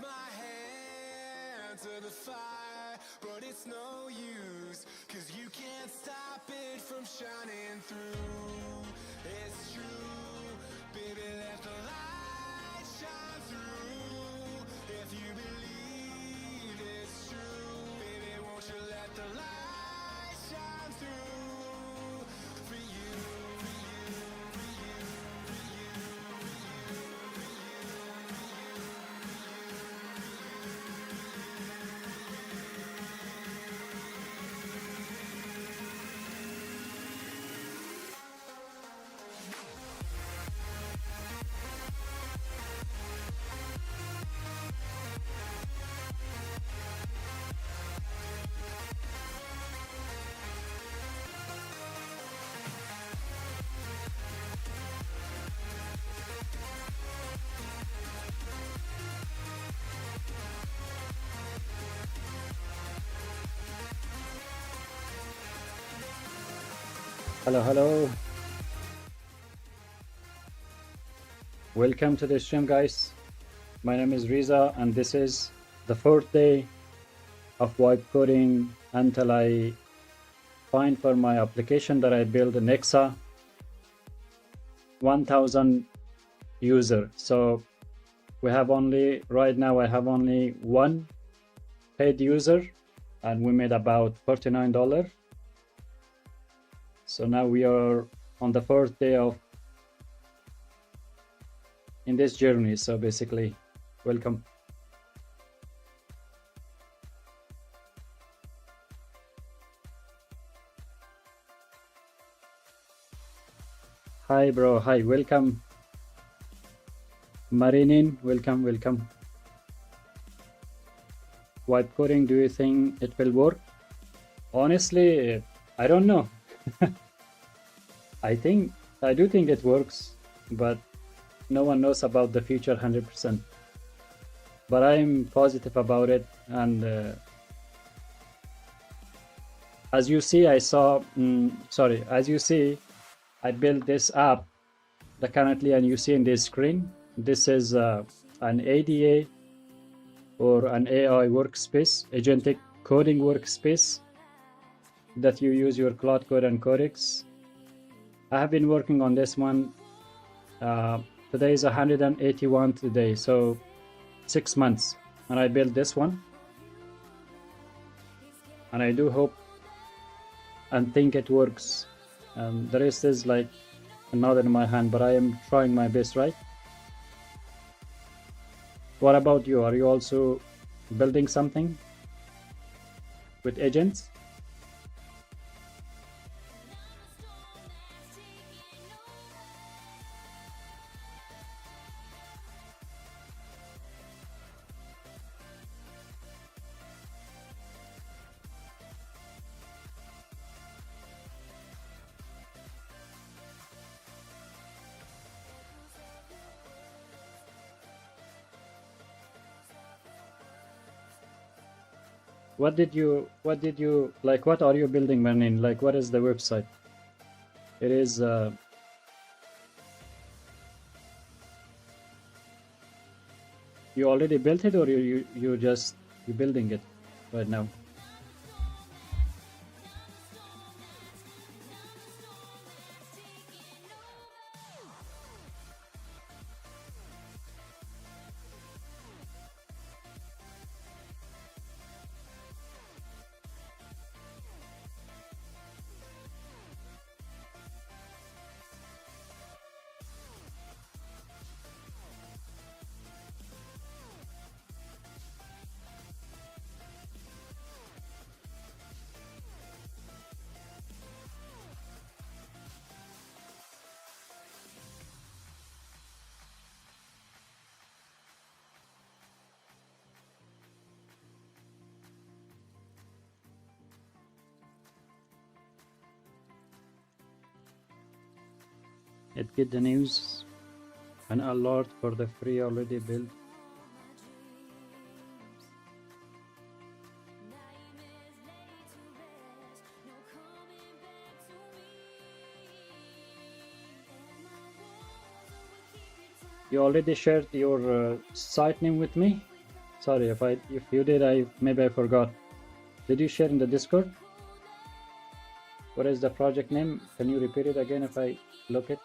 my hand to the fire, but it's no use, 'cause you can't stop it from shining through. It's true, baby, let the light shine through. If you believe it's true, baby, won't you let the light shine through for you, for you, for you, for you, for you, for Hello, hello. Welcome to the stream, guys. My name is Riza, and this is the fourth day of wipe coding until I find for my application that I built a Nexa 1000 user. So we have only, right now I have only one paid user, and we made about $49. So now we are on the fourth day of in this journey. So basically, welcome. Hi bro, hi, welcome. Marinin, welcome, welcome. Wipe coding, do you think it will work? Honestly, I don't know. I do think it works, but no one knows about the future 100%. But I'm positive about it, and as you see, as you see, I built this app that currently, and you see in this screen, this is an ADA or an AI workspace, agentic coding workspace that you use your Cloud Code and Codex. I have been working on this one. Today is 181 today, so 6 months, and I built this one, and I do hope and think it works. The rest is like another in my hand, but I am trying my best, right? What about you? Are you also building something with agents? What did you like? What are you building, Manin? Like, what is the website? It is you already built it, or you building it right now? It get the news, an alert for the free already built. You already shared your site name with me? Sorry if you did, maybe I forgot. Did you share in the Discord? What is the project name? Can you repeat it again if I look it?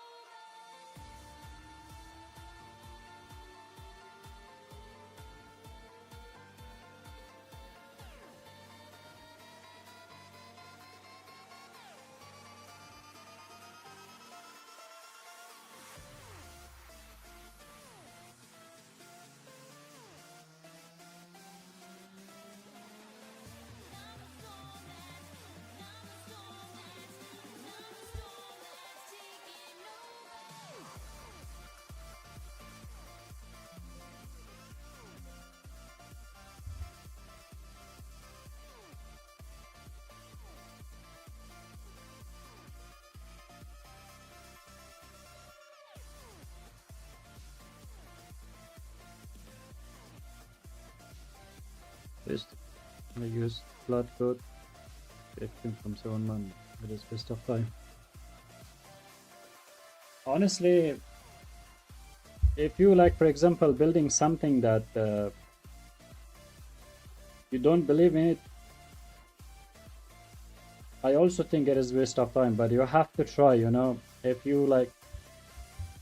Best I use flat code 15 from 7 months. It is best of time. Honestly, if you like, for example, building something that you don't believe in it, I also think it is waste of time, but you have to try, you know. If you like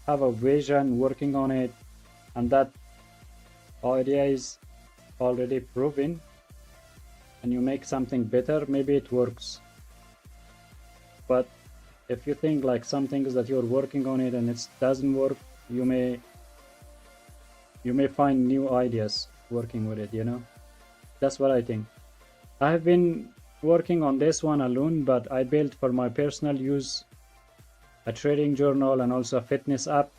have a vision working on it and that idea is already proven and you make something better, maybe it works. But if you think like some things that you're working on it and it doesn't work, you may find new ideas working with it, you know. That's what I think. I have been working on this one alone, but I built for my personal use a trading journal and also a fitness app.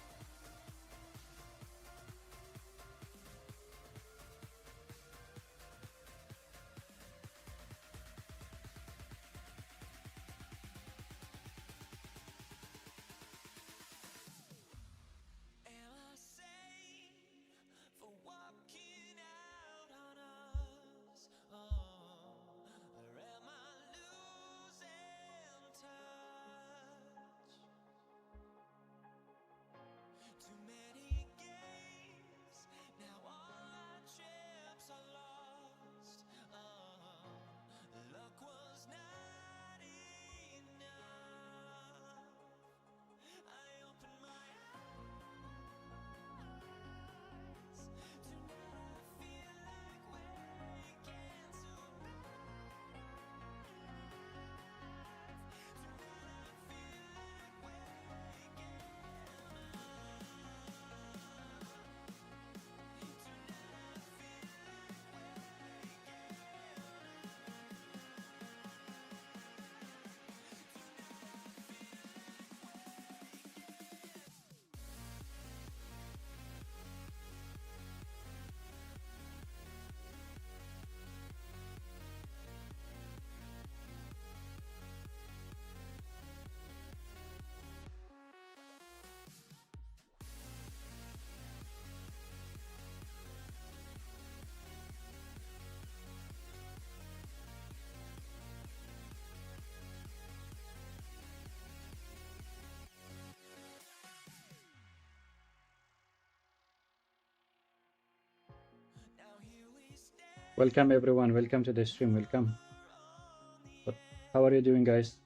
Welcome everyone, welcome to the stream, welcome. But how are you doing, guys?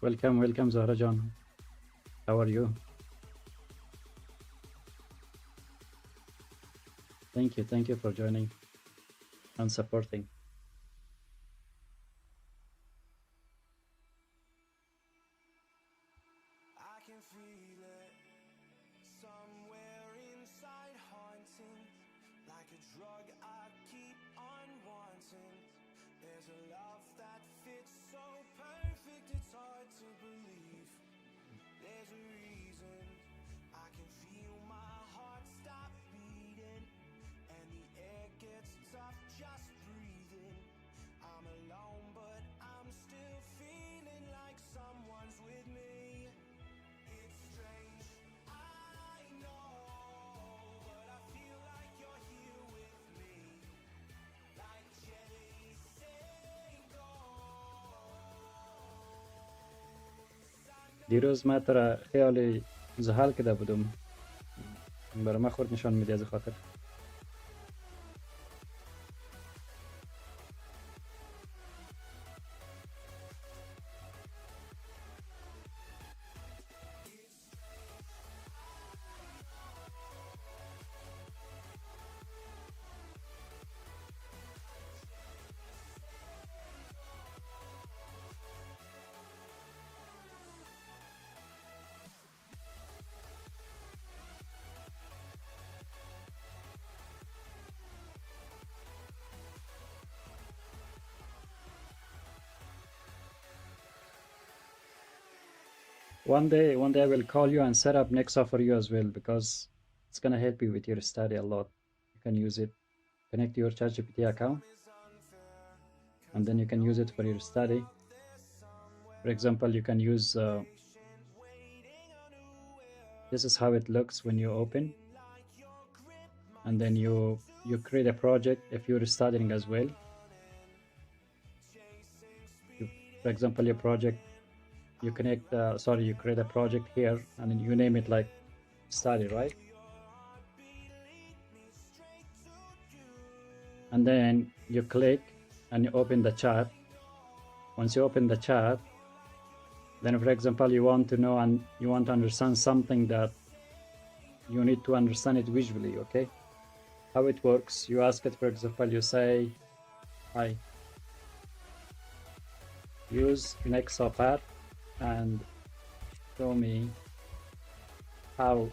Welcome Zahra John. How are you? Thank you for joining and supporting. I can feel it somewhere inside, haunting like a drug I keep on wanting. There's a love that fits so perfect, it's hard to believe. There's a reason I can feel my heart stop beating, and the air gets tough just breathing. I'm alone, but I'm still feeling like someone's with me. It's strange, I know, but I feel like you're here with me, like chasing ghosts. دیروز ما ترى خیالی زحال کده بودم برای ما خورد نشان میدی از خاطر. One day I will call you and set up Nexa for you as well, because it's gonna help you with your study a lot. You can use it, connect your ChatGPT account, and then you can use it for your study. For example, you can use this is how it looks when you open, and then you create a project if you're studying as well. For example, your project, you connect you create a project here and then you name it like study, right? And then you click and you open the chat. Once you open the chat, then for example you want to know and you want to understand something that you need to understand it visually. Okay, how it works, you ask it, for example, you say, hi, use Nexa path and show me how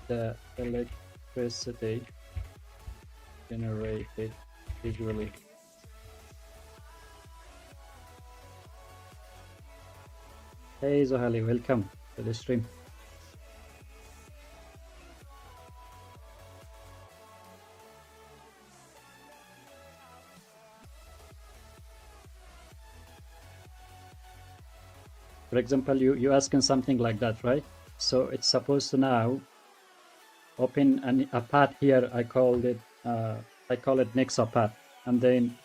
the electricity generated visually. Hey Zohali, welcome to the stream. For example, you asking something like that, right? So it's supposed to now open a path here. I call it Nexa path, and then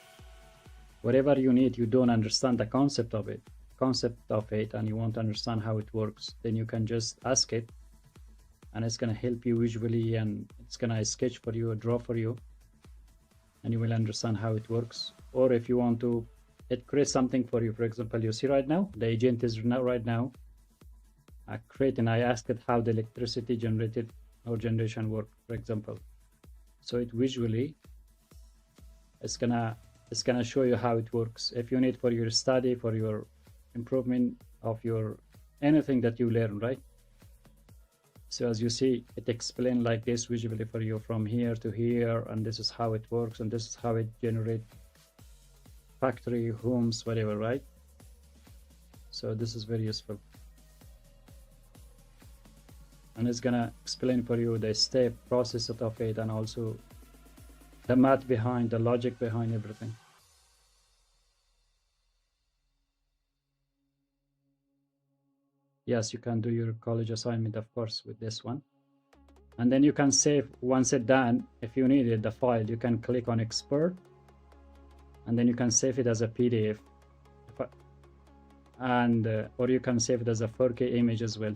whatever you need, you don't understand the concept of it, and you want to understand how it works, then you can just ask it, and it's gonna help you visually, and it's gonna sketch for you, draw for you, and you will understand how it works. Or if you want to, it creates something for you. For example, you see right now, the agent is right now creating. I asked it how the electricity generated or generation work, for example. So it visually, it's gonna show you how it works. If you need for your study, for your improvement of your anything that you learn, right? So as you see, it explained like this visually for you from here to here, and this is how it works, and this is how it generates factory, homes, whatever, right? So this is very useful, and it's gonna explain for you the step process of it, and also the math behind, the logic behind everything. Yes, you can do your college assignment, of course, with this one, and then you can save. Once it's done, if you needed the file, you can click on export, and then you can save it as a PDF, and or you can save it as a 4K image as well.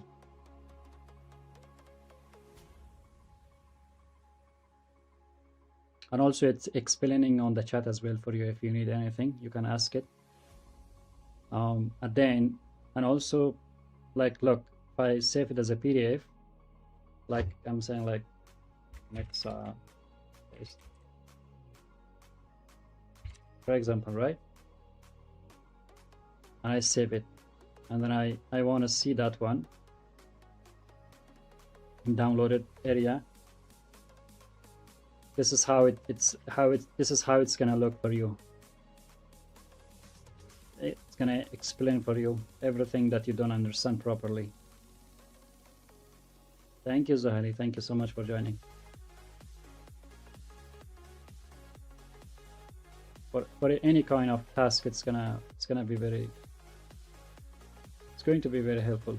And also it's explaining on the chat as well for you. If you need anything, you can ask it. And then And also, like, look, if I save it as a PDF, like I'm saying, like Nexa, for example, right? And I save it, and then I want to see that one in downloaded area. This is how this is how it's gonna look for you. It's gonna explain for you everything that you don't understand properly. Thank you, Zohali. Thank you so much for joining. For any kind of task, it's going to be very helpful.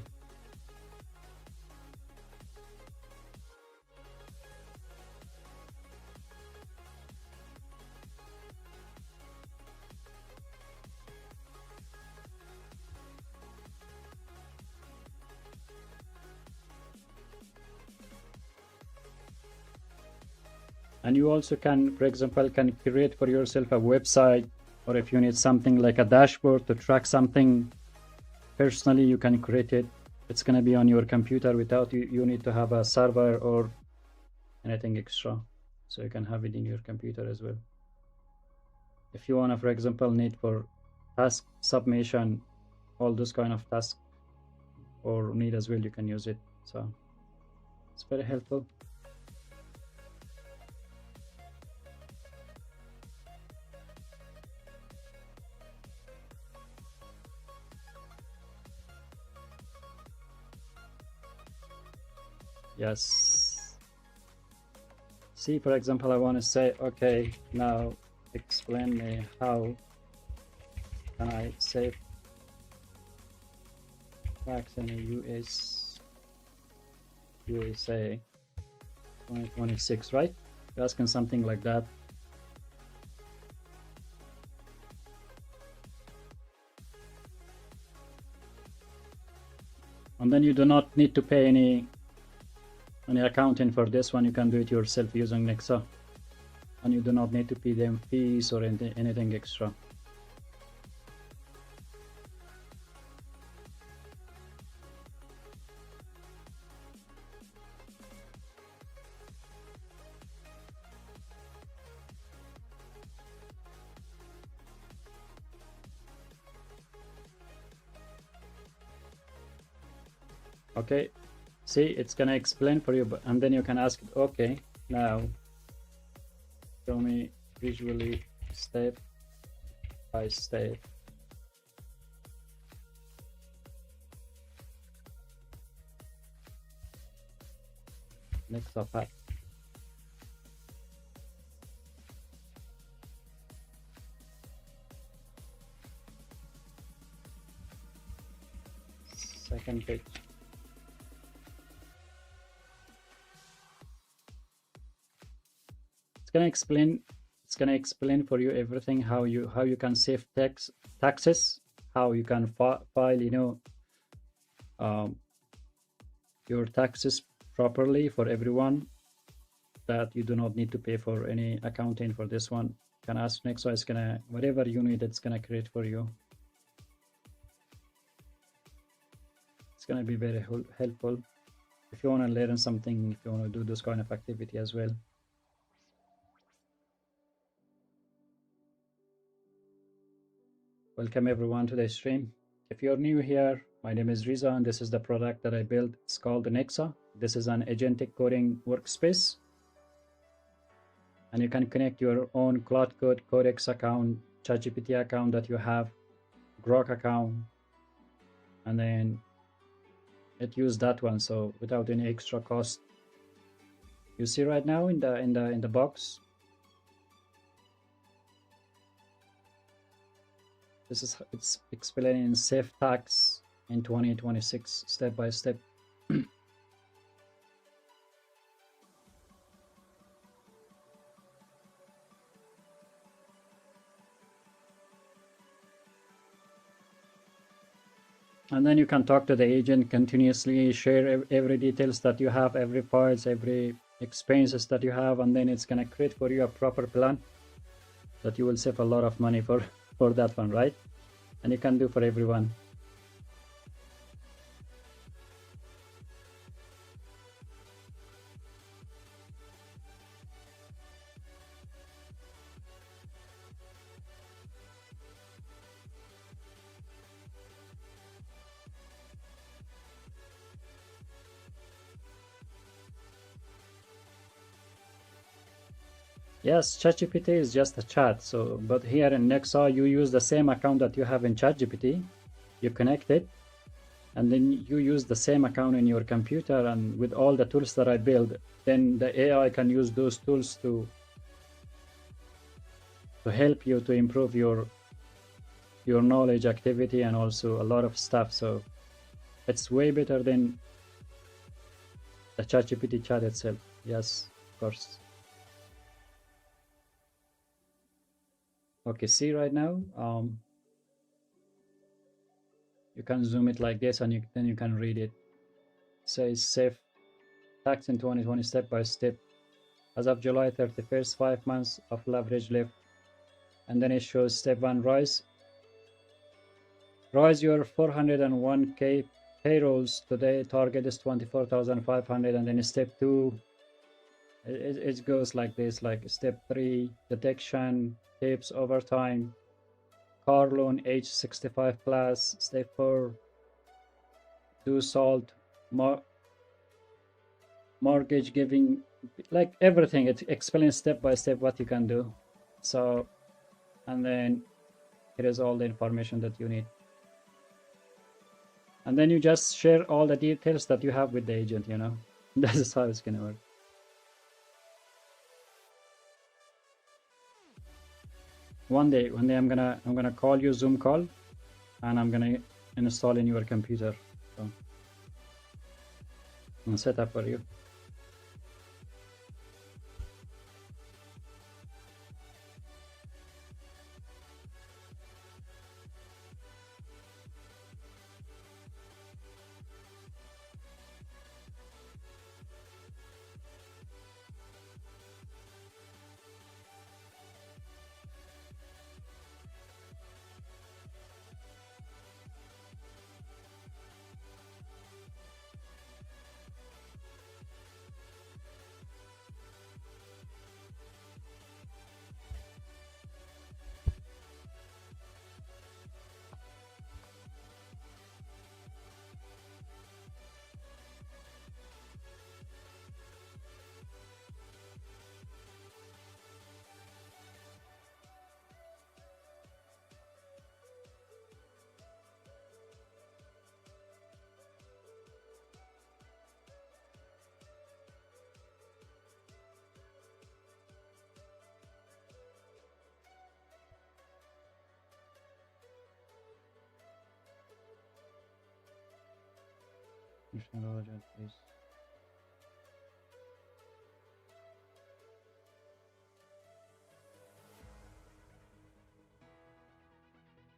And you also can, for example, can create for yourself a website, or if you need something like a dashboard to track something personally, you can create it. It's going to be on your computer without you need to have a server or anything extra. So you can have it in your computer as well. If you want to, for example, need for task submission, all those kind of tasks, or need as well, you can use it. So it's very helpful. Yes. See, for example, I want to say, okay, now explain me how can I save tax in the USA 2026, right? You're asking something like that. And then you do not need to pay any accounting for this one. You can do it yourself using Nexa, and you do not need to pay them fees or anything extra. Okay, see, it's gonna explain for you, and then you can ask it, okay, now show me visually step by step Nexa path. Second page. It's gonna explain for you everything, how you can save taxes, how you can file, you know, your taxes properly for everyone, that you do not need to pay for any accounting for this one. You can ask Nexa, it's gonna, whatever you need, it's gonna create for you. It's gonna be very helpful if you want to learn something, if you want to do this kind of activity as well. Welcome everyone to the stream. If you're new here, my name is Riza, and this is the product that I built. It's called Nexa. This is an agentic coding workspace, and you can connect your own Cloud Code, Codex account, ChatGPT account that you have, Grok account, and then it use that one, so without any extra cost. You see right now in the box, it's explaining save tax in 2026 step by step. And then you can talk to the agent continuously, share every details that you have, every files, every expenses that you have, and then it's gonna create for you a proper plan that you will save a lot of money for that one, right? And you can do for everyone. Yes, ChatGPT is just a chat. So, but here in Nexa, you use the same account that you have in ChatGPT. You connect it, and then you use the same account in your computer. And with all the tools that I build, then the AI can use those tools to help you to improve your knowledge, activity, and also a lot of stuff. So it's way better than the ChatGPT chat itself. Yes, of course. Okay, see right now, you can zoom it like this, and then you can read it. It says safe tax in 2020 step by step. As of July 31st, 5 months of leverage left. And then it shows step 1, rise your 401k payrolls today. Target is 24,500. And then step 2, it goes like this, like step 3, detection, tips, overtime, car loan age 65 plus. Step 4, do salt, mortgage giving, like everything. It explains step by step what you can do. So, and then here is all the information that you need. And then you just share all the details that you have with the agent, you know. That's how it's gonna work. One day I'm gonna call you Zoom call, and I'm gonna install in your computer. So I'm gonna set up for you.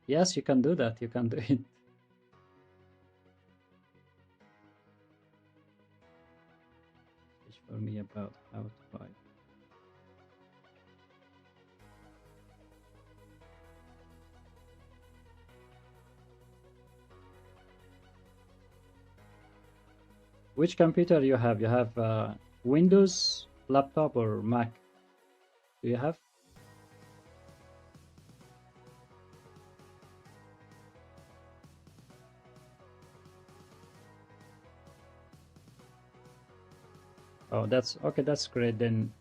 Yes, you can do that. You can do it. Teach for me about how to buy. Which computer you have? You have Windows, laptop, or Mac? Do you have? Oh, that's okay. That's great. Then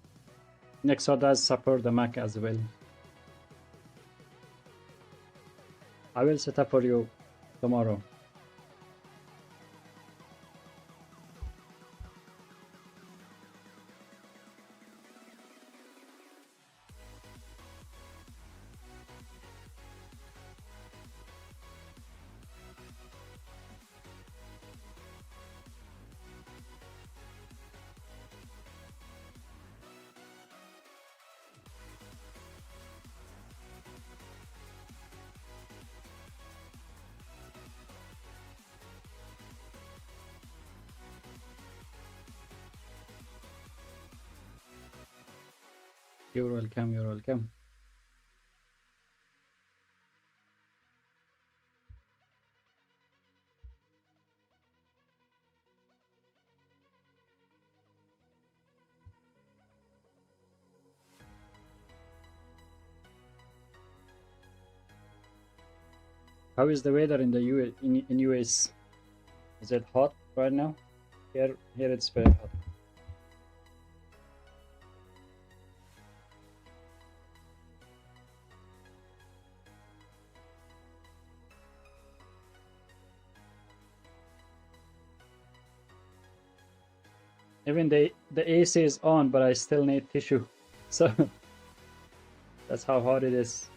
Nexa does support the Mac as well. I will set up for you tomorrow. You're welcome. You're welcome. How is the weather in the in US? Is it hot right now? Here it's very hot. Even the AC is on, but I still need tissue. So that's how hard it is.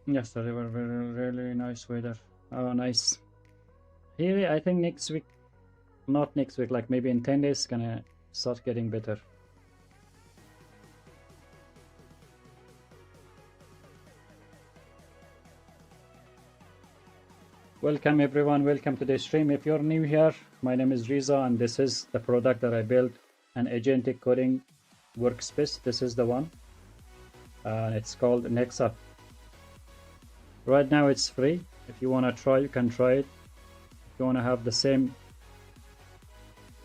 Yes, the river, really nice weather. Oh, nice. Here, I think next week, not next week, like maybe in 10 days, gonna start getting better. Welcome everyone, welcome to the stream. If you're new here, my name is Riza and this is the product that I built, an agentic coding workspace. This is the one. It's called Nexa. Right now it's free. If you want to try, you can try it. If you want to have the same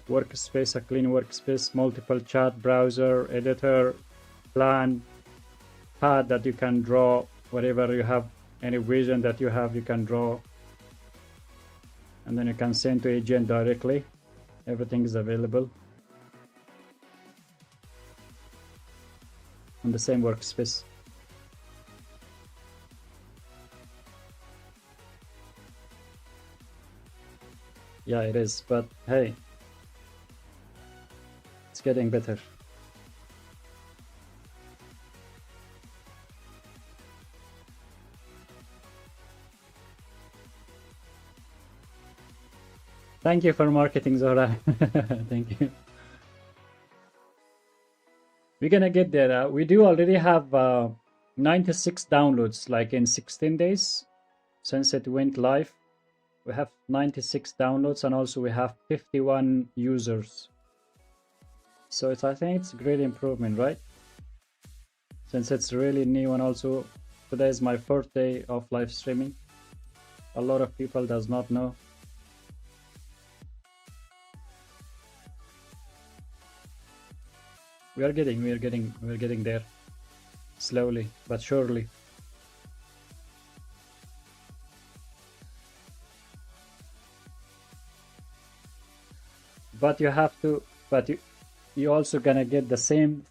workspace, a clean workspace, multiple chat, browser, editor, plan, pad that you can draw, whatever you have, any vision that you have, you can draw. And then you can send to agent directly. Everything is available on the same workspace. Yeah, it is, but hey, it's getting better. Thank you for marketing, Zora. Thank you. We're gonna get there. We do already have 96 downloads, like in 16 days since it went live. We have 96 downloads and also we have 51 users. So I think it's a great improvement, right? Since it's really new, and also today is my first day of live streaming. A lot of people does not know. We're getting there, slowly but surely. But you have to, but you also gonna get the same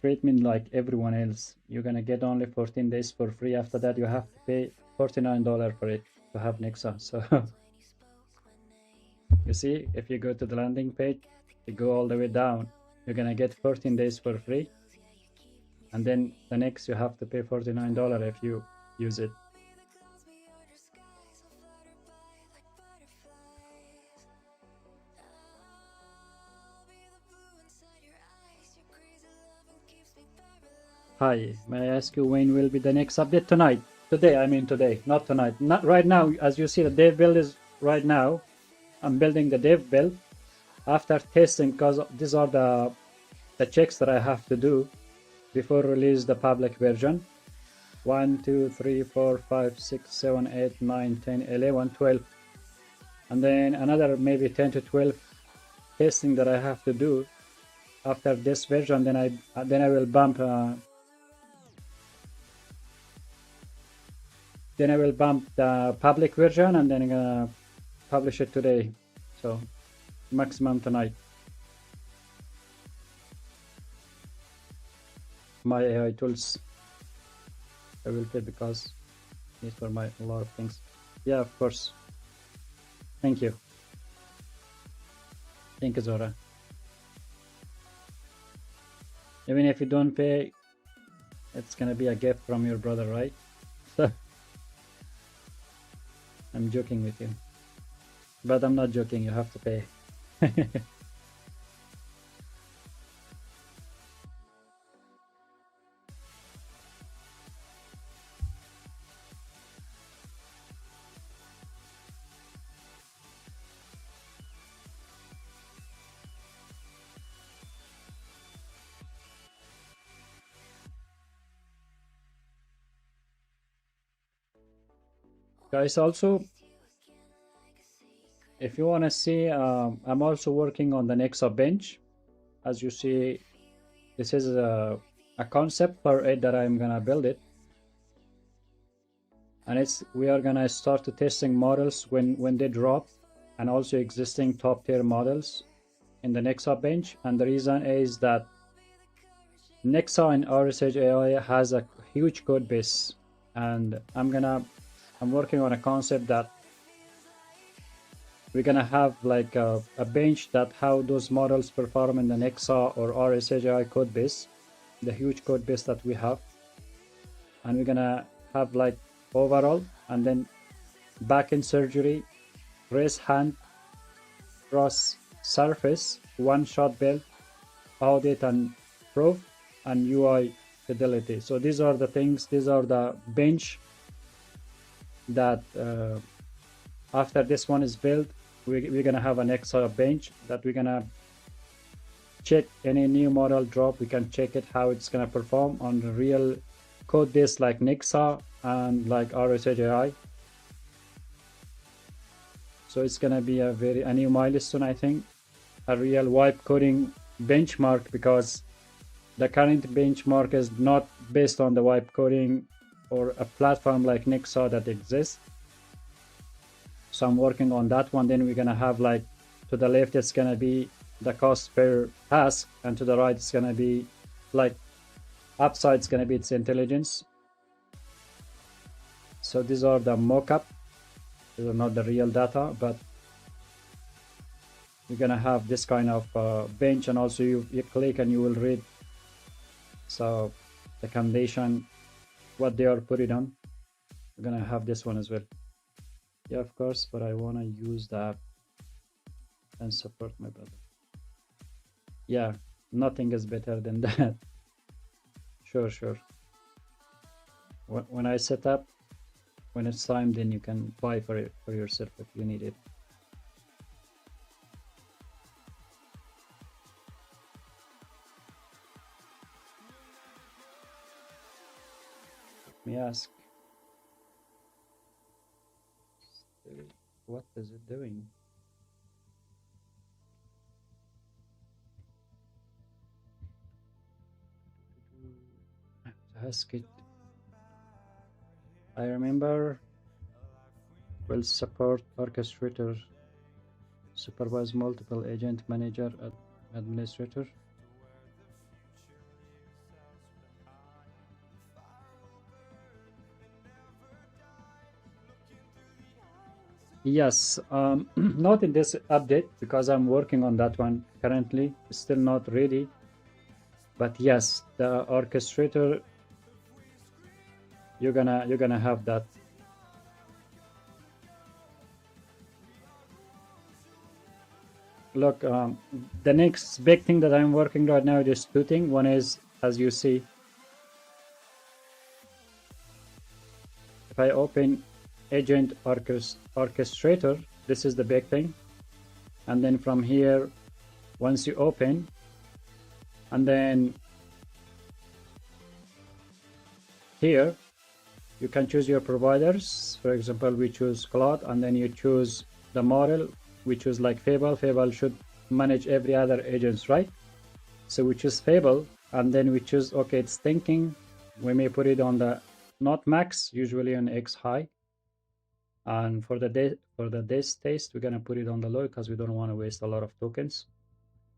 treatment like everyone else. You're gonna get only 14 days for free. After that, you have to pay $49 for it to have Nexa. So you see, if you go to the landing page, you go all the way down, you're gonna get 14 days for free, and then the next you have to pay $49 if you use it. Hi, may I ask you when will be the next update? Tonight. Today, I mean today, not tonight. Not right now. As you see, the dev build is right now. I'm building the dev build after testing, because these are the checks that I have to do before release the public version. 1, 2, 3, 4, 5, 6, 7, 8, 9, 10, 11, 12. And then another maybe 10 to 12 testing that I have to do after this version. Then I will bump the public version, and then I'm gonna publish it today. So maximum tonight. My AI tools I will pay because it's for a lot of things. Yeah, of course. Thank you. Thank you, Zora. Even if you don't pay, it's gonna be a gift from your brother, right? So I'm joking with you, but I'm not joking. You have to pay. Guys, also, if you want to see, I'm also working on the Nexa bench. As you see, this is a concept for it that I'm gonna build it, and we are gonna start testing models when they drop, and also existing top tier models. in the Nexa bench, and the reason is that Nexa and rshai has a huge code base, and I'm working on a concept that we're gonna have like a bench that how those models perform in the Nexa or rshai code base, the huge code base that we have, and we're gonna have like overall and then backend surgery, raise hand, cross surface, one-shot build, audit and proof, and UI fidelity. So these are the things, these are the bench that after this one is built, we're gonna have an extra bench that we're gonna check any new model drop. We can check it how it's gonna perform on the real code base like Nexa and like rshai. So it's gonna be a new milestone, I think, a real wipe coding benchmark, because the current benchmark is not based on the wipe coding or a platform like Nexa that exists. So I'm working on that one. Then we're gonna have like to the left it's gonna be the cost per task, and to the right it's gonna be like upside it's gonna be its intelligence. So these are the mock-up. These are not the real data, but we're gonna have this kind of bench, and also you click and you will read so the condition what they are put it on. We're gonna have this one as well. Yeah, of course, but I wanna use the app and support my brother. Yeah, nothing is better than that. Sure. When I set up, when it's time, then you can buy for yourself if you need it. Let me ask. What is it doing? Ask it. I remember will support orchestrator, supervise multiple agent manager administrator. Yes, not in this update because I'm working on that one currently. It's still not ready. But yes, the orchestrator, you're gonna have that. Look, the next big thing that I'm working right now is two things. One is, as you see, if I open agent orchestrator, this is the big thing. And then from here, once you open, and then here, you can choose your providers. For example, we choose Cloud, and then you choose the model. We choose like Fable. Fable should manage every other agents, right? So we choose Fable, and then we choose, okay, it's thinking. We may put it on the not max, usually on X high. And for the this taste, we're gonna put it on the low because we don't want to waste a lot of tokens.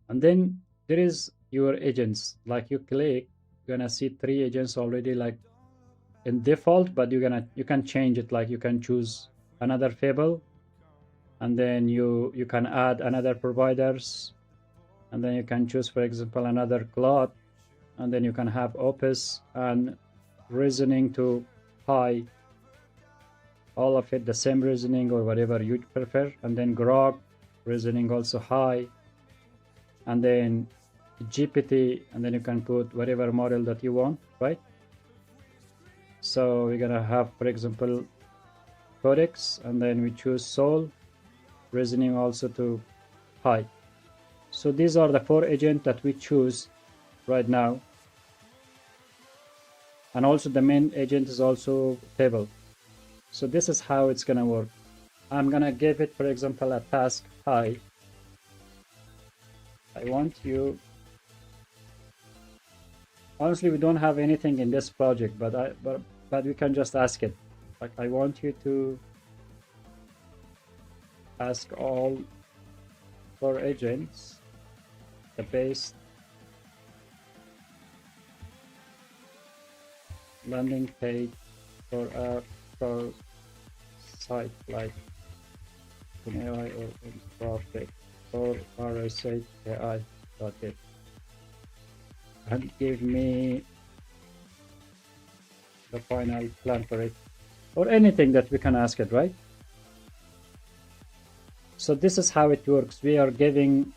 And then there is your agents. Like you click, you're gonna see 3 agents already like in default, but you can change it. Like you can choose another Fable, and then you can add another providers, and then you can choose, for example, another Cloud, and then you can have Opus and reasoning to high, all of it the same reasoning or whatever you prefer, and then Grok reasoning also high, and then GPT, and then you can put whatever model that you want, right? So we're gonna have, for example, Codex, and then we choose Soul, reasoning also to high. So these are the 4 agents that we choose right now. And also the main agent is also Fable. So this is how it's gonna work. I'm gonna give it, for example, a task high. I want you. Honestly, we don't have anything in this project, but we can just ask it. Like, I want you to ask all 4 agents the base landing page for our site like in AI or in traffic or rshai.dev and give me the final plan for it, or anything that we can ask it, right? So this is how it works. We are giving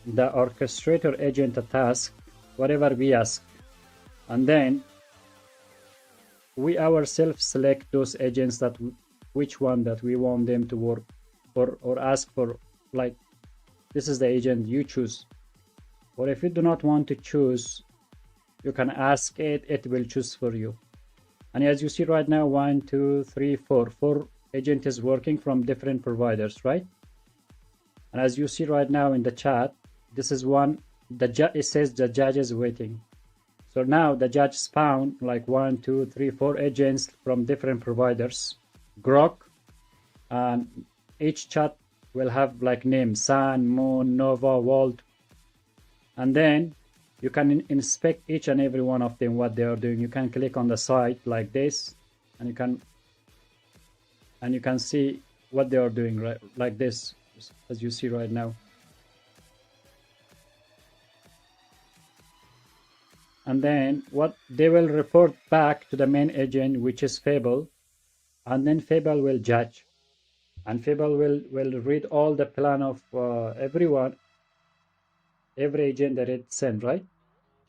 the orchestrator agent a task, whatever we ask, and then we ourselves select those agents that which one that we want them to work or ask for. Like, this is the agent you choose, or if you do not want to choose, you can ask it, it will choose for you. And as you see right now, 1 2 3 4 4 agent is working from different providers, right? And as you see right now in the chat, this is one, it says the judge is waiting. So now the judge spawned like 1 2 3 4 agents from different providers, Grok, and each chat will have like name Sun, Moon, Nova, World, and then you can inspect each and every one of them, what they are doing. You can click on the site like this, and you can see what they are doing, right, like this, as you see right now. And then what they will report back to the main agent, which is Fable, and then Fable will judge, and Fable will read all the plan of everyone, every agent that it sent, right?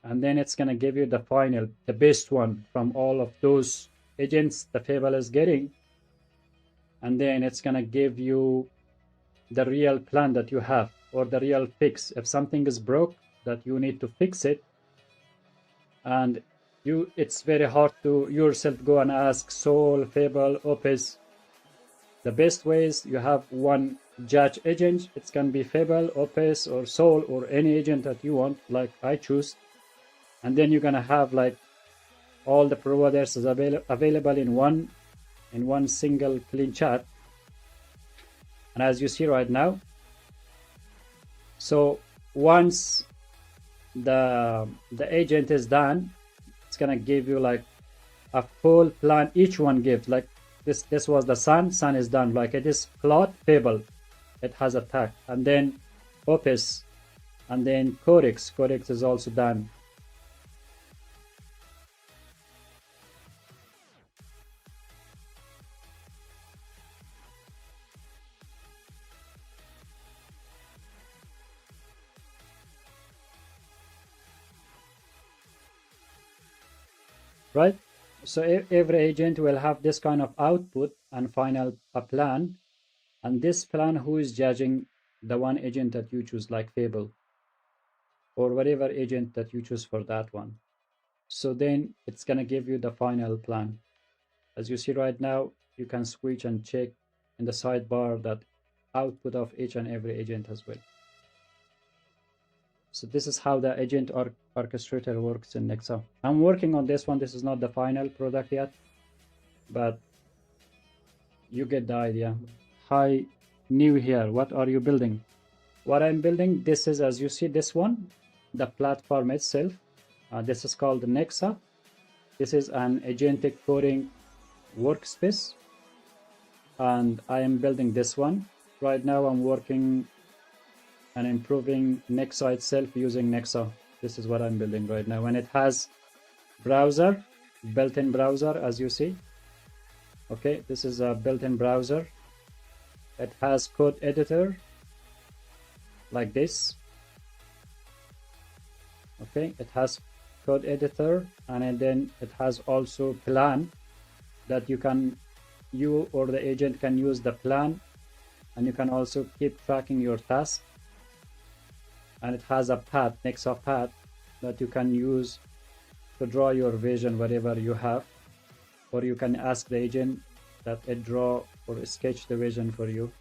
And then it's going to give you the final, the best one from all of those agents the Fable is getting. And then it's going to give you the real plan that you have, or the real fix. If something is broke that you need to fix it, and it's very hard to yourself go and ask Soul, Fable, Opus. The best ways, you have one judge agent. It can be Fable, Opus, or Soul, or any agent that you want, like I choose. And then you're gonna have like all the providers is available in one single clean chat. And as you see right now, so once the agent is done, it's gonna give you like a full plan. Each one gives like this was the Sun is done, like it is plot Fable, it has a tag, and then Opus, and then Codex is also done. Right? So every agent will have this kind of output and final a plan, and this plan who is judging the one agent that you choose, like Fable, or whatever agent that you choose for that one. So then it's gonna give you the final plan. As you see right now, you can switch and check in the sidebar that output of each and every agent as well. So this is how the agent orchestrator works in Nexa. I'm working on this one. This is not the final product yet, but you get the idea. Hi, new here. What are you building? What I'm building, this is, as you see, this one, the platform itself. This is called Nexa. This is an agentic coding workspace, and I am building this one. Right now I'm working and improving Nexa itself using Nexa. This is what I'm building right now. And it has browser, built-in browser, as you see. Okay, this is a built-in browser. It has code editor like this. Okay, it has code editor, and then it has also plan that you or the agent can use the plan, and you can also keep tracking your task. And it has a path, Nexa path, that you can use to draw your vision, whatever you have, or you can ask the agent that it draw or sketch the vision for you.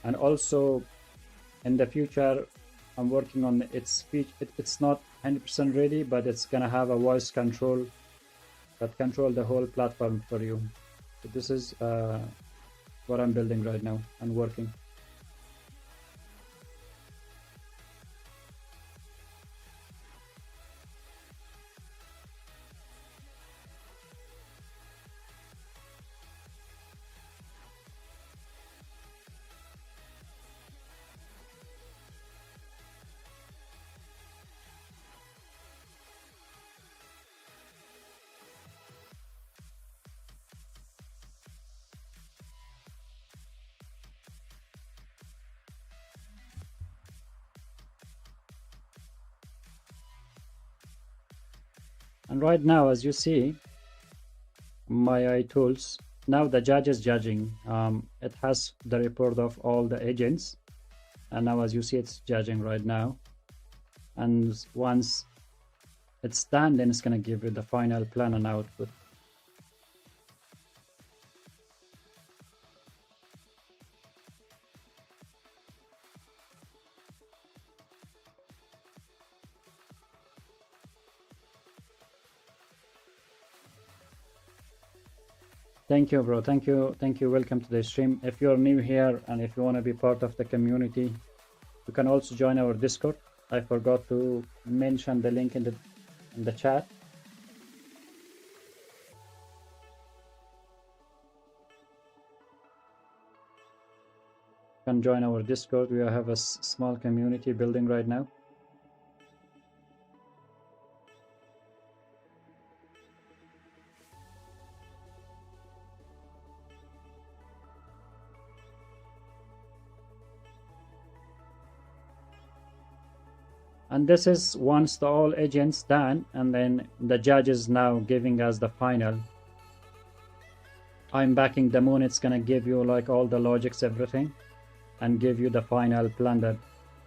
And also in the future, I'm working on its speech. It's not 100% ready, but it's gonna have a voice control that control the whole platform for you. So this is what I'm building right now and working. And right now, as you see, my AI tools, now the judge is judging. It has the report of all the agents, and now as you see, it's judging right now. And once it's done, then it's going to give you the final plan and output. Thank you, bro. Thank you. Thank you. Welcome to the stream. If you're new here and if you want to be part of the community, you can also join our Discord. I forgot to mention the link in the chat. You can join our Discord. We have a small community building right now. And this is once the all agents done, and then the judge is now giving us the final. I'm backing the moon. It's gonna give you like all the logics, everything, and give you the final plan that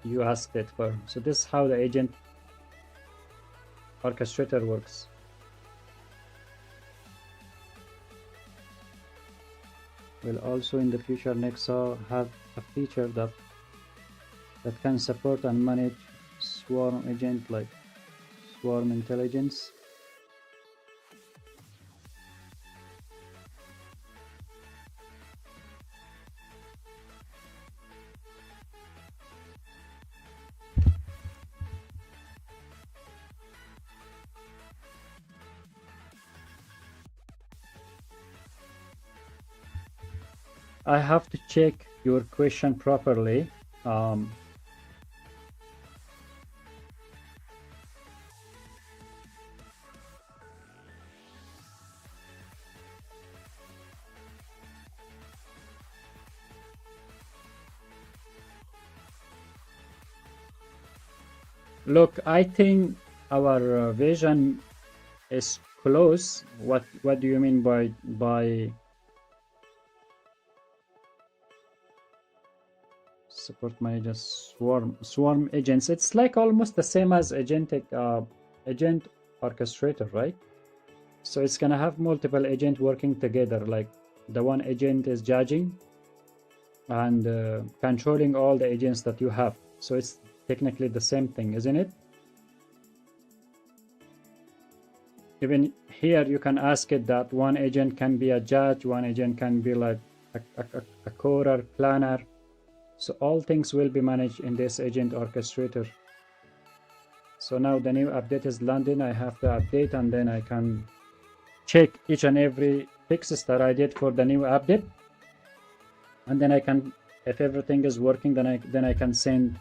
you asked it for. So this is how the agent orchestrator works. Will also in the future Nexa have a feature that can support and manage swarm agent, like swarm intelligence. I have to check your question properly. Look, I think our vision is close. What do you mean by support managers, swarm agents? It's like almost the same as agent orchestrator, right? So it's gonna have multiple agents working together. Like the one agent is judging and controlling all the agents that you have. So it's technically the same thing, isn't it? Even here you can ask it that one agent can be a judge, one agent can be like a coder, planner. So all things will be managed in this agent orchestrator. So now the new update is landing. I have to update, and then I can check each and every fixes that I did for the new update. And then I can, if everything is working, then I can send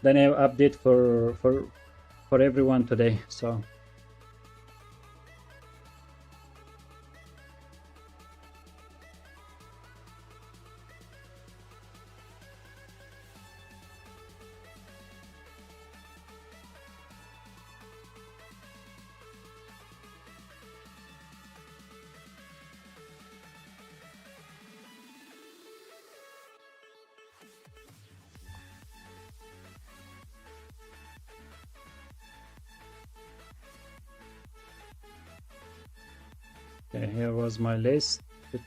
the new update for everyone today. So okay, here was my list to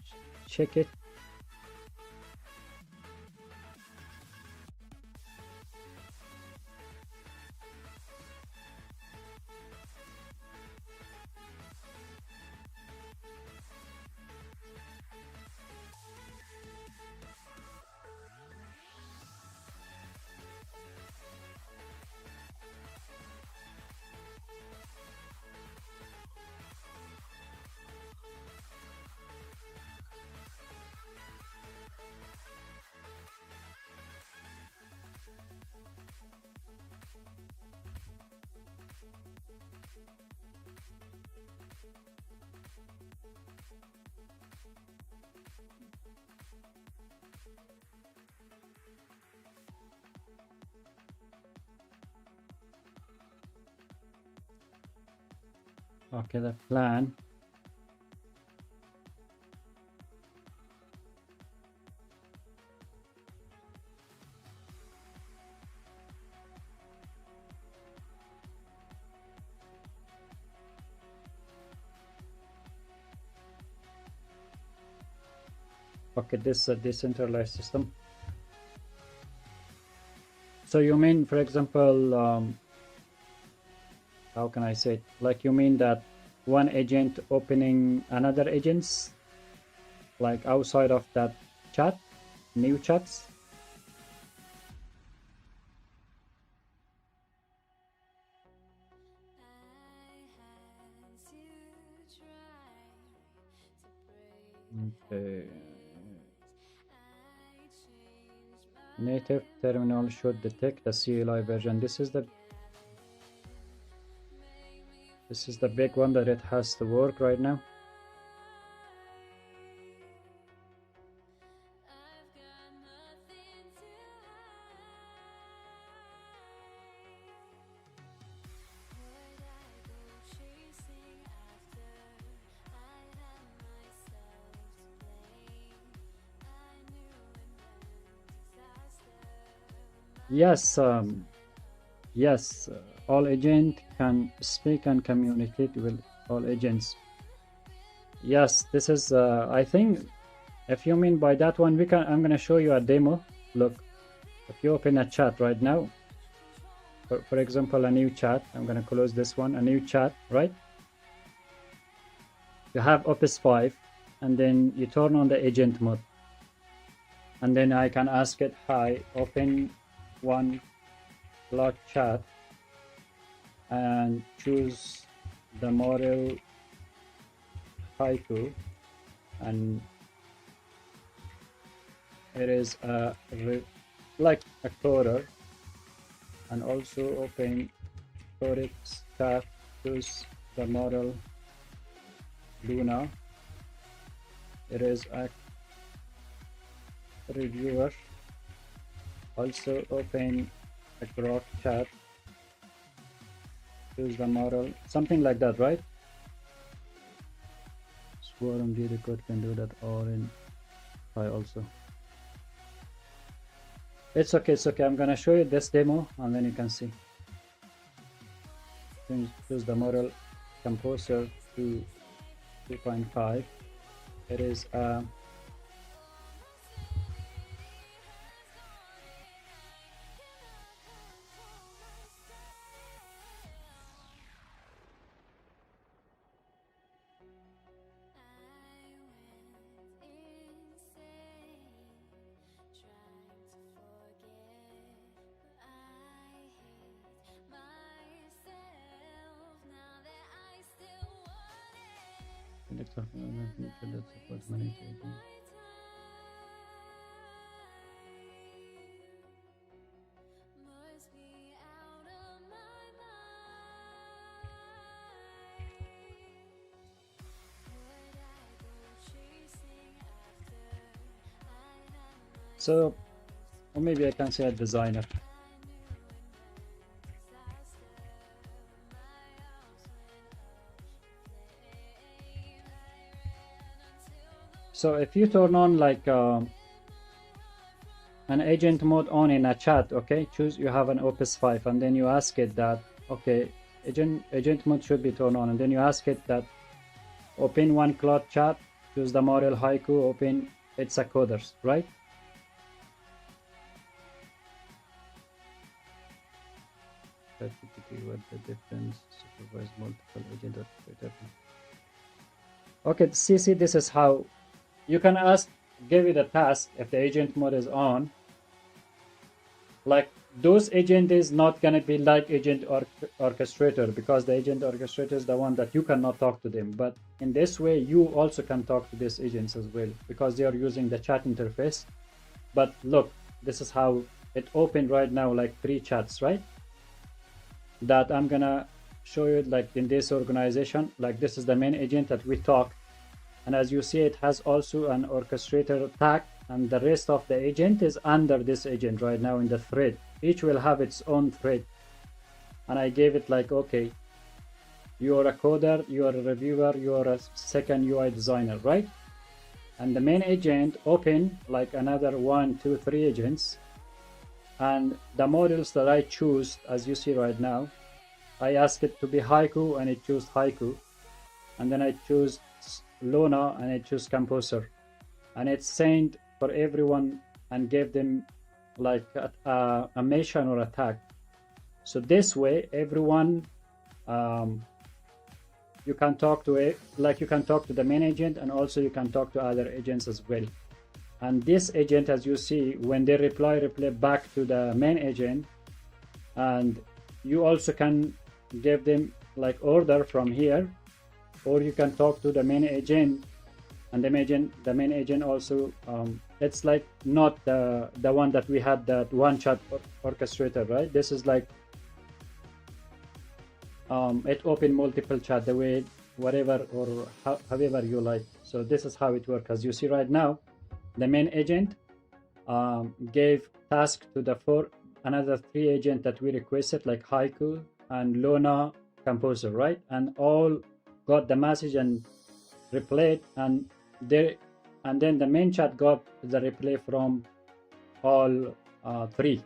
check it. Okay, the plan. Okay, this is a decentralized system. So you mean, for example, how can I say it? Like you mean that one agent opening another agents, like outside of that chat, new chats? Okay. Native terminal should detect the CLI version. This is the big one that it has to work right now. Yes, yes, all agent can speak and communicate with all agents. Yes, this is, I think, if you mean by that one, I'm going to show you a demo. Look, if you open a chat right now, for example, a new chat, I'm going to close this one, a new chat, right? You have Opus 5, and then you turn on the agent mode. And then I can ask it, hi, open one cloud chat, and choose the model haiku, and it is like a coder, and also open codex tab, choose the model Luna. It is a reviewer, also open a grok chat, choose the model, something like that, right? SwarmD the code can do that, or in I also. It's okay, it's okay. I'm gonna show you this demo and then you can see. Choose the model composer to 2.5. It is so, or maybe I can say a designer. So if you turn on like an agent mode on in a chat, okay, choose, you have an Opus 5, and then you ask it that, okay, agent mode should be turned on, and then you ask it that open one cloud chat, choose the model haiku, open it's a coders, right? What the difference, supervise multiple agent or okay, see, this is how you can ask, give it a task if the agent mode is on. Like those agent is not going to be like agent orchestrator, because the agent orchestrator is the one that you cannot talk to them. But in this way, you also can talk to these agents as well, because they are using the chat interface. But look, this is how it opened right now, like 3 chats, right? That I'm gonna show you, like in this organization, like this is the main agent that we talk. And as you see, it has also an orchestrator tag, and the rest of the agent is under this agent right now in the thread. Each will have its own thread. And I gave it like, okay, You are a coder, you are a reviewer, you are a second UI designer, right? And the main agent open like another 1, 2, 3 agents. And the models that I choose, as you see right now, I ask it to be Haiku and it chose Haiku. And then I choose Luna and I choose Composer. And it's sent for everyone and gave them like a mission or a tag. So this way, everyone, you can talk to it, like you can talk to the main agent, and also you can talk to other agents as well. And this agent, as you see, when they reply back to the main agent, and you also can give them like order from here, or you can talk to the main agent, and the main agent also, it's like not the one that we had, that one chat orchestrator, right? This is like it open multiple chat, the way whatever or however you like. So this is how it works. As you see right now, the main agent gave task to the another 3 agents that we requested, like Haiku and Luna, Composer, right? And all got the message and replayed, and then the main chat got the replay from all 3.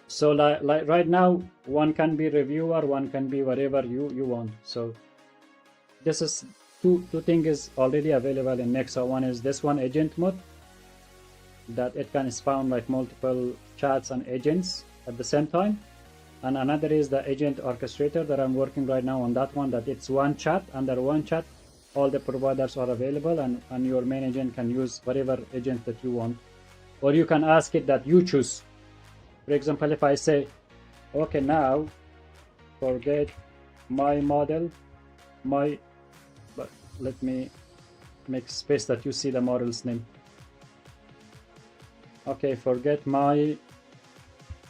So like right now, one can be reviewer, one can be whatever you want. So this is two things is already available in Nexa. One is this one, agent mode, that it can spawn like multiple chats and agents at the same time. And another is the agent orchestrator that I'm working right now on, that one, that it's one chat. Under one chat, all the providers are available, and your main agent can use whatever agent that you want. Or you can ask it that you choose. For example, if I say, okay, now forget my model, but let me make space that you see the model's name. Okay, forget my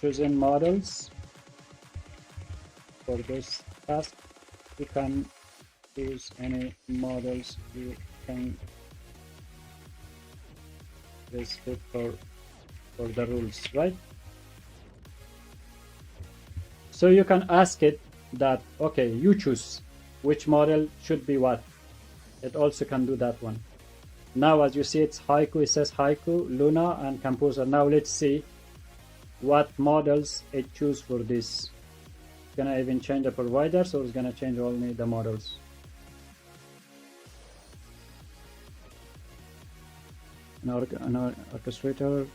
chosen models. For this task, you can use any models you can respect for the rules, right? So you can ask it that, okay, you choose which model should be what. It also can do that one. Now, as you see, it's Haiku. It says Haiku, Luna, and Composer. Now let's see what models it choose for this. It's gonna even change the providers, or it's gonna change only the models. An orchestrator,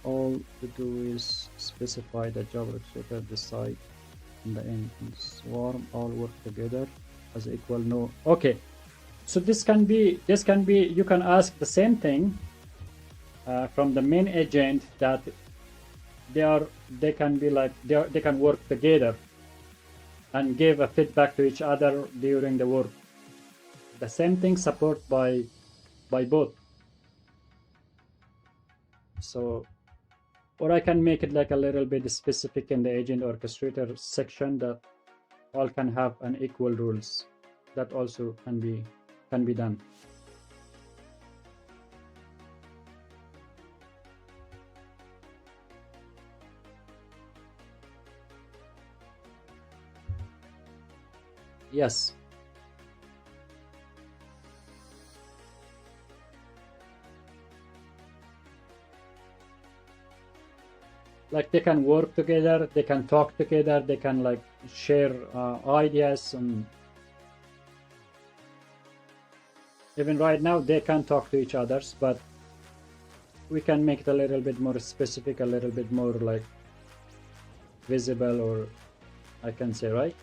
all to do is specify the job orchestrator decide in the end. And swarm all work together as equal no. Okay, so this can be you can ask the same thing from the main agent, that they can be like they can work together and give a feedback to each other during the work. The same thing support by both. So, or I can make it like a little bit specific in the agent orchestrator section, that all can have an equal rules. That also can be done. Yes. Like they can work together, they can talk together, they can like share ideas, and even right now they can talk to each others, but we can make it a little bit more specific, a little bit more like visible, or I can say, right?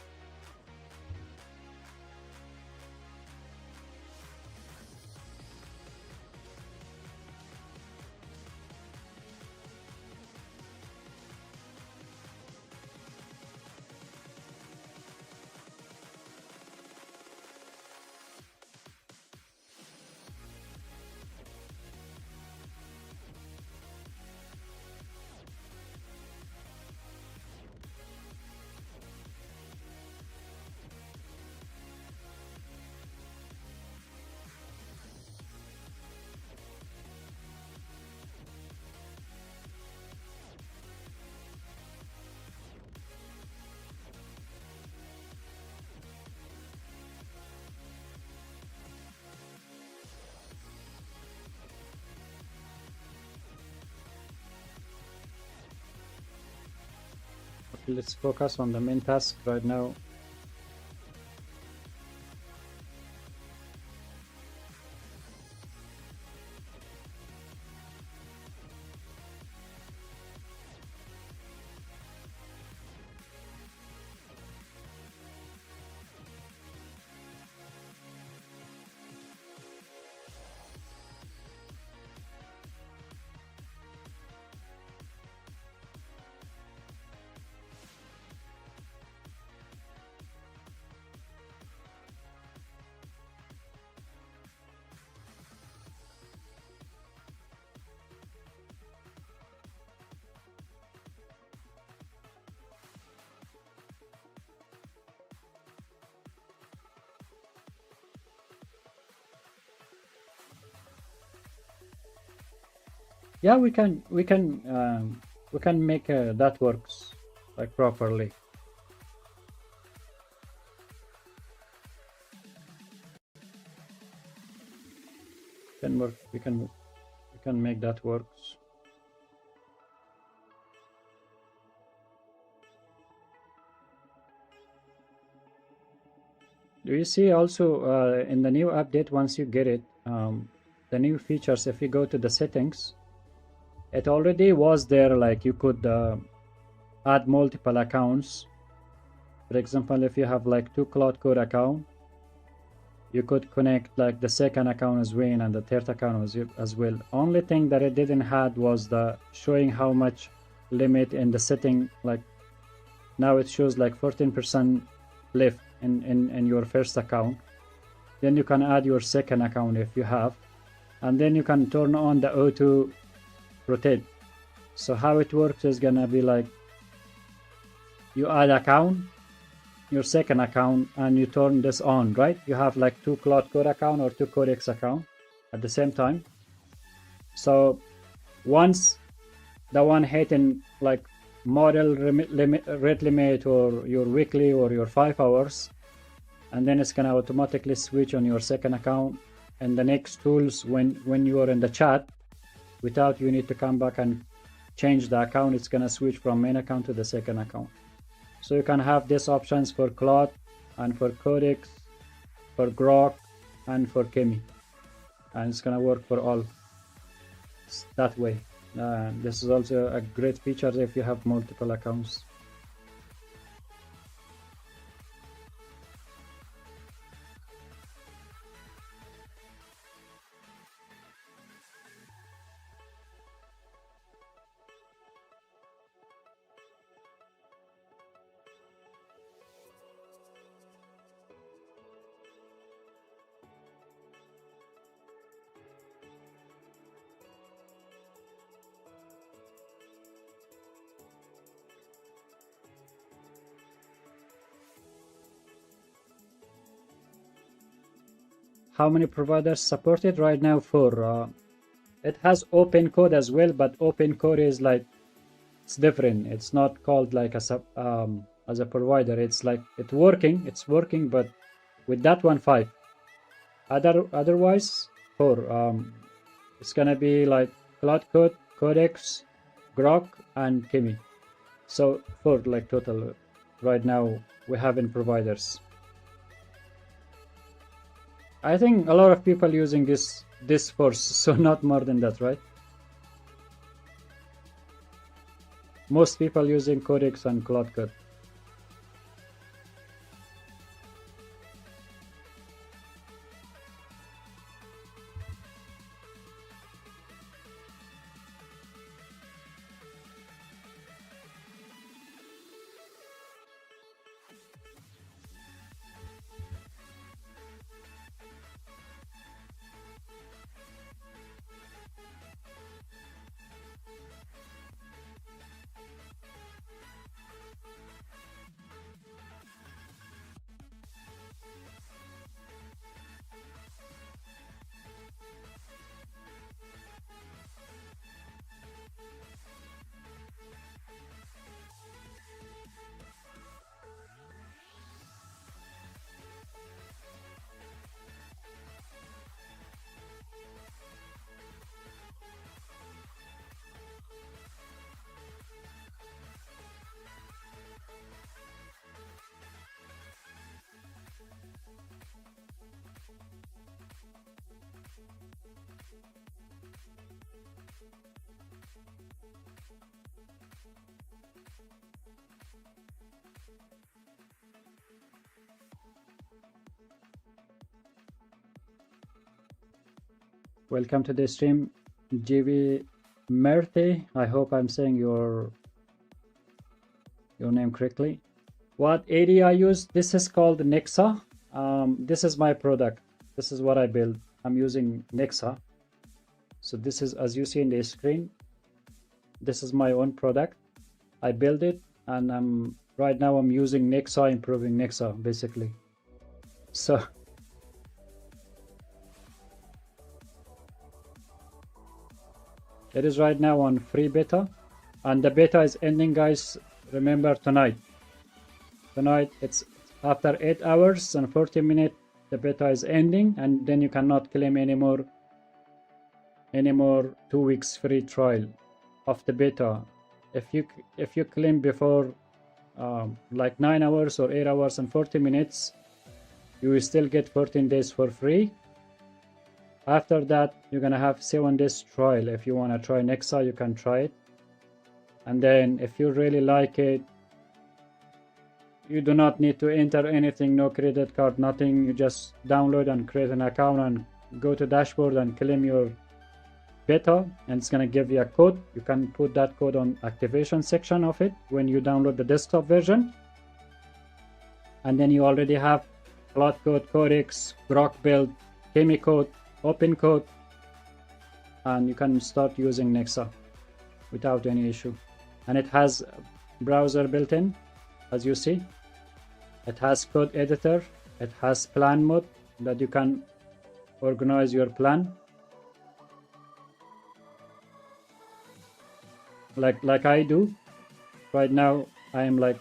let's focus on the main task right now. Yeah, we can make that works like properly. Can work. We can make that works. Do you see also in the new update, once you get it, the new features, if you go to the settings, it already was there, like you could add multiple accounts. For example, if you have like 2 Cloud Code account, you could connect like the second account as well and the third account as well. Only thing that it didn't had was the showing how much limit in the setting. Like now it shows like 14% left in your first account. Then you can add your second account if you have, and then you can turn on the auto rotate. So how it works is gonna be like you add account, your second account, and you turn this on, right? You have like 2 Cloud Code account or 2 Codex account at the same time. So once the one hitting like model rate limit or your weekly or your 5 hours, and then it's gonna automatically switch on your second account. And the next tools, when you are in the chat, without you need to come back and change the account, it's gonna switch from main account to the second account. So you can have these options for Cloud and for Codex, for Grok, and for Kemi, and it's gonna work for all that way. This is also a great feature if you have multiple accounts. How many providers supported right now? For it has open code as well, but open code is like, it's different. It's not called like as a provider. It's like it's working, but with that one 5. Otherwise, 4. It's gonna be like Cloud Code, Codex, Grok, and Kimi. So 4 like total right now we have in providers. I think a lot of people using this force, so not more than that, right? Most people using Codex and Cloud Code. Welcome to the stream, GB Murthy. I hope I'm saying your name correctly. What AD I use? This is called Nexa. This is my product. This is what I build. I'm using Nexa. So this is, as you see in the screen, this is my own product. I build it, and right now I'm using Nexa, improving Nexa basically. So it is right now on free beta, and the beta is ending, guys. Remember, tonight it's after 8 hours and 40 minutes the beta is ending, and then you cannot claim anymore 2 weeks free trial of the beta. If you claim before like 9 hours or 8 hours and 40 minutes, you will still get 14 days for free. After that, you're gonna have 7 days trial. If you want to try Nexa, you can try it, and then if you really like it, you do not need to enter anything, no credit card, nothing. You just download and create an account and go to dashboard and claim your beta, and it's gonna give you a code. You can put that code on activation section of it when you download the desktop version, and then you already have Cloud Code, Codex, Grok build, Chemicode, Open Code, and you can start using Nexa without any issue. And it has browser built in, as you see. It has code editor. It has plan mode that you can organize your plan. Like I do right now. I am like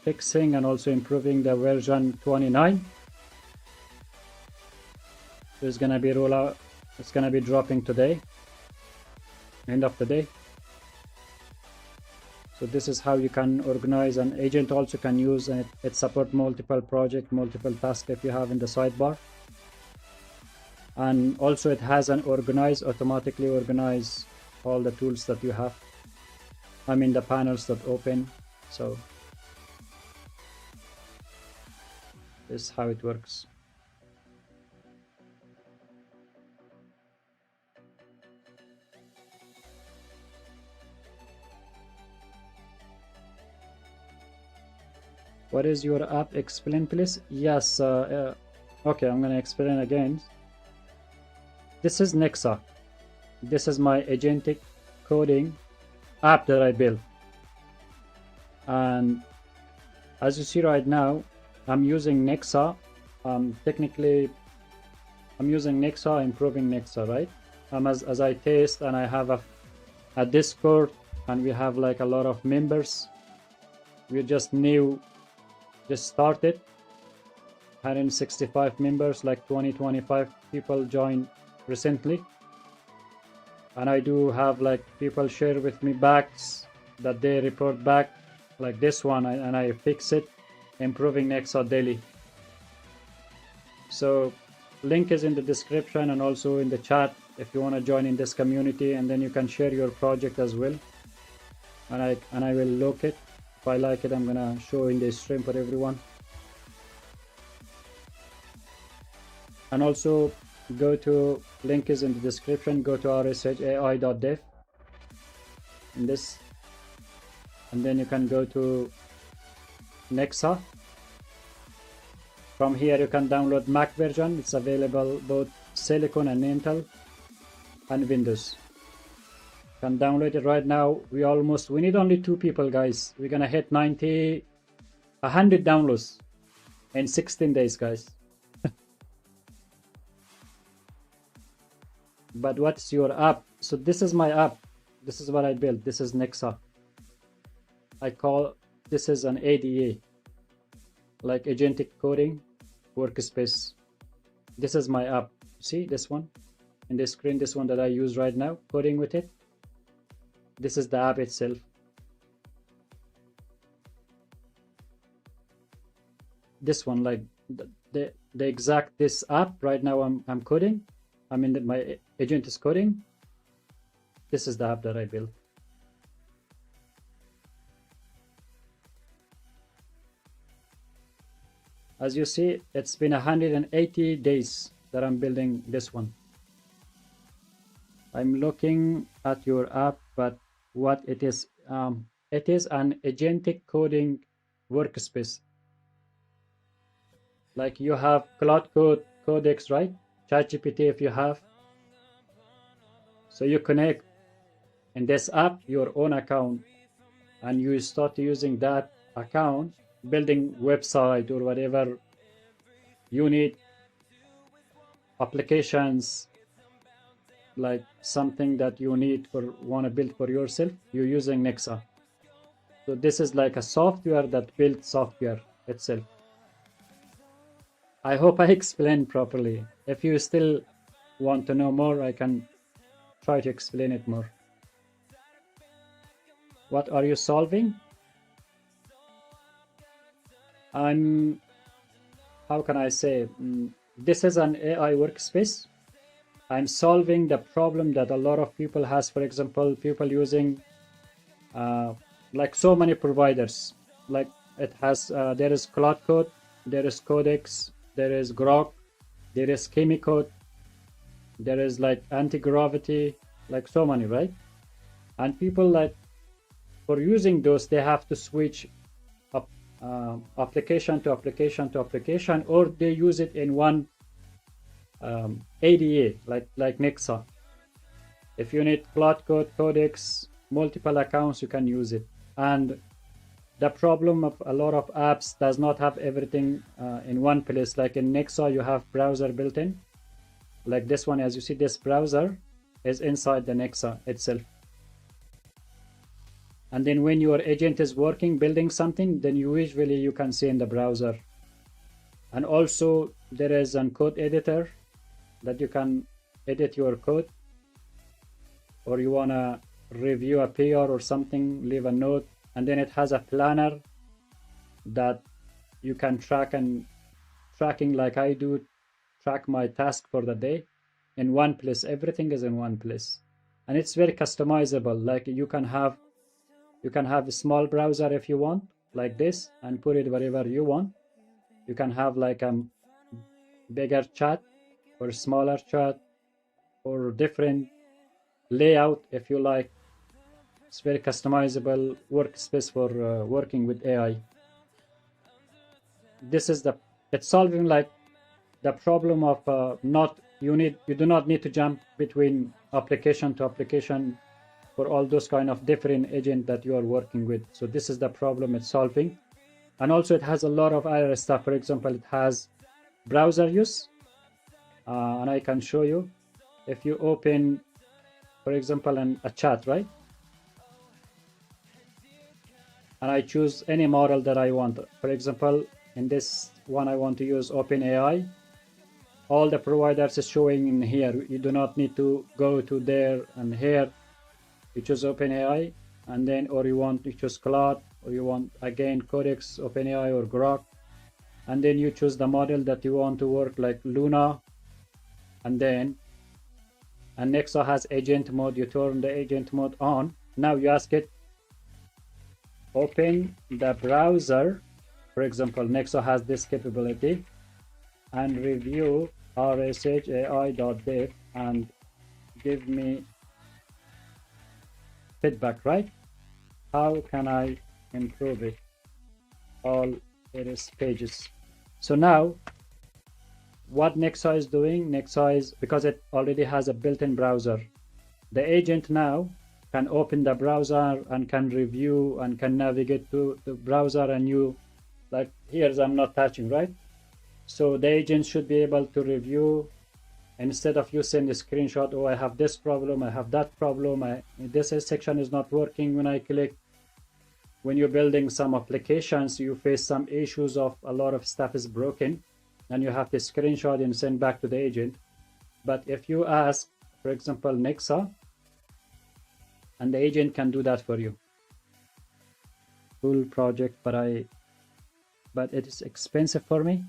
fixing and also improving the version 29. So it's gonna be rollout. It's gonna be dropping today, end of the day. So this is how you can organize. An agent also can use, and it supports multiple projects, multiple tasks if you have in the sidebar. And also it has an automatically organize all the tools that you have. I mean the panels that open. So this is how it works. What is your app? Explain, please. Yes. Okay, I'm gonna explain again. This is Nexa. This is my agentic coding app that I built, and as you see right now, I'm using Nexa. Technically, I'm using Nexa, improving Nexa, right? As I test, and I have a Discord, and we have like a lot of members. We're just new. Just started. 165 members, like 20-25 people joined recently, and I do have like people share with me backs that they report back, like this one, and I fix it, improving Nexa daily. So link is in the description and also in the chat if you want to join in this community, and then you can share your project as well, and I will look it. If I like it, I'm gonna show in the stream for everyone. And also go to, link is in the description, go to rshai.dev in this, and then you can go to Nexa. From here you can download Mac version. It's available both Silicon and Intel and Windows. Can download it right now. We need only 2 people, guys. We're gonna hit 100 downloads in 16 days, guys. But what's your app? So this is my app. This is what I built. This is Nexa. This is an ADA, like agentic coding workspace. This is my app. See this one in the screen, this one that I use right now, coding with it. This is the app itself. This one, like the exact this app right now, I'm coding. I mean my agent is coding, This is the app that I built. As you see, it's been 180 days that I'm building this one. I'm looking at your app, but what it is an agentic coding workspace. Like you have Cloud Code Codex, right? ChatGPT if you have. So you connect in this app your own account, and you start using that account, building website or whatever you need, applications, like something that you need for want to build for yourself, you're using Nexa. So this is like a software that builds software itself. I hope I explained properly. If you still want to know more, I can try to explain it more. What are you solving? How can I say? This is an AI workspace. I'm solving the problem that a lot of people has. For example, people using like so many providers. Like it has, there is Cloud Code, there is Codex, there is Grok, there is Chemicode, there is like anti-gravity, like so many, right? And people like for using those, they have to switch up application to application to application, or they use it in one ADA, like Nexa. If you need Cloud Code, Codex, multiple accounts, you can use it. And the problem of a lot of apps does not have everything in one place. Like in Nexa, you have browser built in. Like this one, as you see, this browser is inside the Nexa itself. And then when your agent is working, building something, then you can see in the browser. And also there is a code editor that you can edit your code, or you want to review a PR or something, leave a note. And then it has a planner that you can tracking like I do, track my task for the day in one place. Everything is in one place, and it's very customizable. Like you can have a small browser if you want, like this, and put it wherever you want. You can have like a bigger chat or smaller chat or different layout if you like. It's very customizable workspace for working with AI. This is it's solving like the problem of you do not need to jump between application to application for all those kind of different agents that you are working with. So this is the problem it's solving. And also it has a lot of other stuff. For example, it has browser use, and I can show you. If you open, for example, a chat, right? And I choose any model that I want. For example, in this one, I want to use OpenAI. All the providers is showing in here. You do not need to go to there and here. You choose OpenAI, and then, or you want to choose Cloud, or you want again Codex, OpenAI, or Grok, and then you choose the model that you want to work, like Luna, and Nexa has agent mode. You turn the agent mode on. Now you ask it, open the browser. For example, Nexa has this capability, and review rshai.dev and give me feedback, right? How can I improve it? All it is pages. So now what Nexa is doing, Nexa is, because it already has a built-in browser, the agent now can open the browser and can review and can navigate to the browser, and you, like here's, I'm not touching, right? So the agent should be able to review, instead of you send a screenshot, oh, I have this problem, I have that problem, this section is not working when I click. When you're building some applications, you face some issues of a lot of stuff is broken, and you have to screenshot and send back to the agent. But if you ask, for example, Nexa, and the agent can do that for you. Cool project, but it is expensive for me.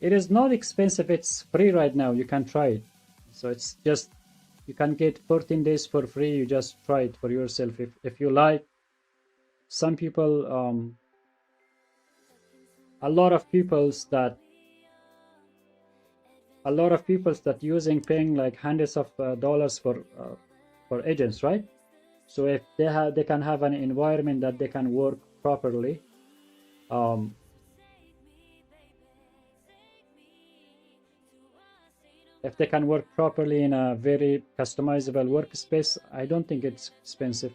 It is not expensive, it's free right now, you can try it. So it's just You can get 14 days for free. You just try it for yourself if you like. Some people, a lot of people's that using paying like hundreds of dollars for agents, right? So if they can have an environment that they can work properly, if they can work properly in a very customizable workspace, I don't think it's expensive.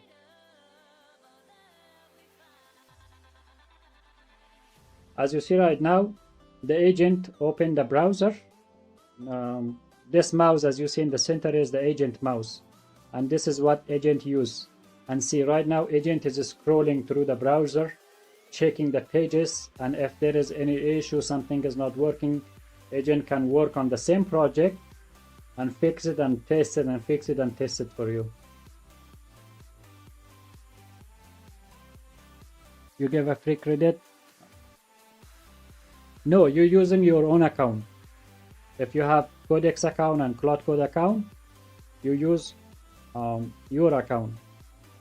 As you see right now, the agent opened the browser. This mouse, as you see in the center, is the agent mouse, and this is what agent use. And see right now, agent is scrolling through the browser, checking the pages, and if there is any issue, something is not working, agent can work on the same project and fix it and test it and fix it and test it for you. You give a free credit? No, you're using your own account. If you have Codex account and Cloud Code account, you use your account.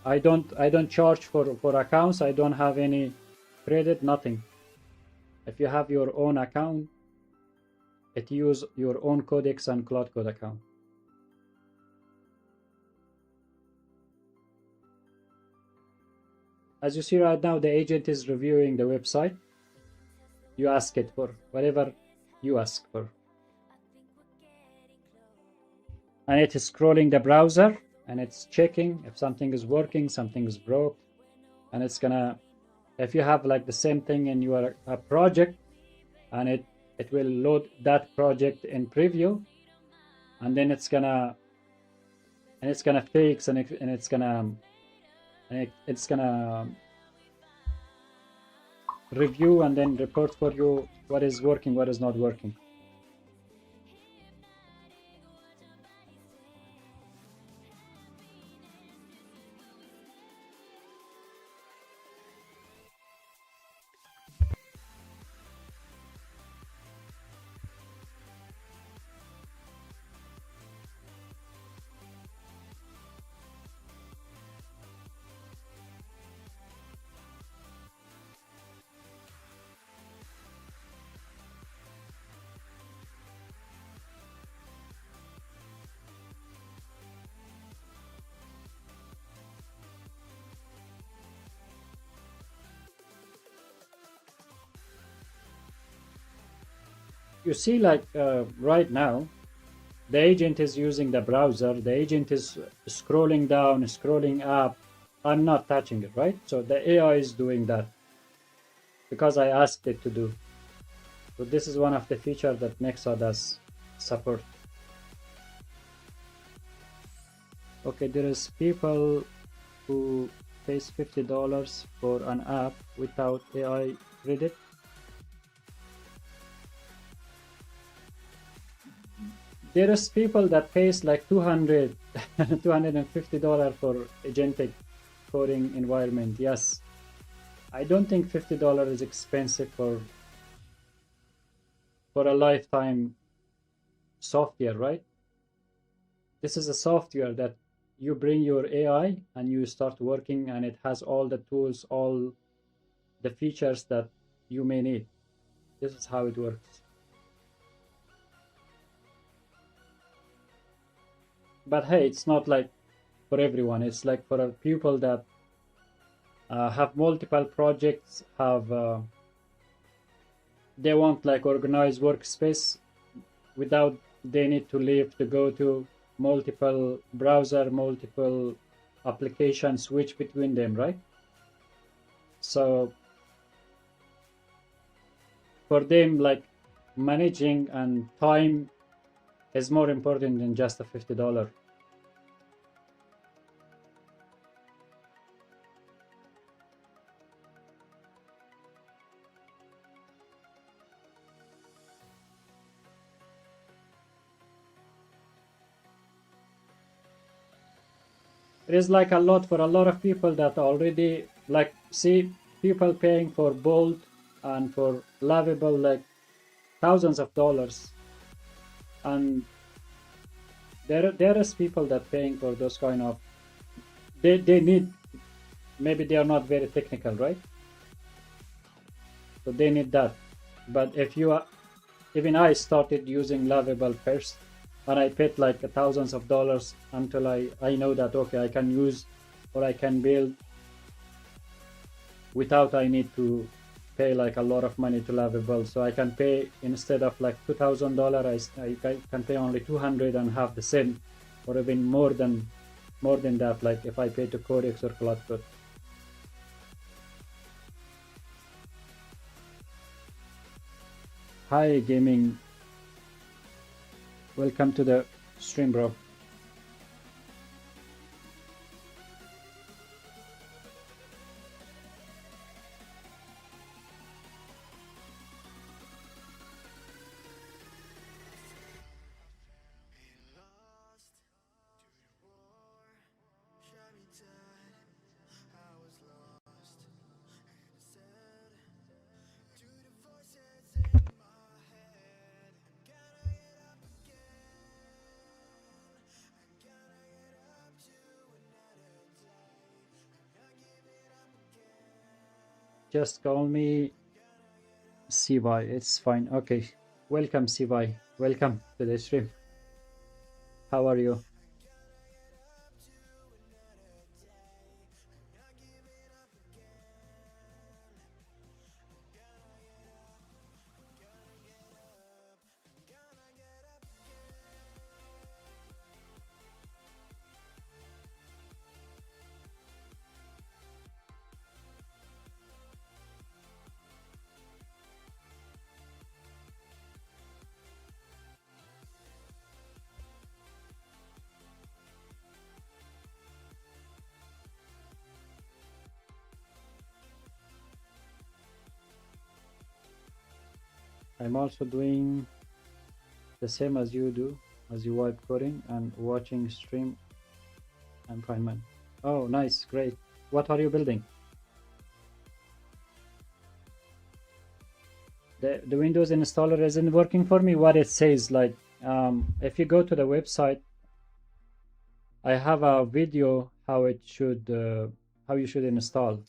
I don't charge for accounts. I don't have any credit, nothing. If you have your own account, it use your own Codex and Cloud Code account. As you see right now, the agent is reviewing the website. You ask it for whatever you ask for. And it is scrolling the browser and it's checking if something is working, something is broke. And it's gonna, if you have like the same thing in your project, and it will load that project in preview, and then it's gonna fix and it's gonna review and then report for you what is working, what is not working. You see, like right now, the agent is using the browser. The agent is scrolling down, scrolling up. I'm not touching it, right? So the AI is doing that because I asked it to do. So this is one of the features that Nexa does support. Okay, there is people who pays $50 for an app without AI credit. There is people that pays like $250 for agentic coding environment. Yes, I don't think $50 is expensive for a lifetime software, right? This is a software that you bring your AI and you start working, and it has all the tools, all the features that you may need. This is how it works. But hey, it's not like for everyone. It's like for people that have multiple projects, they want like organized workspace without they need to leave to go to multiple browser, multiple applications, switch between them, right? So for them, like managing and time is more important than just a $50. It is like a lot for a lot of people that already like see people paying for Bolt and for Lovable like thousands of dollars, and There is people that paying for those kind of, they need, maybe they are not very technical, right? So they need that. But if you are, even I started using Lovable first, and I paid like thousands of dollars until I know that, okay, I can use or I can build without I need to pay like a lot of money to Lovable. So I can pay, instead of like $2,000, I can pay only 200 and have the same, or even more than that, like if I pay to Codex or Cloudcode. Hi gaming, welcome to the stream, bro. Just call me CY, it's fine. Okay, welcome CY, welcome to the stream. How are you? I'm also doing the same as you do, as you wipe coding and watching stream. I'm fine, man. Oh, nice, great. What are you building? The Windows installer isn't working for me. What it says, like, if you go to the website, I have a video how it should, how you should install.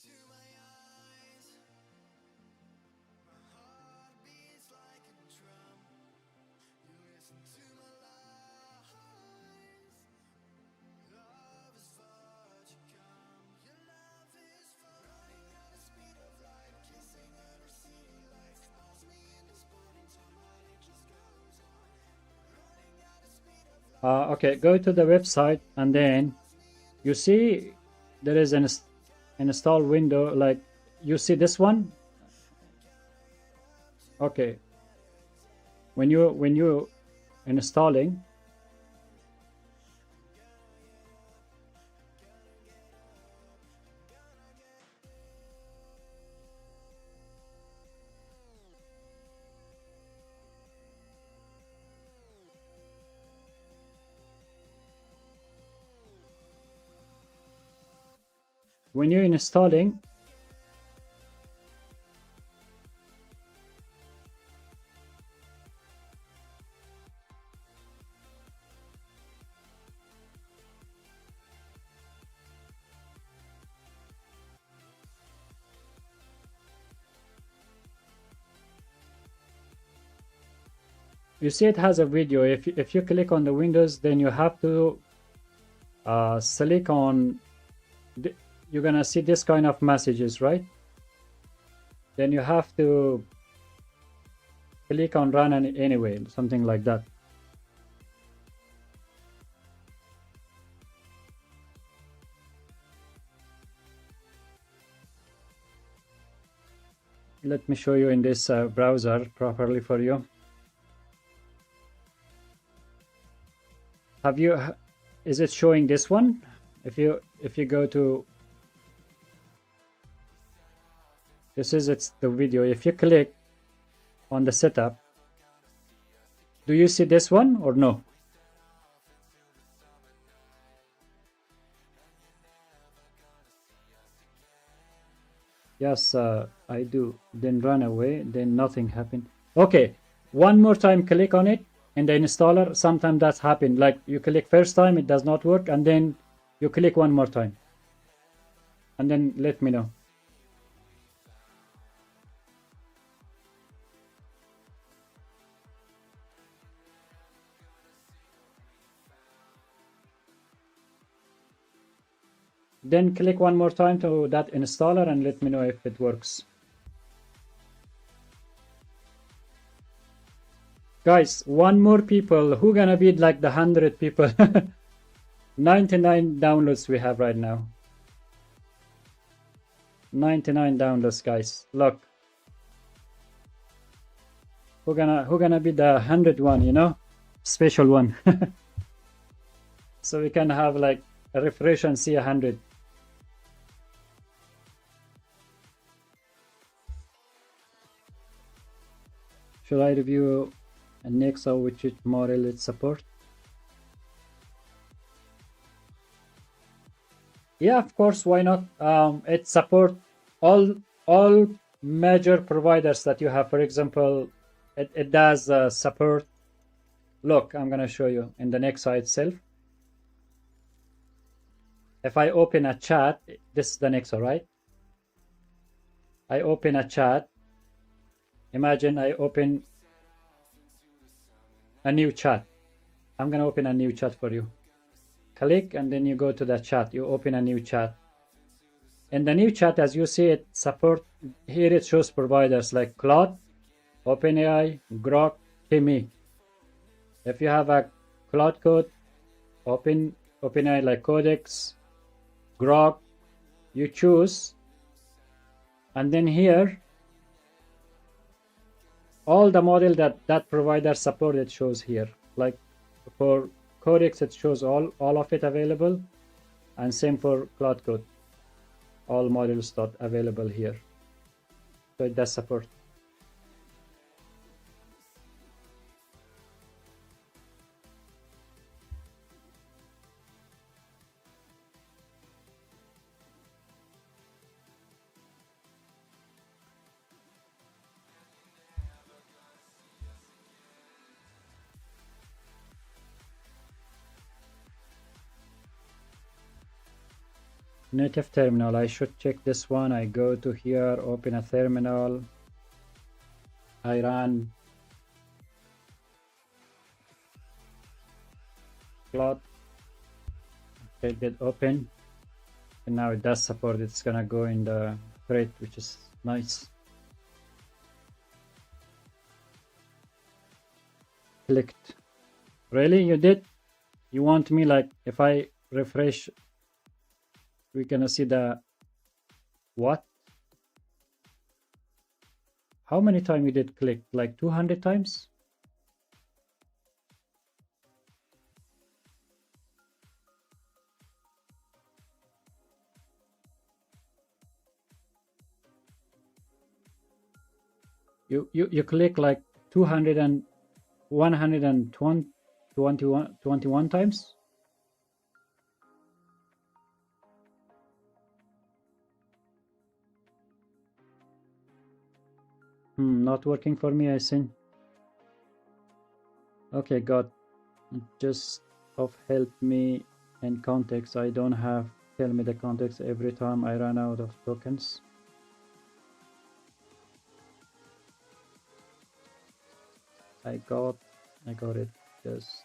Okay, go to the website and then you see there is an install window, like you see this one. Okay, when you installing, when you're installing, you see it has a video. If you click on the Windows, then you have to select on, you're gonna see this kind of messages, right? Then you have to click on run anyway, something like that. Let me show you in this browser properly for you. Have you, is it showing this one? If you go to, this is it's the video. If you click on the setup, do you see this one or no? Yes, I do. Then run away, then nothing happened. Okay, one more time click on it in the installer, sometimes that's happened. Like you click first time, it does not work, and then you click one more time, and then let me know. Then click one more time to that installer and let me know if it works. Guys, one more people. Who gonna beat like the 100 people? 99 downloads we have right now. 99 downloads, guys. Look. Who gonna be the 100 one, you know? Special one. So we can have like a refresh and see 100. Should I review a Nexa which model it support? Yeah, of course, why not? It support all major providers that you have. For example, it does support. Look, I'm gonna show you in the Nexa itself. If I open a chat, this is the Nexa, right? I open a chat. Imagine I open a new chat. I'm gonna open a new chat for you. Click and then you go to the chat. You open a new chat. In the new chat, as you see, it support here. It shows providers like Claude, OpenAI, Grok, Kimi. If you have a Claude code, OpenAI like Codex, Grok, you choose, and then here all the model that provider supported shows here. Like for Codex, it shows all of it available, and same for Cloud Code. All models available here. So it does support. Native terminal. I should check this one. I go to here, open a terminal. I run plot. Okay, did open. And now it does support. It's gonna go in the crate, which is nice. Clicked. Really? You did? You want me like if I refresh, we're gonna see the what? How many times you did click? Like 200 times? You click like 200 and 121 times? Not working for me, I think. Okay, God, just help me in context. I don't have tell me the context every time I run out of tokens. I got it. Just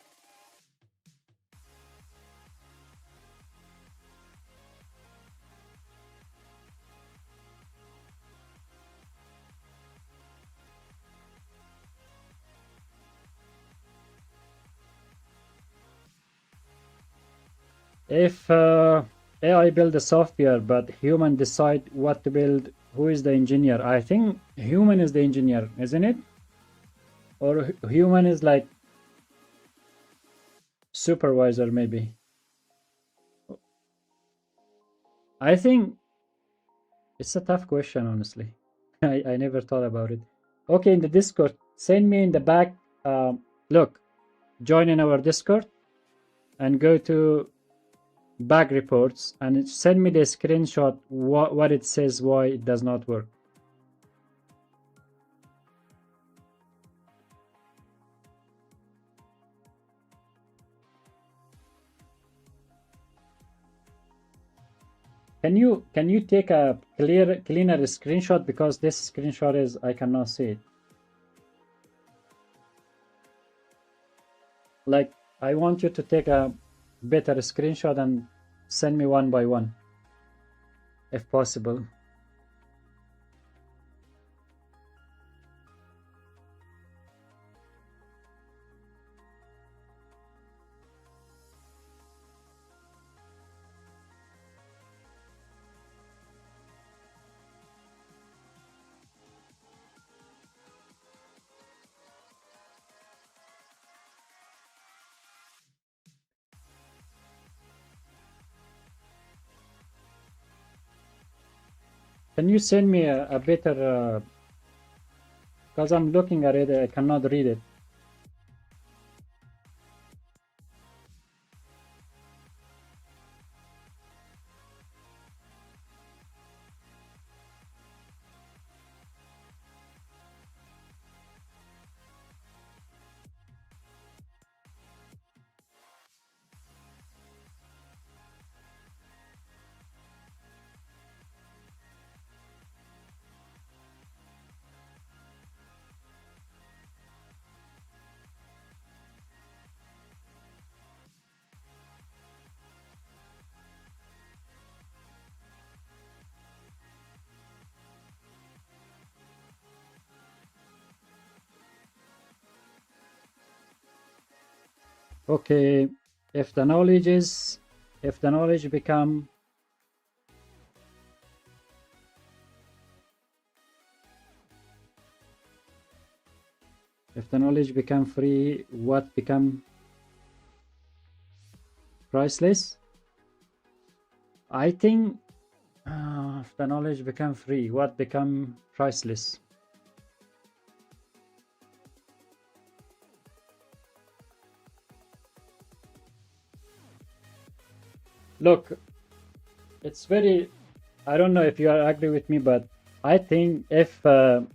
if AI build the software but human decide what to build, who is the engineer? I think human is the engineer, isn't it? Or human is like supervisor maybe. I think it's a tough question, honestly. I never thought about it. Okay, in the Discord, send me in the back. Look, join in our Discord and go to bug reports and send me the screenshot what it says, why it does not work. Can you take a cleaner screenshot, because this screenshot is, I cannot see it. Like, I want you to take a better screenshot and send me one by one, if possible. Can you send me a better, because I'm looking at it, I cannot read it. Okay, if the knowledge become free, what become priceless? I think if the knowledge become free, what become priceless? Look, it's very, I don't know if you agree with me, but I think if the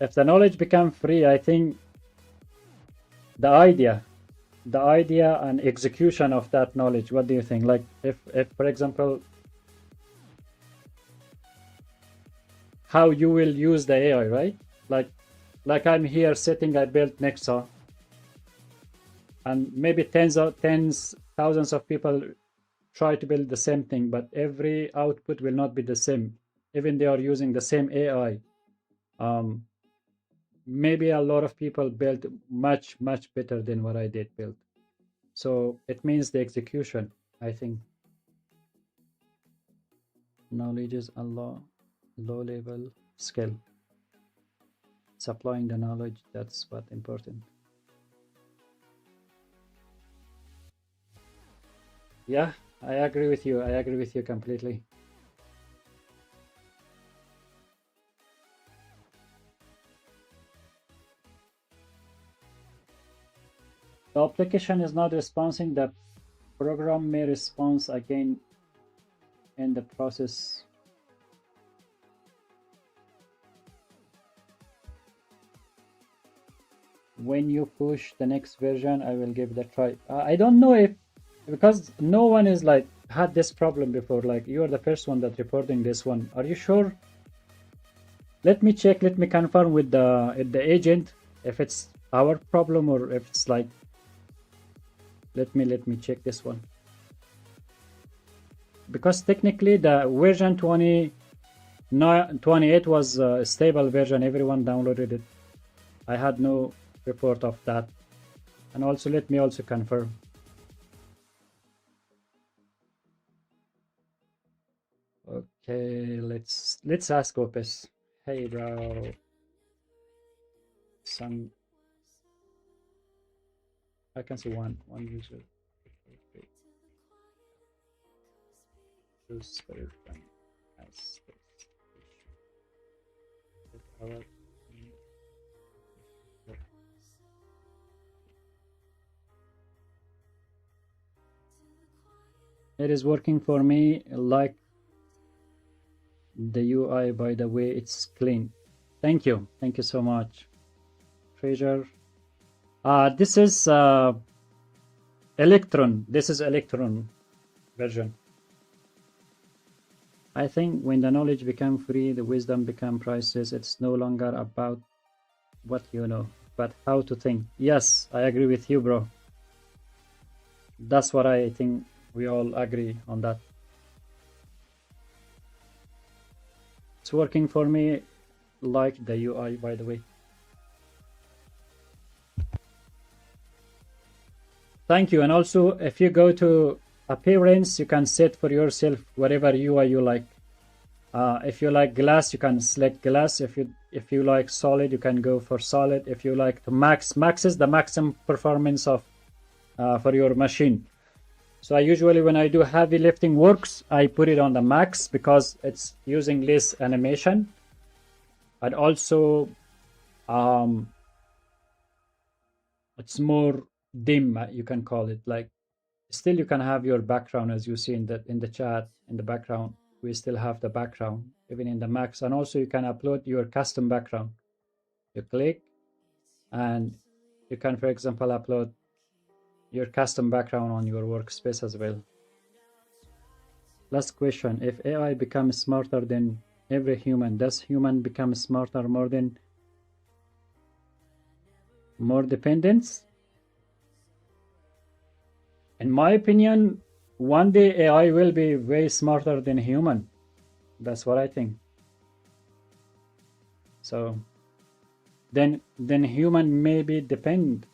knowledge become free, I think the idea and execution of that knowledge, what do you think? Like, if for example, how you will use the AI, right? Like I'm here sitting, I built Nexa, and maybe thousands of people try to build the same thing, but every output will not be the same, even they are using the same AI. Maybe a lot of people built much better than what I did build. So it means the execution, I think. Knowledge is a low level skill. Supplying the knowledge, that's what important. Yeah, I agree with you. I agree with you completely. The application is not responding. The program may respond again in the process. When you push the next version, I will give it a try. I don't know if, because no one is like had this problem before. Like, you are the first one that reporting this one. Are you sure? Let me check. Let me confirm with the agent if it's our problem or if it's like. Let me check this one, because technically the version 28 was a stable version. Everyone downloaded it. I had no report of that. And also, let me also confirm. Okay, let's ask Opus. Hey bro, some, I can see one user. Choose version as our. It is working for me. Like the UI, by the way, it's clean. Thank you so much, Treasure. This is Electron. This is Electron version. I think when the knowledge become free, the wisdom become priceless. It's no longer about what you know, but how to think. Yes, I agree with you, bro. That's what I think. We all agree on that. It's working for me, like the UI, by the way. Thank you. And also, if you go to appearance, you can set for yourself whatever UI you like. If you like glass, you can select glass. If you like solid, you can go for solid. If you like to max is the maximum performance of for your machine. So I usually, when I do heavy lifting works, I put it on the max because it's using less animation. And also, it's more dim, you can call it. Like, still you can have your background, as you see in the chat. In the background, we still have the background even in the max. And also you can upload your custom background. You click and you can, for example, upload your custom background on your workspace as well. Last question: if AI becomes smarter than every human, does human become smarter more dependence? In my opinion, one day AI will be way smarter than human. That's what I think. So then human may be dependent.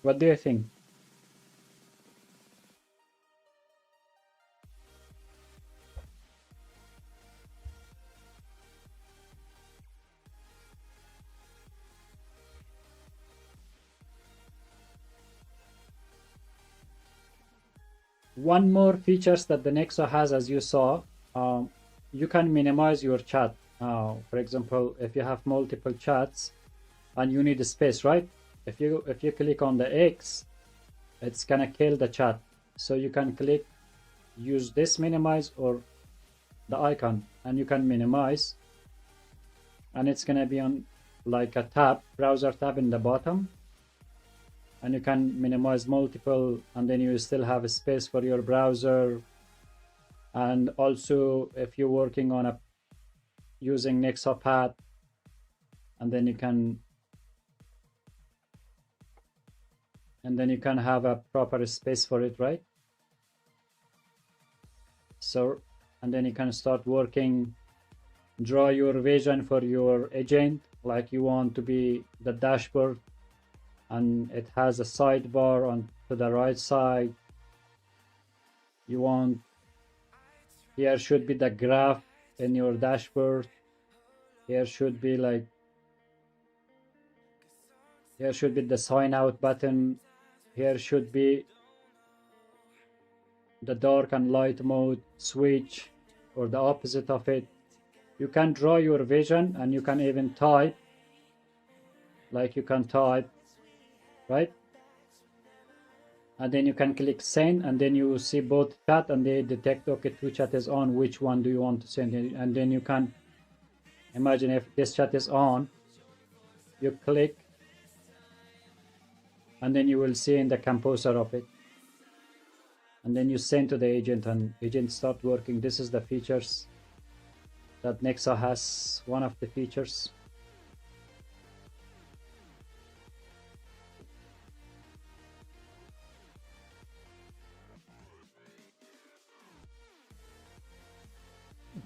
What do you think? One more features that the Nexa has, as you saw, you can minimize your chat. For example, if you have multiple chats and you need a space, right? If you click on the X, it's gonna kill the chat. So you can click, use this minimize or the icon, and you can minimize, and it's gonna be on like a tab, browser tab in the bottom, and you can minimize multiple, and then you still have a space for your browser. And also, if you're working on using Nexapad, and then you can have a proper space for it, right? So, and then you can start working, draw your vision for your agent, like you want to be the dashboard, and it has a sidebar on to the right side. You want, here should be the graph in your dashboard. Here should be like, here should be the sign out button. Here should be the dark and light mode switch, or the opposite of it. You can draw your vision, and you can even type, like you can type, right? And then you can click send, and then you see both chat, and they detect, okay, two chat is on, which one do you want to send? And then you can imagine if this chat is on, you click, and then you will see in the composer of it, and then you send to the agent, and agent start working. This is the features that Nexa has, one of the features.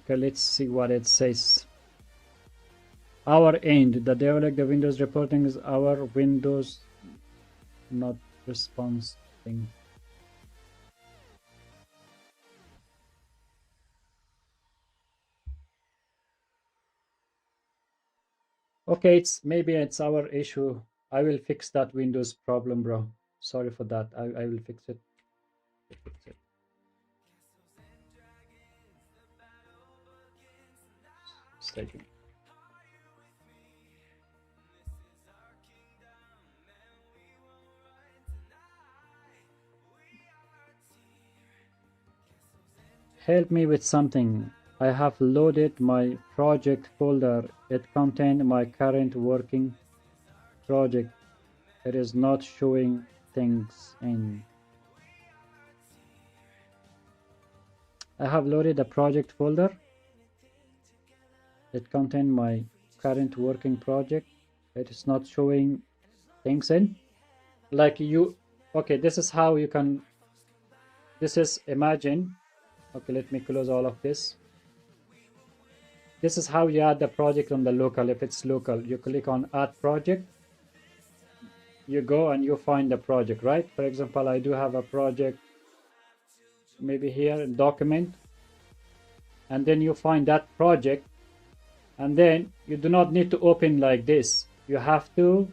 Okay, let's see what it says. Our end, the develop the Windows reporting is our Windows, not response thing. Okay, maybe it's our issue. I will fix that Windows problem, bro. Sorry for that. I will fix it. Stay tuned. Help me with something. I have loaded my project folder. It contained my current working project. It is not showing things in. I have loaded a project folder. It contains my current working project. It is not showing things in. Like you, okay, this is how you can, this is imagine. Okay, let me close all of this. This is how you add the project on the local. If it's local, you click on add project. You go and you find the project, right? For example, I do have a project maybe here in document, and then you find that project, and then you do not need to open like this. You have to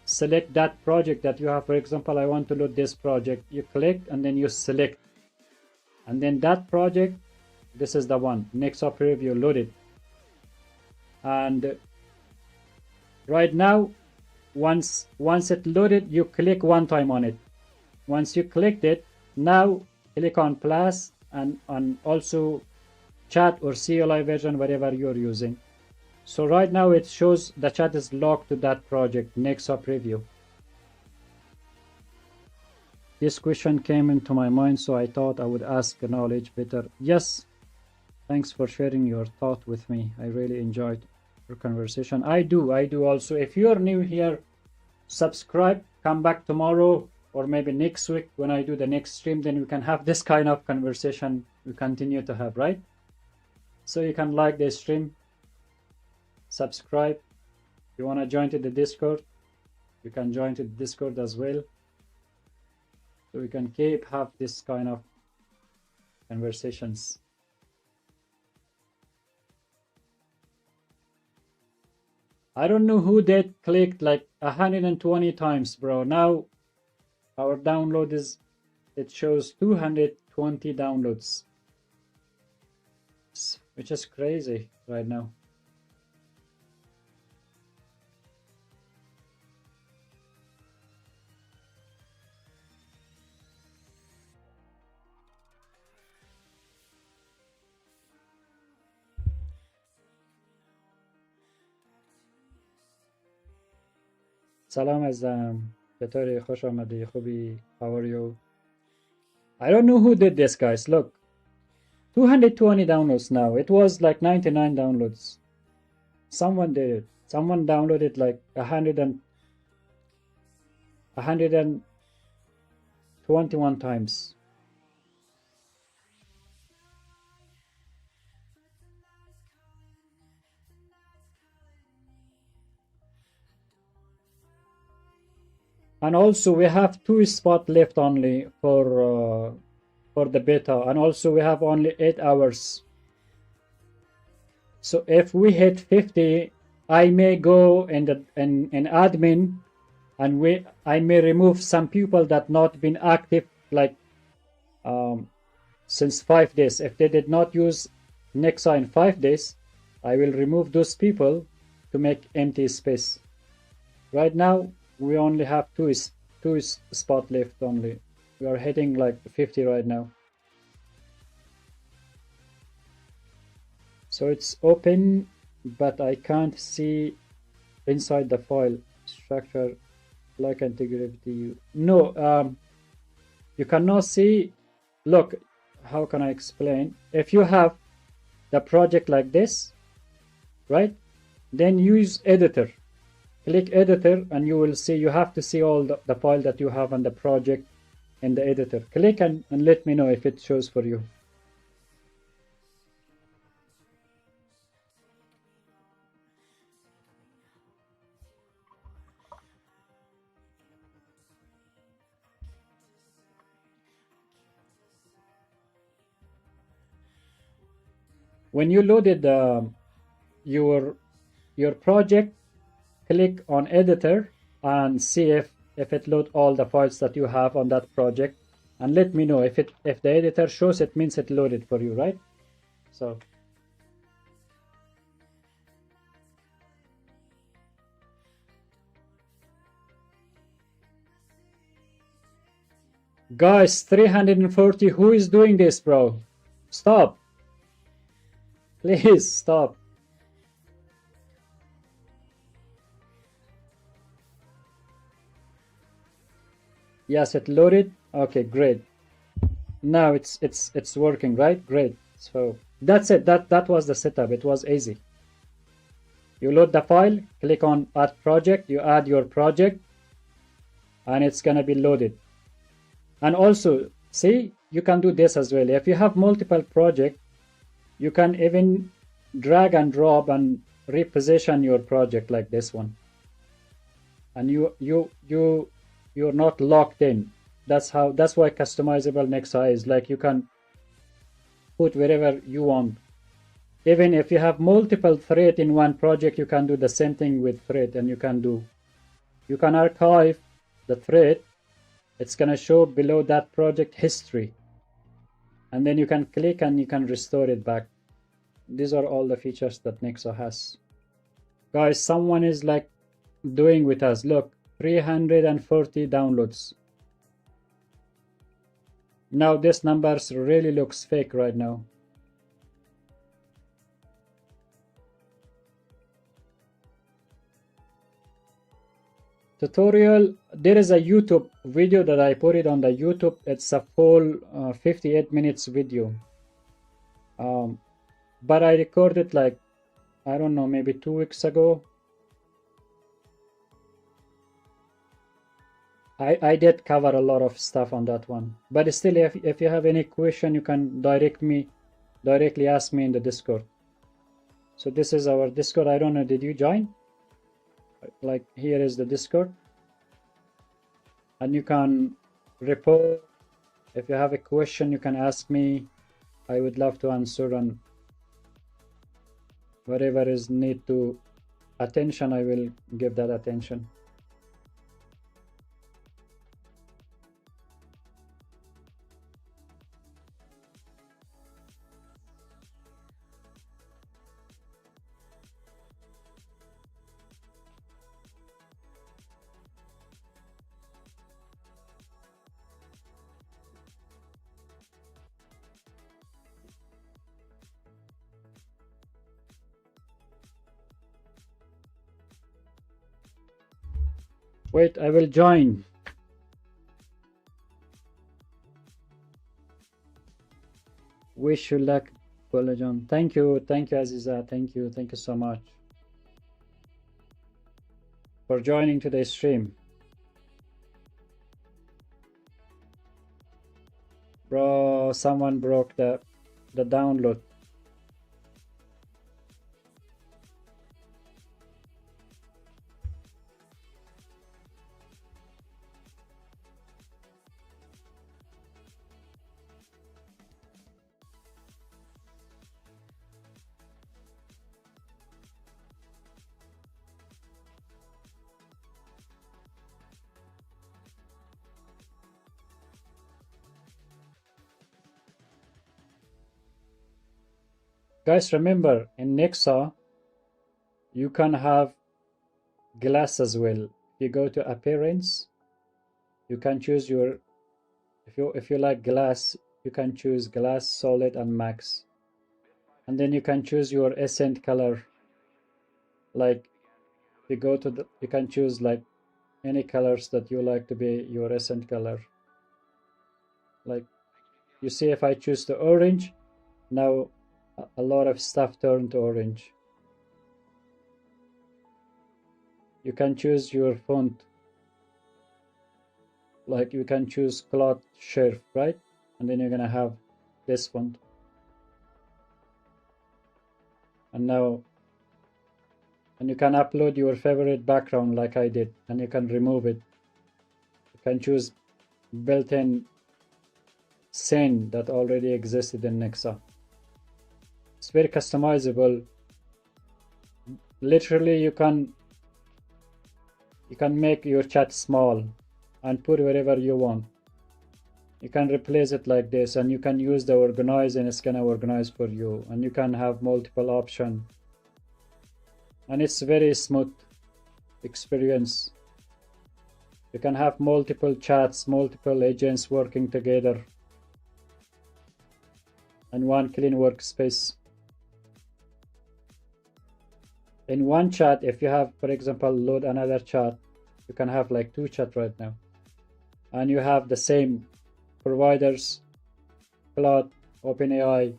select that project that you have. For example, I want to load this project. You click and then you select, and then that project, this is the one, Nexa preview loaded. And right now, once it loaded, you click one time on it. Once you clicked it, now click on plus and also chat or CLI version, whatever you're using. So right now it shows the chat is locked to that project, Nexa preview. This question came into my mind, so I thought I would ask knowledge better. Yes, thanks for sharing your thought with me. I really enjoyed your conversation. I do also. If you're new here, subscribe, come back tomorrow or maybe next week when I do the next stream, then we can have this kind of conversation we continue to have, right? So you can like the stream, subscribe. If you want to join to the Discord, you can join to the Discord as well. So we can have this kind of conversations. I don't know who did clicked like 120 times, bro. Now our download is, it shows 220 downloads, which is crazy right now. سلام عزیزم، چطوری؟ خوش آمدی؟ خوبی؟ How are you? I don't know who did this, guys. Look, 220 downloads now. It was like 99 downloads. Someone did it. Someone downloaded like 121 times. And also we have 2 spots left only for the beta, and also we have only 8 hours. So if we hit 50, I may go in admin, and I may remove some people that not been active like since 5 days. If they did not use Nexa in 5 days, I will remove those people to make empty space. Right now we only have two spots left only. We are hitting like 50 right now. So it's open, but I can't see inside the file structure like integrity. No, you cannot see. Look, how can I explain? If you have the project like this, right? Then use editor. Click editor and you will see, you have to see all the file that you have on the project in the editor. Click and let me know if it shows for you. When you loaded your project, click on editor and see if it load all the files that you have on that project, and let me know if the editor shows, it means it loaded for you, right? So guys, 340, who is doing this, bro? Stop, please stop. Yes, it loaded. Okay, great. Now it's working, right? Great. So that's it. That was the setup. It was easy. You load the file, click on add project, you add your project, and it's gonna be loaded. And also, see, you can do this as well. If you have multiple projects, you can even drag and drop and reposition your project like this one. And you're not locked in. That's why customizable Nexa is. Like, you can put wherever you want. Even if you have multiple threads in one project, you can do the same thing with thread, and you can archive the thread. It's gonna show below that project history, and then you can click and you can restore it back. These are all the features that Nexa has. Guys, someone is like doing with us. Look, 340 downloads. Now this numbers really looks fake right now. Tutorial, there is a YouTube video that I put it on the YouTube. It's a full 58 minutes video, but I recorded like, I don't know, maybe 2 weeks ago. I did cover a lot of stuff on that one, but still, if you have any question, you can directly ask me in the Discord. So this is our Discord. I don't know, did you join? Like, here is the Discord, and you can report. If you have a question, you can ask me. I would love to answer, and whatever is need to attention, I will give that attention. Wait, I will join. Wish you luck, John. Thank you, Aziza. Thank you so much for joining today's stream. Bro, someone broke the download. Guys, remember, in Nexa, you can have glass as well. If you go to appearance, you can choose your, if you like glass, you can choose glass, solid, and max. And then you can choose your accent color. Like, if you go to you can choose like any colors that you like to be your accent color. Like, you see, if I choose the orange, now a lot of stuff turned to orange. You can choose your font. Like, you can choose cloth sheriff, right? And then you're gonna have this font. And now, and you can upload your favorite background like I did, and you can remove it. You can choose built-in scene that already existed in Nexa. It's very customizable. Literally, you can make your chat small and put wherever you want. You can replace it like this, and you can use the organize, and it's gonna organize for you. And you can have multiple options, and it's very smooth experience. You can have multiple chats, multiple agents working together, and one clean workspace. In one chat, if you have, for example, load another chat, you can have like 2 chats right now, and you have the same providers Cloud, OpenAI,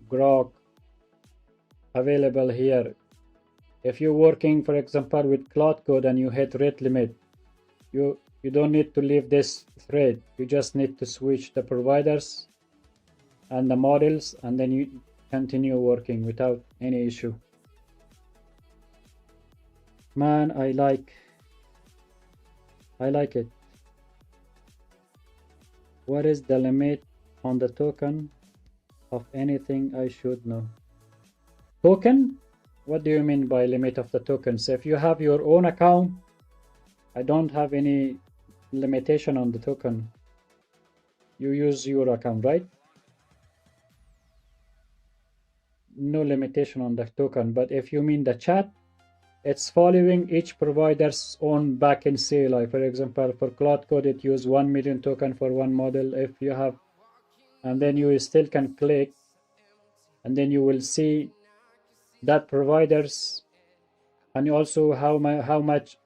Grok available here. If you're working, for example, with Cloud Code and you hit rate limit, you don't need to leave this thread. You just need to switch the providers and the models, and then you continue working without any issue. Man, I like it. What is the limit on the token of anything I should know? Token? What do you mean by limit of the tokens? If you have your own account, I don't have any limitation on the token. You use your account, right? No limitation on the token. But if you mean the chat, it's following each provider's own backend CLI. For example, for Cloud Code, it uses 1 million token for one model. If you have, and then you still can click, and then you will see that providers, and also how much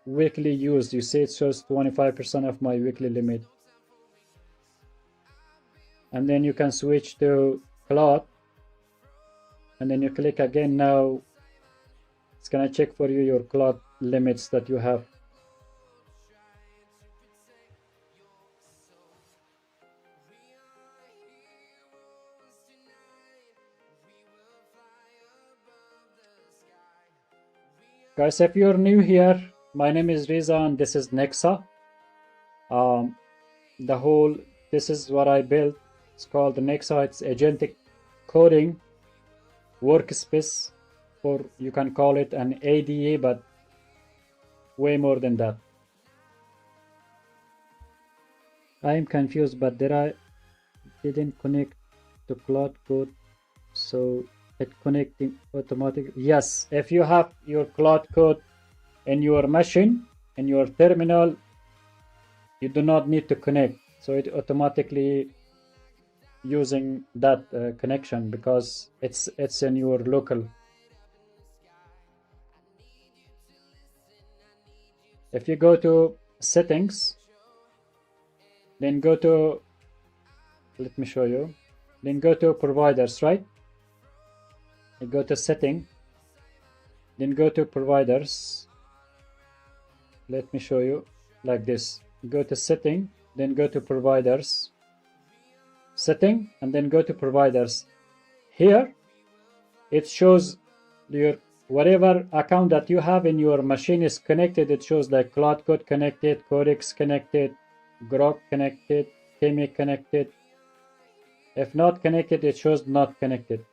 weekly used. You see it shows 25% of my weekly limit. And then you can switch to Cloud, and then you click again. Now it's gonna check for you your Cloud limits that you have. Guys, if you're new here, my name is Riza and this is Nexa. This is what I built. It's called Nexa. It's agentic coding workspace, or you can call it an ADA, but way more than that. I am confused, but I didn't connect to Cloud Code, so it connecting automatically. Yes, if you have your Cloud Code in your machine, in your terminal, you do not need to connect, so it automatically using that connection because it's in your local. If you go to settings, then go to, let me show you, then go to providers, right? You go to setting, then go to providers. Let me show you like this. Go to setting, then go to providers, setting, and then go to providers. Here it shows your whatever account that you have in your machine is connected. It shows like Cloud Code connected, Codex connected, Grok connected, Temi connected. If not connected, it shows not connected.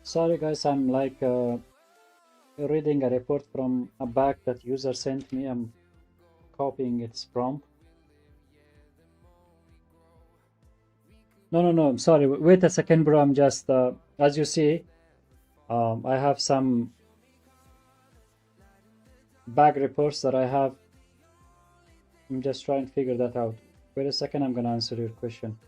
Sorry guys, I'm like reading a report from a bug that user sent me. I'm copying its prompt. No, I'm sorry. Wait a second, bro. I'm just, as you see, I have some bug reports that I have. I'm just trying to figure that out. Wait a second, I'm gonna answer your question.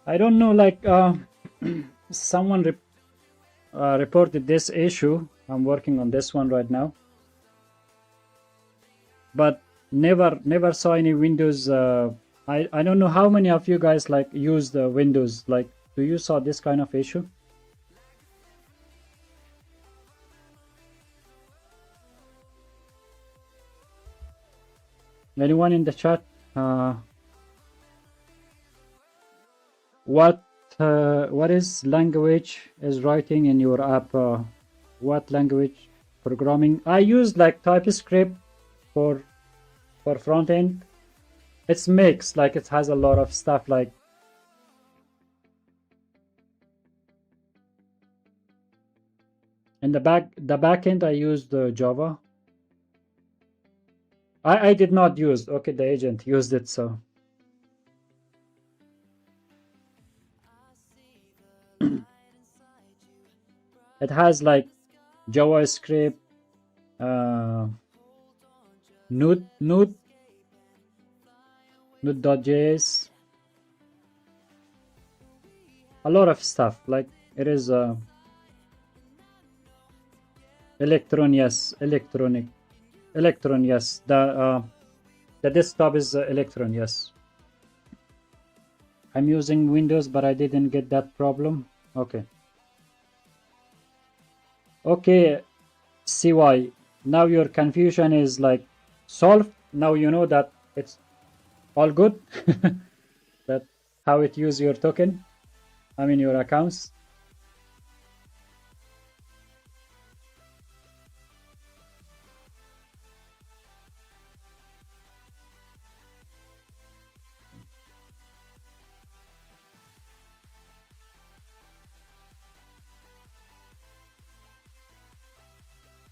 I don't know, like someone reported this issue. I'm working on this one right now, but never saw any Windows. I don't know how many of you guys like use the Windows. Like, do you saw this kind of issue? Anyone in the chat? What is language is writing in your app? What language programming? I use like TypeScript for front end. It's mixed, like it has a lot of stuff like in the back end I used Java. I did not use, okay, the agent used it, so it has like JavaScript, Node.js, a lot of stuff. Like it is Electron, yes. The desktop is Electron, yes. I'm using Windows, but I didn't get that problem. Okay. Okay, CY. Now your confusion is like solved. Now you know that it's all good. That how it use your token. I mean your accounts.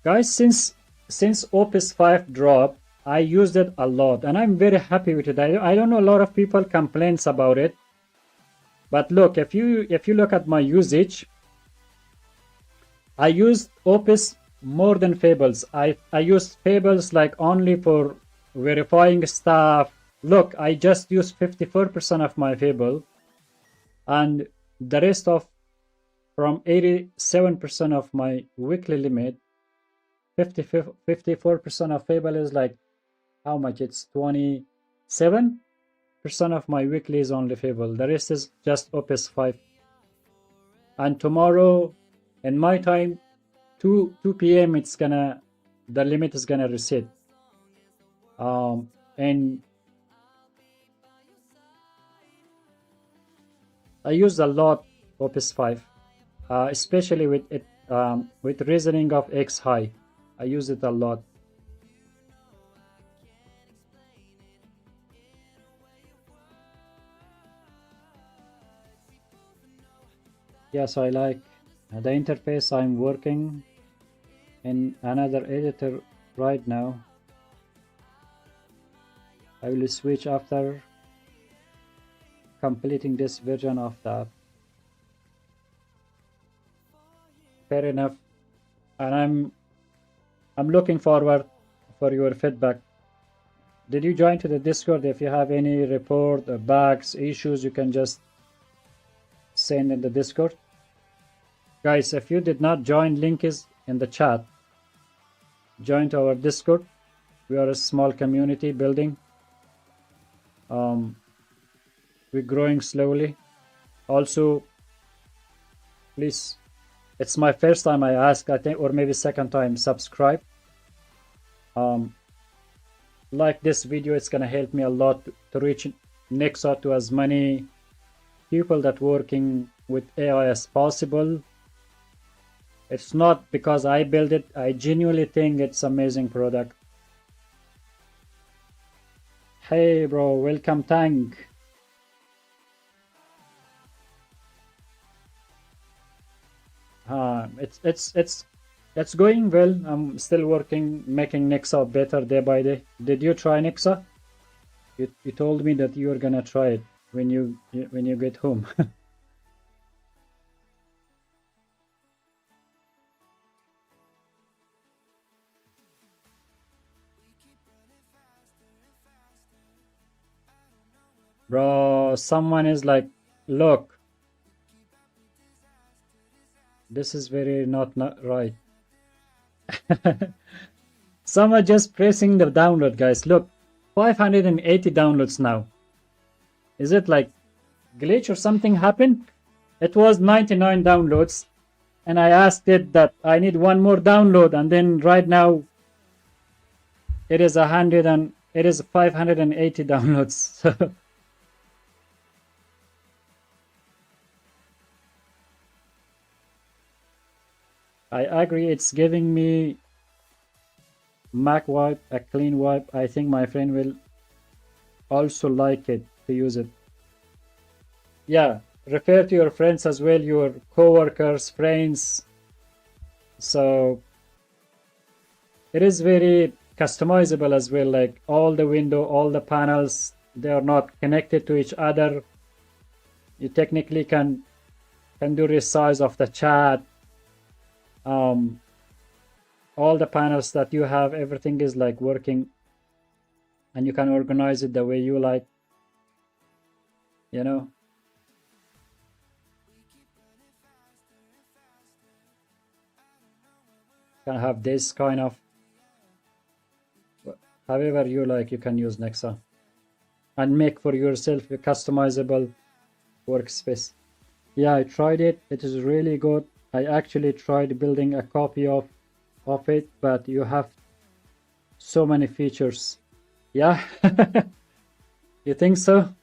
Guys, since Opus 5 dropped, I used it a lot and I'm very happy with it. I don't know, a lot of people complains about it. But look, if you look at my usage, I used Opus more than Fables. I used Fables like only for verifying stuff. Look, I just used 54% of my Fable and the rest of from 87% of my weekly limit. 54% of Fable is like how much? It's 27% of my weekly is only Fable. The rest is just Opus 5. And tomorrow in my time 2 p.m. it's gonna, the limit is gonna reset. And I use a lot Opus 5, especially with it with reasoning of X high. I use it a lot. Yes, I like the interface. I'm working in another editor right now. I will switch after completing this version of the app. Fair enough. And I'm looking forward for your feedback. Did you join to the Discord? If you have any report, bugs, issues, you can just send in the Discord. Guys, if you did not join, link is in the chat. Join to our Discord. We are a small community building. We're growing slowly. Also, please, it's my first time I ask, I think, or maybe second time, subscribe. Like this video, it's gonna help me a lot to reach Nexa to as many people that working with AI as possible. It's not because I build it. I genuinely think it's amazing product. Hey bro, welcome Tank. It's going well. I'm still working, making Nexa better day by day. Did you try Nexa? You told me that you were gonna try it when you get home. Bro, someone is like, look, this is very not right. Someone just pressing the download, guys. Look, 580 downloads now. Is it like glitch or something happened? It was 99 downloads, and I asked it that I need one more download, and then right now it is 580 downloads. I agree. It's giving me Mac wipe, a clean wipe. I think my friend will also like it to use it. Yeah, refer to your friends as well, your coworkers, friends. So it is very customizable as well. Like all the window, all the panels, they are not connected to each other. You technically can do resize of the chat. All the panels that you have, everything is like working, and you can organize it the way you like, you know. Can have this kind of, however you like, you can use Nexa and make for yourself a customizable workspace. Yeah, I tried it. It is really good. I actually tried building a copy of it, but you have so many features. Yeah. You think so?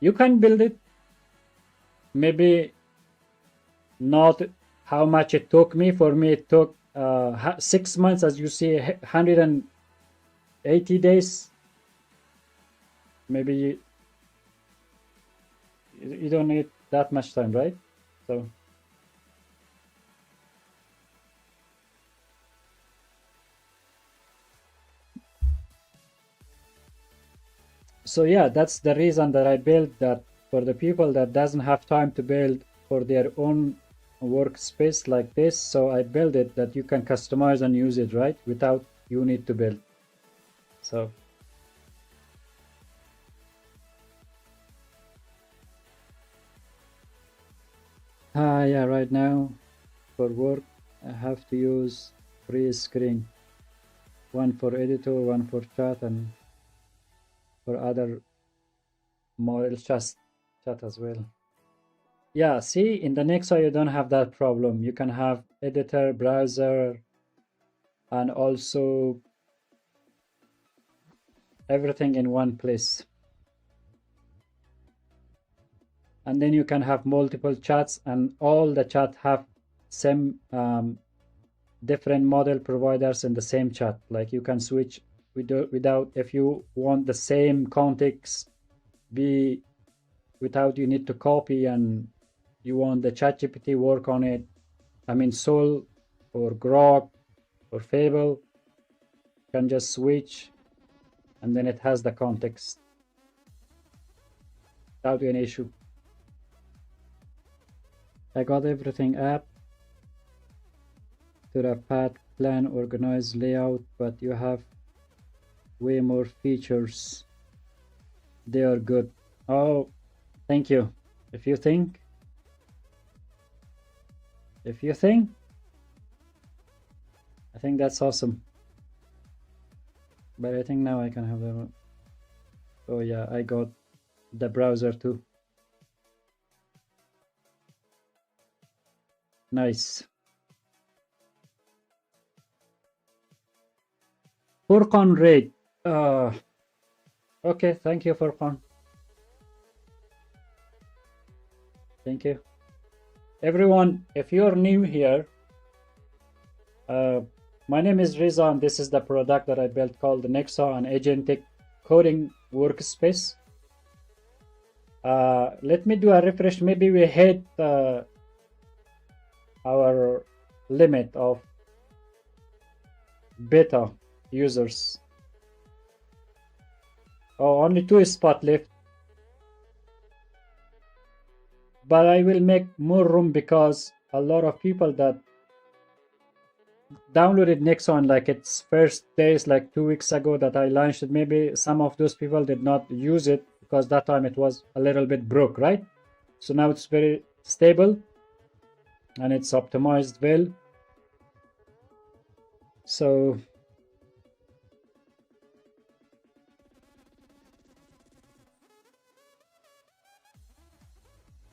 You can build it. Maybe not how much it took me. For me, it took 6 months, as you see, 180 days. Maybe you don't need that much time, right? So yeah, that's the reason that I built that for the people that doesn't have time to build for their own workspace like this. So I built it that you can customize and use it, right? Without you need to build. So yeah, right now for work I have to use 3 screen, one for editor, one for chat, and for other model chat as well. Yeah, see, in the Nexa you don't have that problem. You can have editor, browser, and also everything in one place. And then you can have multiple chats, and all the chat have same different model providers in the same chat. Like you can switch without, if you want the same context be without, you need to copy, and you want the chat GPT work on it. I mean, Sol or Grok or Fable can just switch, and then it has the context without any issue. I got everything up to the path, plan, organize, layout, but you have way more features. They are good. Oh, thank you. If you think, I think that's awesome. But I think now I can have the, oh yeah, I got the browser too. Nice. Furqan Raid. Okay, thank you, Furqan. Thank you. Everyone, if you're new here, my name is Riza, and this is the product that I built called Nexa, an agentic coding workspace. Let me do a refresh. Maybe we hit our limit of beta users. Oh, only 2 spots left. But I will make more room because a lot of people that downloaded Nexon like its first days, like 2 weeks ago that I launched it, maybe some of those people did not use it because that time it was a little bit broke, right? So now it's very stable and it's optimized well. So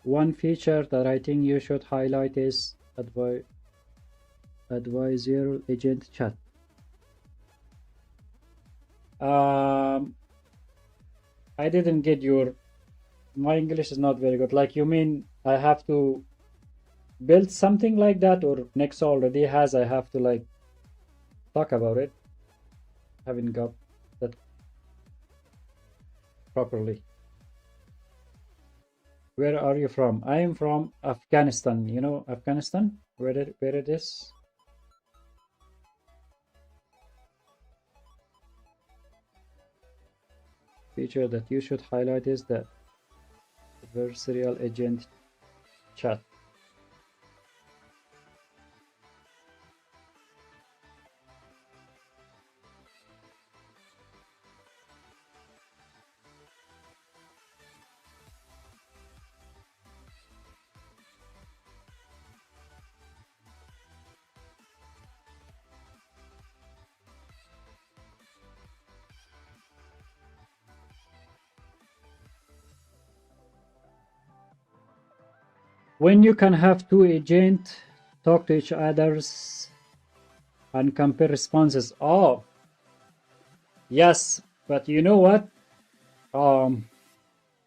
one feature that I think you should highlight is advisor agent chat. I didn't get my English is not very good. Like, you mean I have to build something like that, or Nexa already has, I have to like talk about it? Haven't got that properly. Where are you from? I am from Afghanistan. You know Afghanistan? Where it is? Feature that you should highlight is the adversarial agent chat. When you can have 2 agents talk to each others and compare responses. Oh, yes, but you know what?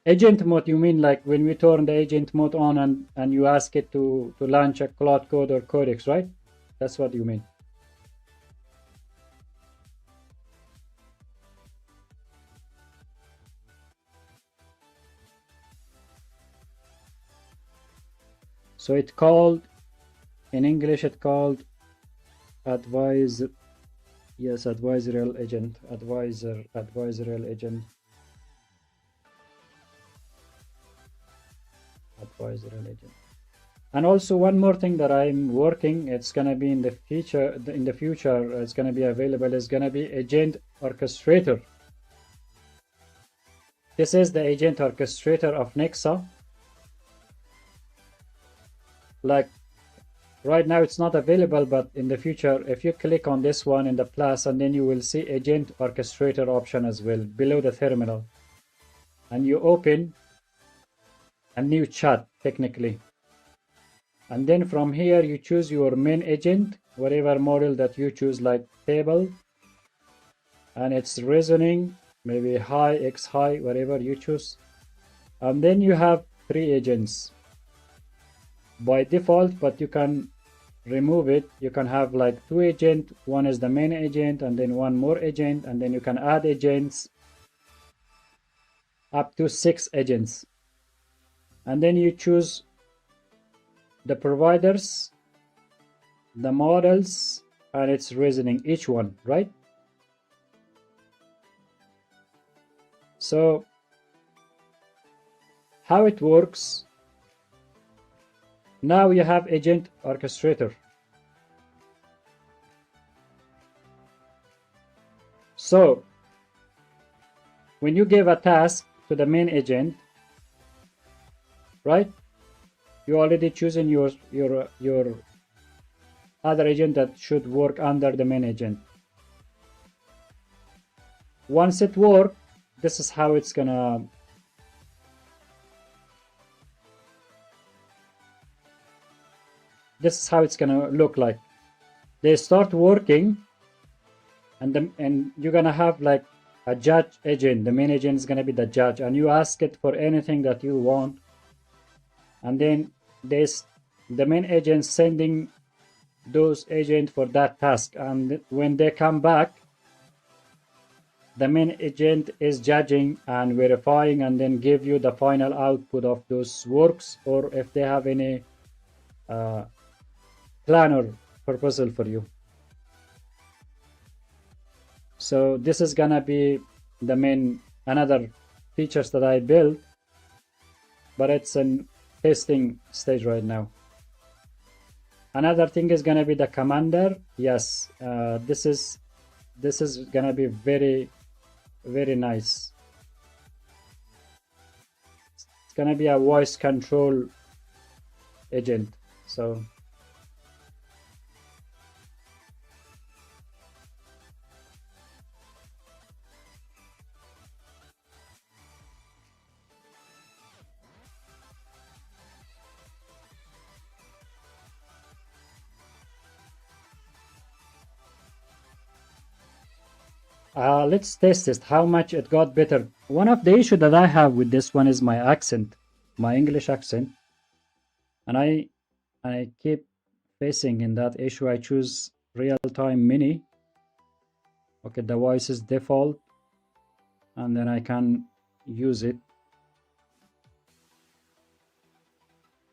Agent mode, you mean like when we turn the agent mode on and you ask it to launch a Cloud Code or Codex, right? That's what you mean. So it called, in English, it called advisorial agent, advisorial agent. And also one more thing that I'm working, it's gonna be in the future, it's gonna be available, is gonna be agent orchestrator. This is the agent orchestrator of Nexa. Like right now it's not available, but in the future, if you click on this one in the plus, and then you will see agent orchestrator option as well below the terminal, and you open a new chat technically, and then from here you choose your main agent, whatever model that you choose, like table, and it's reasoning, maybe high, x high, whatever you choose, and then you have 3 agents by default, but you can remove it. You can have like 2 agents, one is the main agent and then one more agent, and then you can add agents up to 6 agents, and then you choose the providers, the models, and its reasoning, each one, right? So how it works, now you have agent orchestrator. So when you give a task to the main agent, right, you already chosen your other agent that should work under the main agent. Once it works, this is how it's gonna look like. They start working, and you're gonna have like a judge agent. The main agent is gonna be the judge, and you ask it for anything that you want, and then this the main agent sending those agents for that task, and when they come back, the main agent is judging and verifying, and then give you the final output of those works, or if they have any uh, plan or proposal for you. So this is gonna be the main another features that I built, but it's in testing stage right now. Another thing is gonna be the commander. Yes, this is gonna be very nice. It's gonna be a voice control agent. So let's test it, how much it got better. One of the issue that I have with this one is my accent, my English accent, and I keep facing in that issue. I choose real-time mini. Okay, the voice is default, and then I can use it.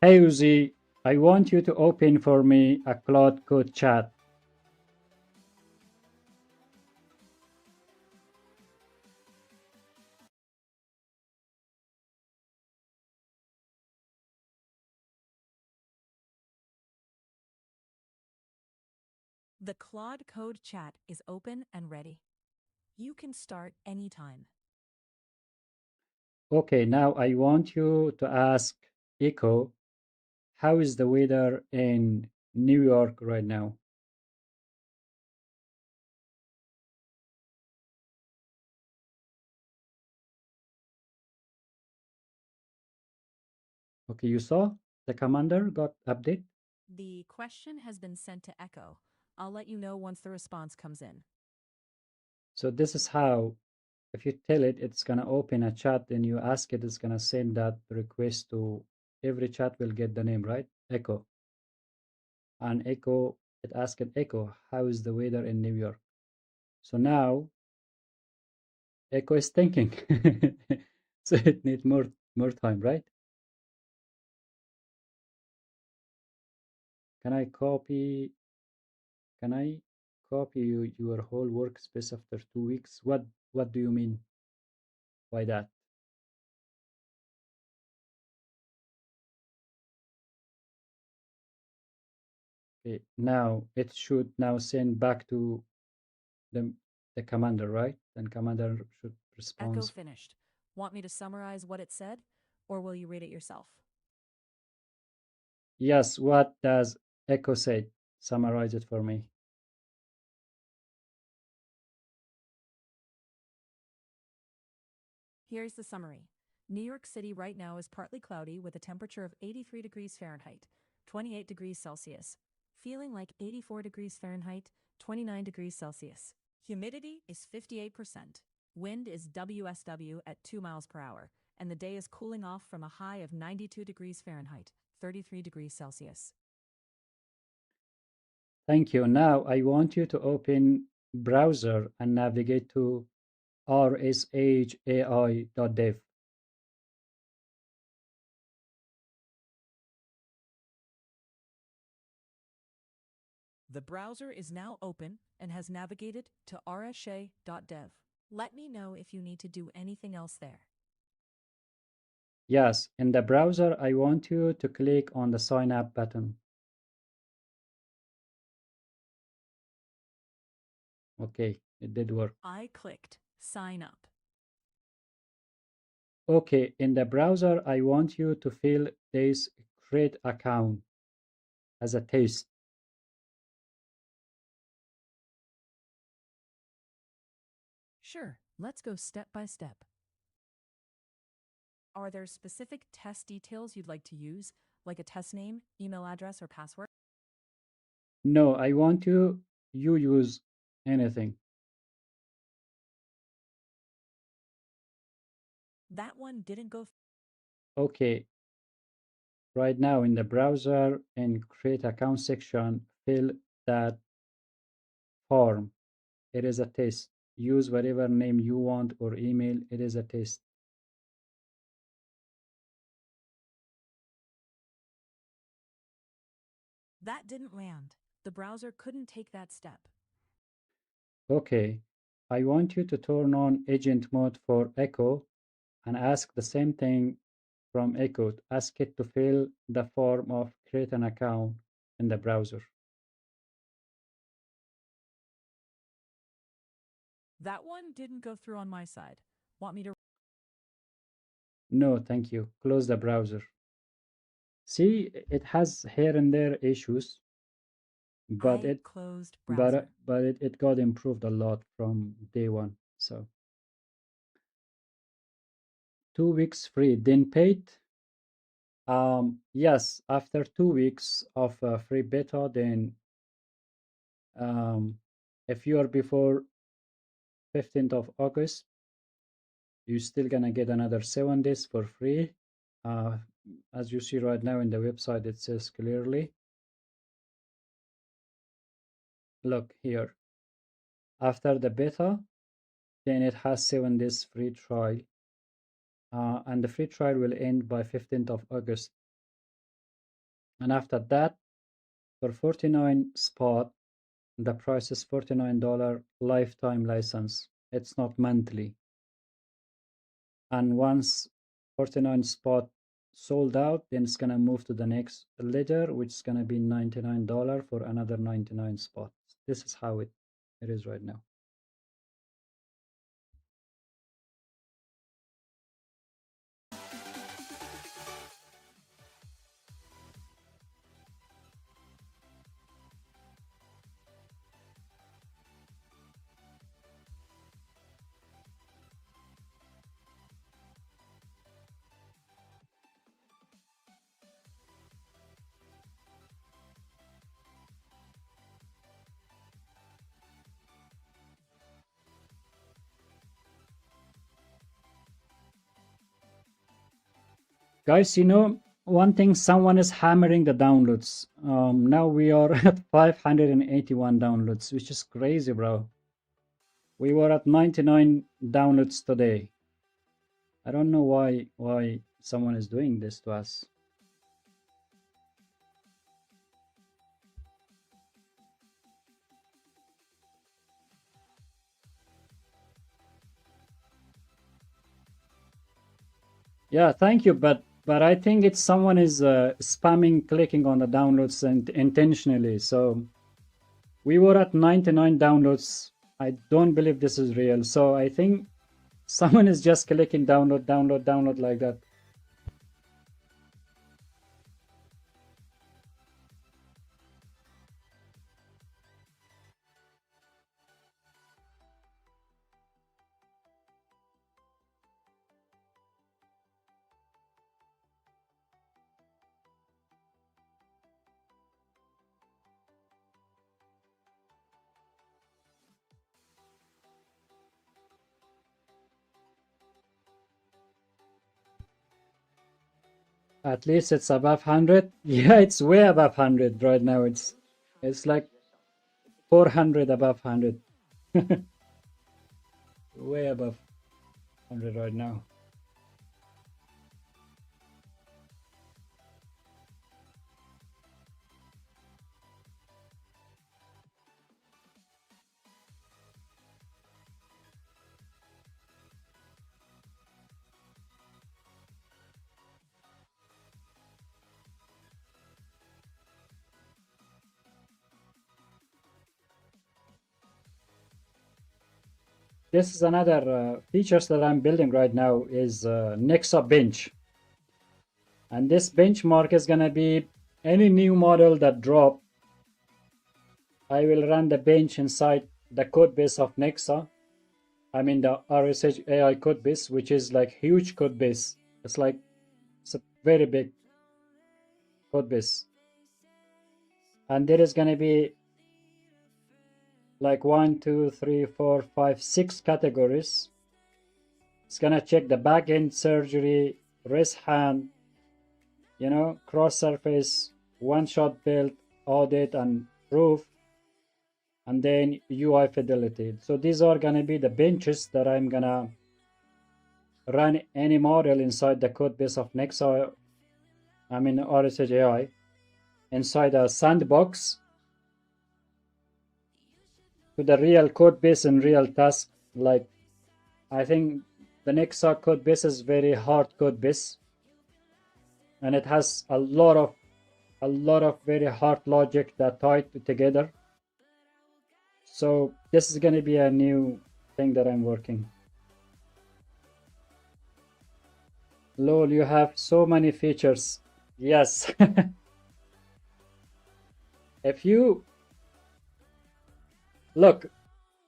Hey Uzi, I want you to open for me a Cloud Code chat. The Claude Code chat is open and ready. You can start anytime. Okay, now I want you to ask Echo, how is the weather in New York right now? Okay, you saw the commander got update? The question has been sent to Echo. I'll let you know once the response comes in. So this is how, if you tell it, it's gonna open a chat, and you ask it, it's gonna send that request to every chat will get the name, right? Echo. And Echo, it asked Echo, how is the weather in New York? So now Echo is thinking. So it needs more time, right? Can I copy your whole workspace after 2 weeks? What do you mean by that? Okay, now it should now send back to the the commander, right? Then commander should Echo respond. finished. Want me to summarize what it said, or will you read it yourself? Yes, what does Echo say? Summarize it for me. Here's the summary. New York City right now is partly cloudy with a temperature of 83 degrees Fahrenheit, 28 degrees Celsius. Feeling like 84 degrees Fahrenheit, 29 degrees Celsius. Humidity is 58%. Wind is WSW at 2 miles per hour, and the day is cooling off from a high of 92 degrees Fahrenheit, 33 degrees Celsius. Thank you. Now I want you to open browser and navigate to rshai.dev. The browser is now open and has navigated to rshai.dev. Let me know if you need to do anything else there. Yes, in the browser, I want you to click on the sign up button. Okay, it did work. I clicked sign up. Okay, in the browser, I want you to fill this create account as a test. Sure, let's go step by step. Are there specific test details you'd like to use, like a test name, email address, or password? No, I want you use anything. That one didn't go. Okay, right now in the browser, in create account section, fill that form. It is a test. Use whatever name you want or email. It is a test. That didn't land. The browser couldn't take that step. Okay, I want you to turn on agent mode for Echo and ask the same thing from Echo. Ask it to fill the form of create an account in the browser. That one didn't go through on my side. Want me to? No, thank you. Close the browser. See, it has here and there issues, but I closed browser. it got improved a lot from day one. So 2 weeks free, then paid. Yes, after 2 weeks of free beta, then if you are before 15th of August, you're still gonna get another 7 days for free. As you see right now in the website, it says clearly. Look here. After the beta, then it has 7 days free trial. And the free trial will end by 15th of August. And after that, for 49 spot, the price is $49 lifetime license. It's not monthly. And once 49 spot sold out, then it's gonna move to the next ledger, which is gonna be $99 for another 99 spots. This is how it is right now. Guys, you know, one thing, someone is hammering the downloads. Now we are at 581 downloads, which is crazy, bro. We were at 99 downloads today. I don't know why someone is doing this to us. Yeah, thank you, but I think it's someone is spamming, clicking on the downloads and intentionally. So we were at 99 downloads. I don't believe this is real. So I think someone is just clicking download, download, download like that. At least it's above 100. Yeah, it's way above 100 right now. It's like 400 above 100. Way above 100 right now. This is another features that I'm building right now is Nexa bench. And this benchmark is going to be any new model that drop. I will run the bench inside the code base of Nexa. I mean the RSH AI code base, which is like huge code base. It's a very big code base. And there is going to be like 1, 2, 3, 4, 5, 6 categories. It's gonna check the backend surgery, wrist hand, you know, cross surface, one-shot build, audit, and proof, and then UI fidelity. So these are gonna be the benches that I'm gonna run any model inside the code base of Nexa, I mean rshai, inside a sandbox to the real code base and real task. Like, I think the Nexa code base is very hard code base, and it has a lot of very hard logic that tied together. So this is going to be a new thing that I'm working. Lol, you have so many features. Yes. If you look,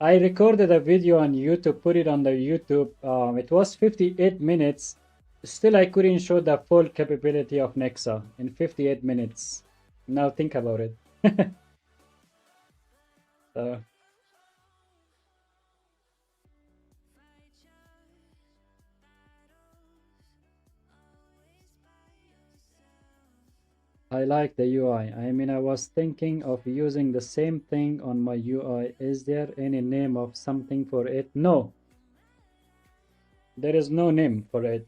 I recorded a video on YouTube, put it on the YouTube. It was 58 minutes. Still, I couldn't show the full capability of Nexa in 58 minutes. Now think about it. I like the UI. I mean, I was thinking of using the same thing on my UI. Is there any name of something for it? No. There is no name for it.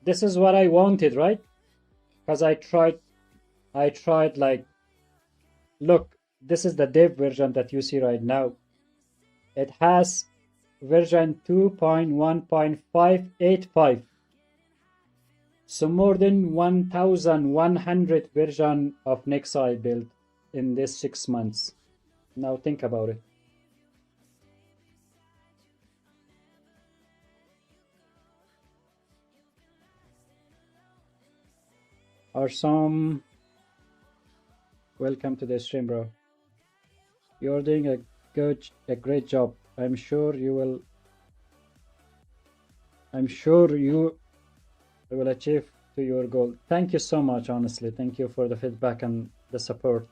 This is what I wanted, right? Because I tried like, look, this is the dev version that you see right now. It has version 2.1.585. So more than 1,100 version of Nexa I built in this 6 months. Now think about it. Arsam, welcome to the stream, bro. You're doing a great job. I'm sure you will achieve to your goal. Thank you so much, honestly. Thank you for the feedback and the support.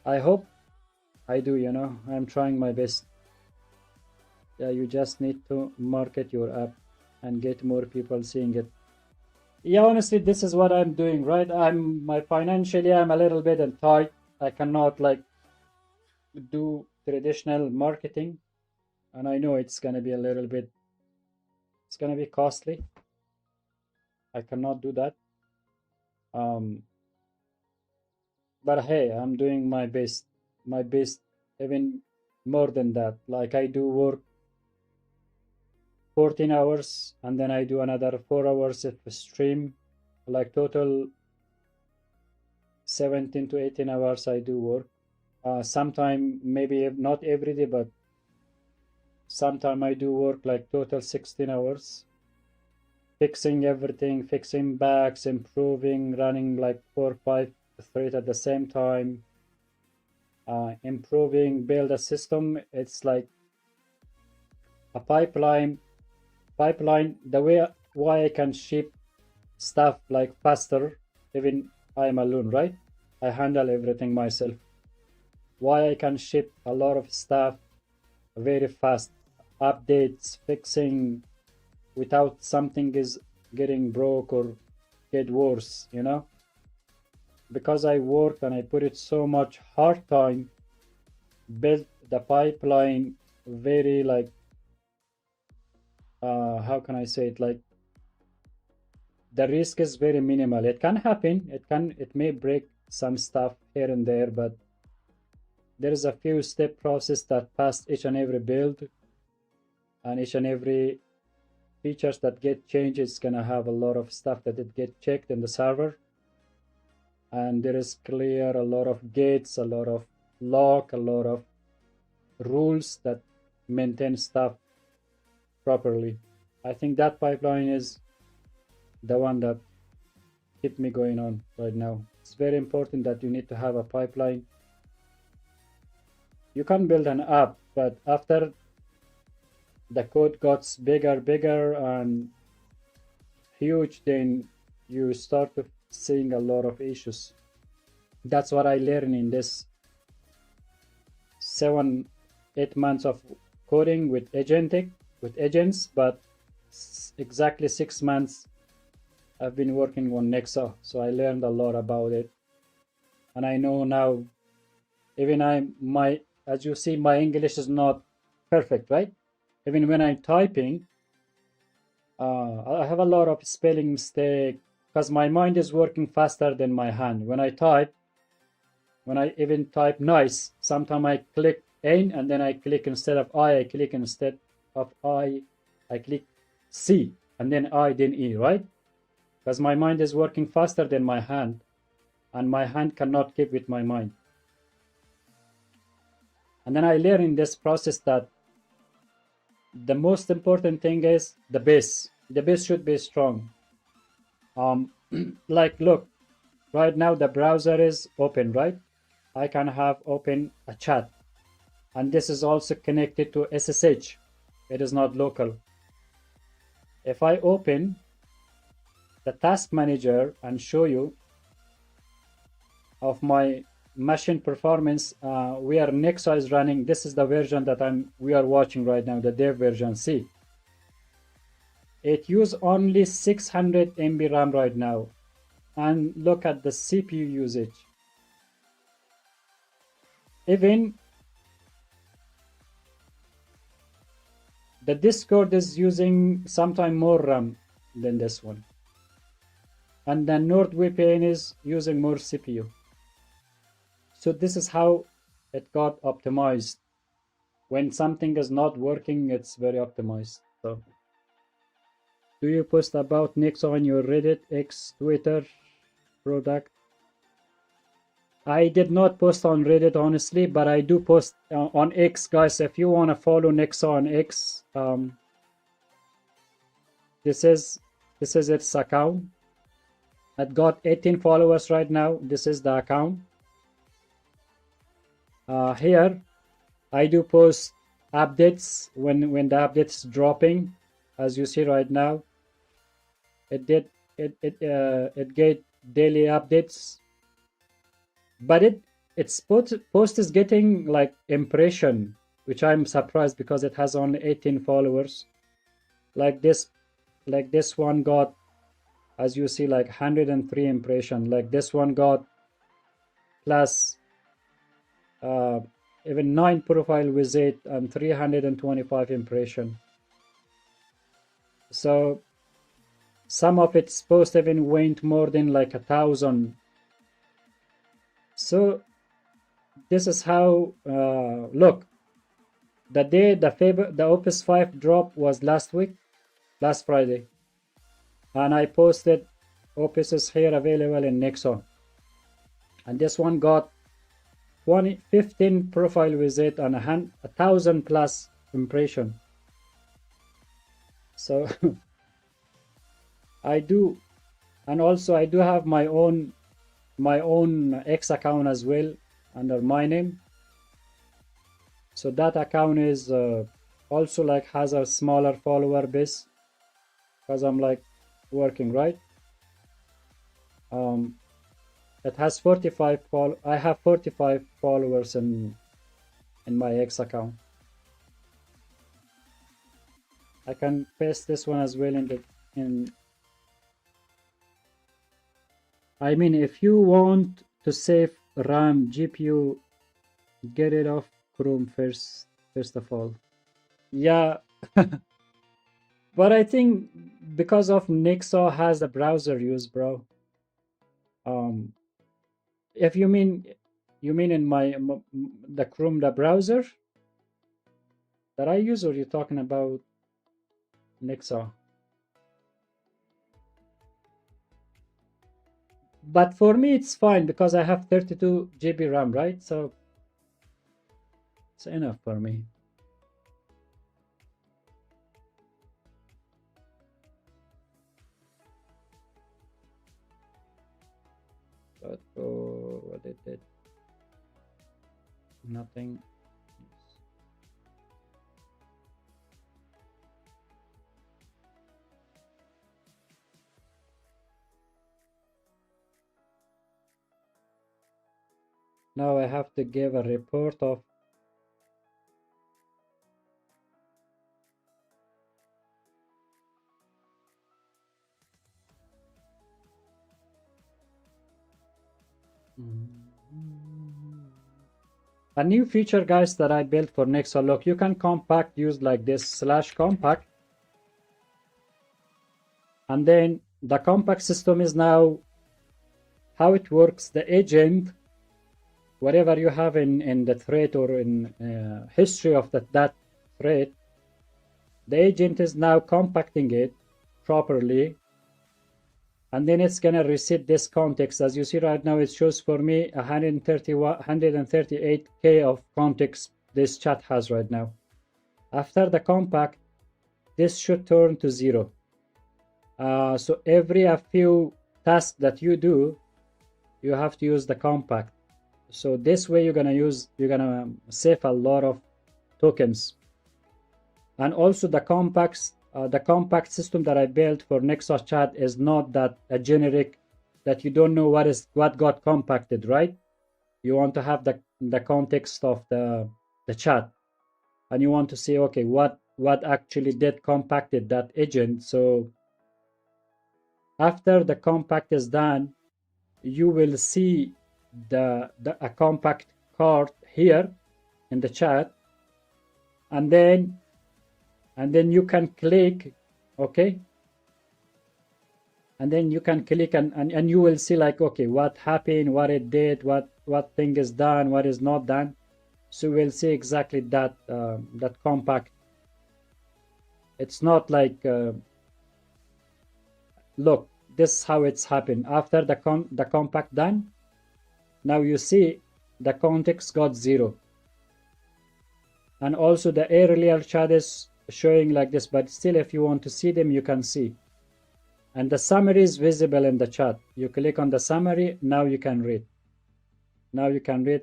I hope I do, you know. I'm trying my best. Yeah, you just need to market your app and get more people seeing it. Yeah, honestly, this is what I'm doing, right? Financially, I'm a little bit tight. I cannot like do traditional marketing, and I know it's gonna be it's gonna be costly. I cannot do that. But hey, I'm doing my best, even more than that. Like, I do work 14 hours and then I do another 4 hours of stream, like total 17 to 18 hours I do work. Sometime, maybe not every day, but sometime I do work like total 16 hours, fixing everything, fixing bugs, improving, running like 4 or 5 threads at the same time, improving, build a system. It's like a pipeline, the way why I can ship stuff like faster, even I'm alone, right? I handle everything myself. Why I can ship a lot of stuff very fast, updates, fixing, without something is getting broke or get worse, you know? Because I work and I put it so much hard time, build the pipeline very like, how can I say it, like, the risk is very minimal. It can happen, it may break some stuff here and there, but there is a few step process that pass each and every build, and each and every features that get changed is gonna have a lot of stuff that it get checked in the server, and there is clear a lot of gates, a lot of lock, a lot of rules that maintain stuff properly. I think that pipeline is the one that keep me going on right now. It's very important that you need to have a pipeline. You can build an app, but after the code gets bigger and huge, then you start seeing a lot of issues. That's what I learned in this 8 months of coding with agents, but exactly 6 months I've been working on Nexa, so I learned a lot about it, and I know now. Even as you see, my English is not perfect, right? Even when I'm typing, I have a lot of spelling mistake because my mind is working faster than my hand. When I even type nice, sometimes I click N and then I click instead of I click instead of I click C and then I, then E, right? Because my mind is working faster than my hand and my hand cannot keep with my mind. And then I learn in this process that the most important thing is the base. The base should be strong. Like, look, right now the browser is open, right? I can have open a chat, and this is also connected to SSH. It is not local. If I open the task manager and show you of my machine performance, where Nexa is running, this is the version that we are watching right now, the dev version C. It uses only 600 MB RAM right now. And look at the CPU usage. Even the Discord is using sometime more RAM than this one. And the NordVPN is using more CPU. So this is how it got optimized. When something is not working, it's very optimized. So, do you post about Nexa on your Reddit, X, Twitter product? I did not post on Reddit, honestly, but I do post on X, guys. If you want to follow Nexa on X, this is its account. It got 18 followers right now. This is the account. Here, I do post updates when the update is dropping, as you see right now. It get daily updates, but its post is getting like impression, which I'm surprised because it has only 18 followers. Like this one got, as you see, like 103 impression. Like this one got plus even 9 profile visit and 325 impression. So some of its posts even went more than like 1,000. So this is how, look, the day the Opus 5 drop was last Friday, and I posted Opus is here available in Nexa, and this one got 15 profile visit and 1,000 plus impression. So I do, and also I do have my own X account as well under my name. So that account is also like has a smaller follower base because I'm like working, right. It has 45 I have 45 followers in my X account. I can paste this one as well I mean, if you want to save RAM, GPU, get it off Chrome first of all. Yeah. But I think because of Nexa has a browser use, bro. If you mean in the Chrome, the browser that I use, or you're talking about Nexa? But for me, it's fine because I have 32 GB RAM, right? So it's enough for me. But what it did? Nothing. Now I have to give a report of A new feature, guys, that I built for Nexa. Look, you can compact, use like this /compact, and then the compact system is now how it works. The agent, whatever you have in the thread or in history of that thread, the agent is now compacting it properly, and then it's gonna reset this context. As you see right now, it shows for me 138k of context this chat has right now. After the compact, this should turn to 0. So every a few tasks that you do, you have to use the compact. So this way you're gonna save a lot of tokens. And also the compact system that I built for Nexa chat is not that a generic that you don't know what got compacted, right? You want to have the context of the chat, and you want to say, okay, what actually did compacted that agent. So after the compact is done, you will see a compact card here in the chat, and then you can click, okay, and then you can click and you will see like, okay, what happened, what it did, what thing is done, what is not done. So we'll see exactly that that compact. It's not like look, this is how it's happened. After the compact done, now you see the context got 0, and also the earlier chat is showing like this, but still if you want to see them, you can see. And the summary is visible in the chat. You click on the summary, now you can read. Now you can read.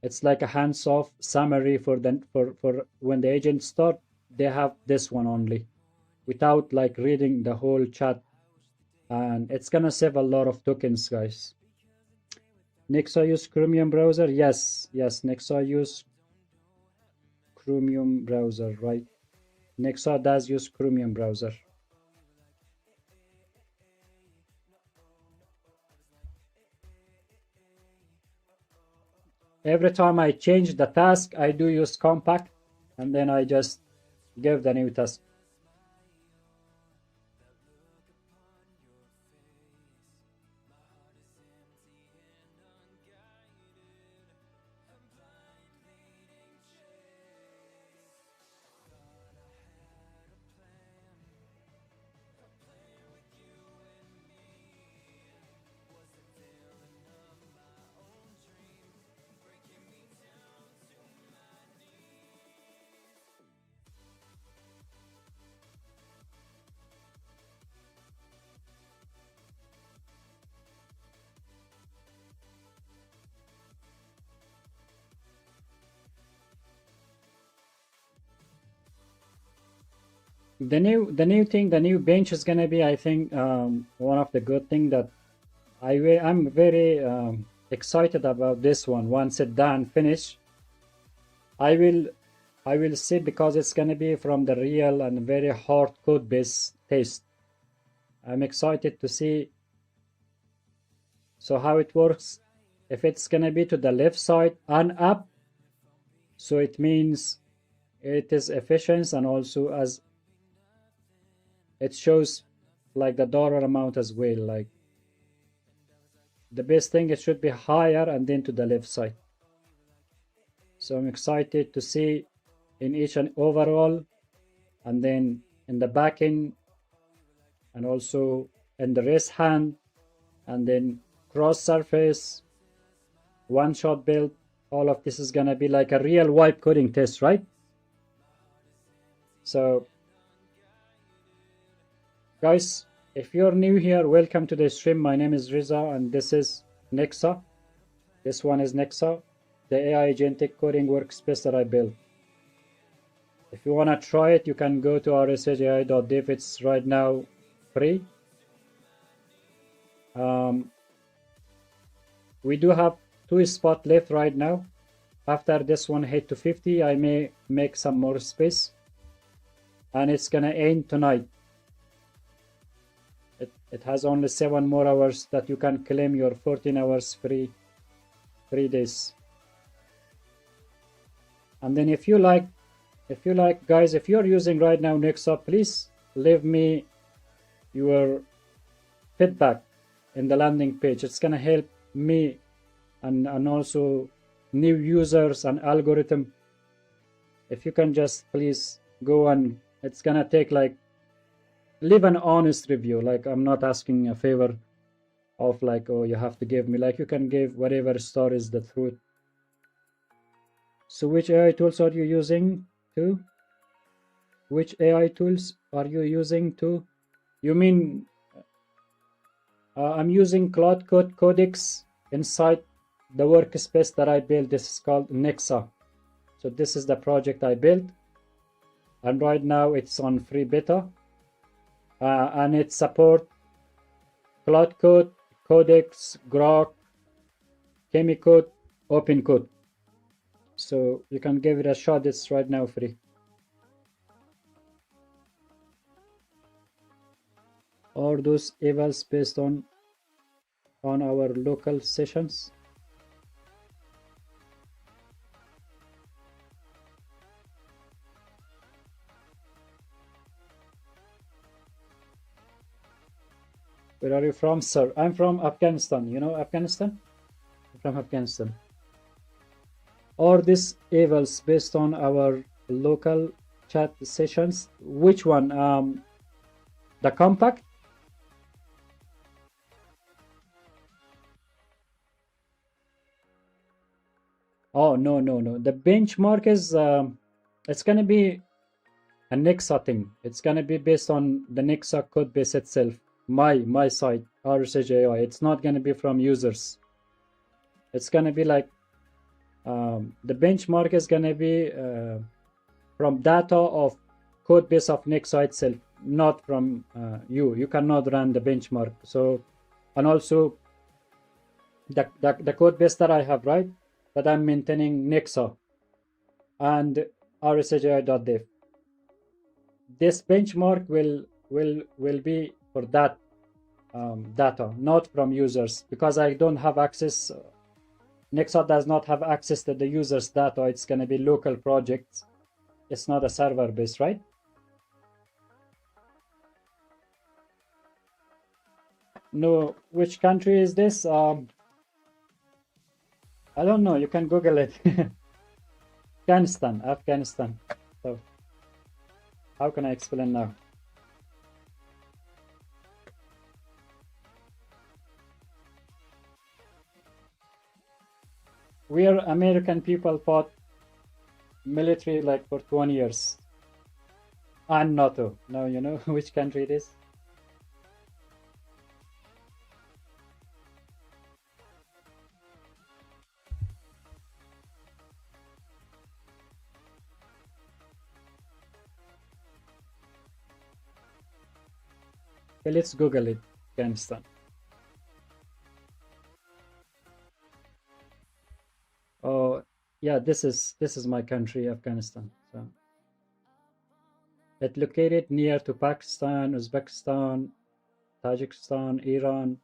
It's like a hands-off summary for when the agents start, they have this one only, without like reading the whole chat. And it's gonna save a lot of tokens, guys. Nexa use Chromium browser? Yes, Nexa use Chromium browser, right? Nexa does use Chromium browser. Every time I change the task, I do use compact, and then I just give the new task. The new bench is gonna be, I think, one of the good thing that I'm very excited about this one. Once it's done, finish, I will see, because it's gonna be from the real and very hard code base test. I'm excited to see so how it works. If it's gonna be to the left side and up, so it means it is efficient, and also as it shows like the dollar amount as well. Like the best thing, it should be higher and then to the left side. So I'm excited to see in each and overall, and then in the back end, and also in the rest hand, and then cross surface, one shot build. All of this is gonna be like a real wipe coding test, right? So guys, if you're new here, welcome to the stream. My name is Riza, and this is Nexa. This one is Nexa, the AI agentic coding workspace that I built. If you want to try it, you can go to rshai.dev. It's right now free. We do have 2 spots left right now. After this one hit to 50, I may make some more space, and it's gonna end tonight. It has only 7 more hours that you can claim your 14 hours free days. And then if you like guys, if you're using right now Nexa, please leave me your feedback in the landing page. It's gonna help me and also new users and algorithm. If you can just please go, and it's gonna take like, leave an honest review. Like, I'm not asking a favor of like, oh, you have to give me, like, you can give whatever star is the truth. So which AI tools are you using to? Which AI tools are you using to? You mean I'm using Cloud Code Codex inside the workspace that I built. This is called Nexa. So this is the project I built, and right now it's on free beta, and it supports Cloud Code, Codex, Grok, Chemicode, OpenCode. So you can give it a shot. It's right now free. Are those evals based on our local sessions? Where are you from, sir? I'm from Afghanistan. You know Afghanistan? I'm from Afghanistan. Are these evals based on our local chat sessions? Which one? The compact? Oh, no. The benchmark is it's gonna be a Nexa thing. It's gonna be based on the Nexa code base itself. My site, rshai. It's not gonna be from users. It's gonna be like the benchmark is gonna be from data of code base of Nexa itself, not from you. You cannot run the benchmark. So, and also the code base that I have, right, that I'm maintaining Nexa and rshai.dev. This benchmark will be for that data, not from users, because I don't have access. Nexa does not have access to the users' data. It's going to be local projects. It's not a server base, right? No, which country is this? I don't know. You can Google it. Afghanistan. So, how can I explain now? We are American people fought military like for 20 years. And NATO. Now you know which country it is? Okay, let's Google it. Afghanistan. Oh, yeah, this is my country, Afghanistan. So it's located near to Pakistan, Uzbekistan, Tajikistan, Iran.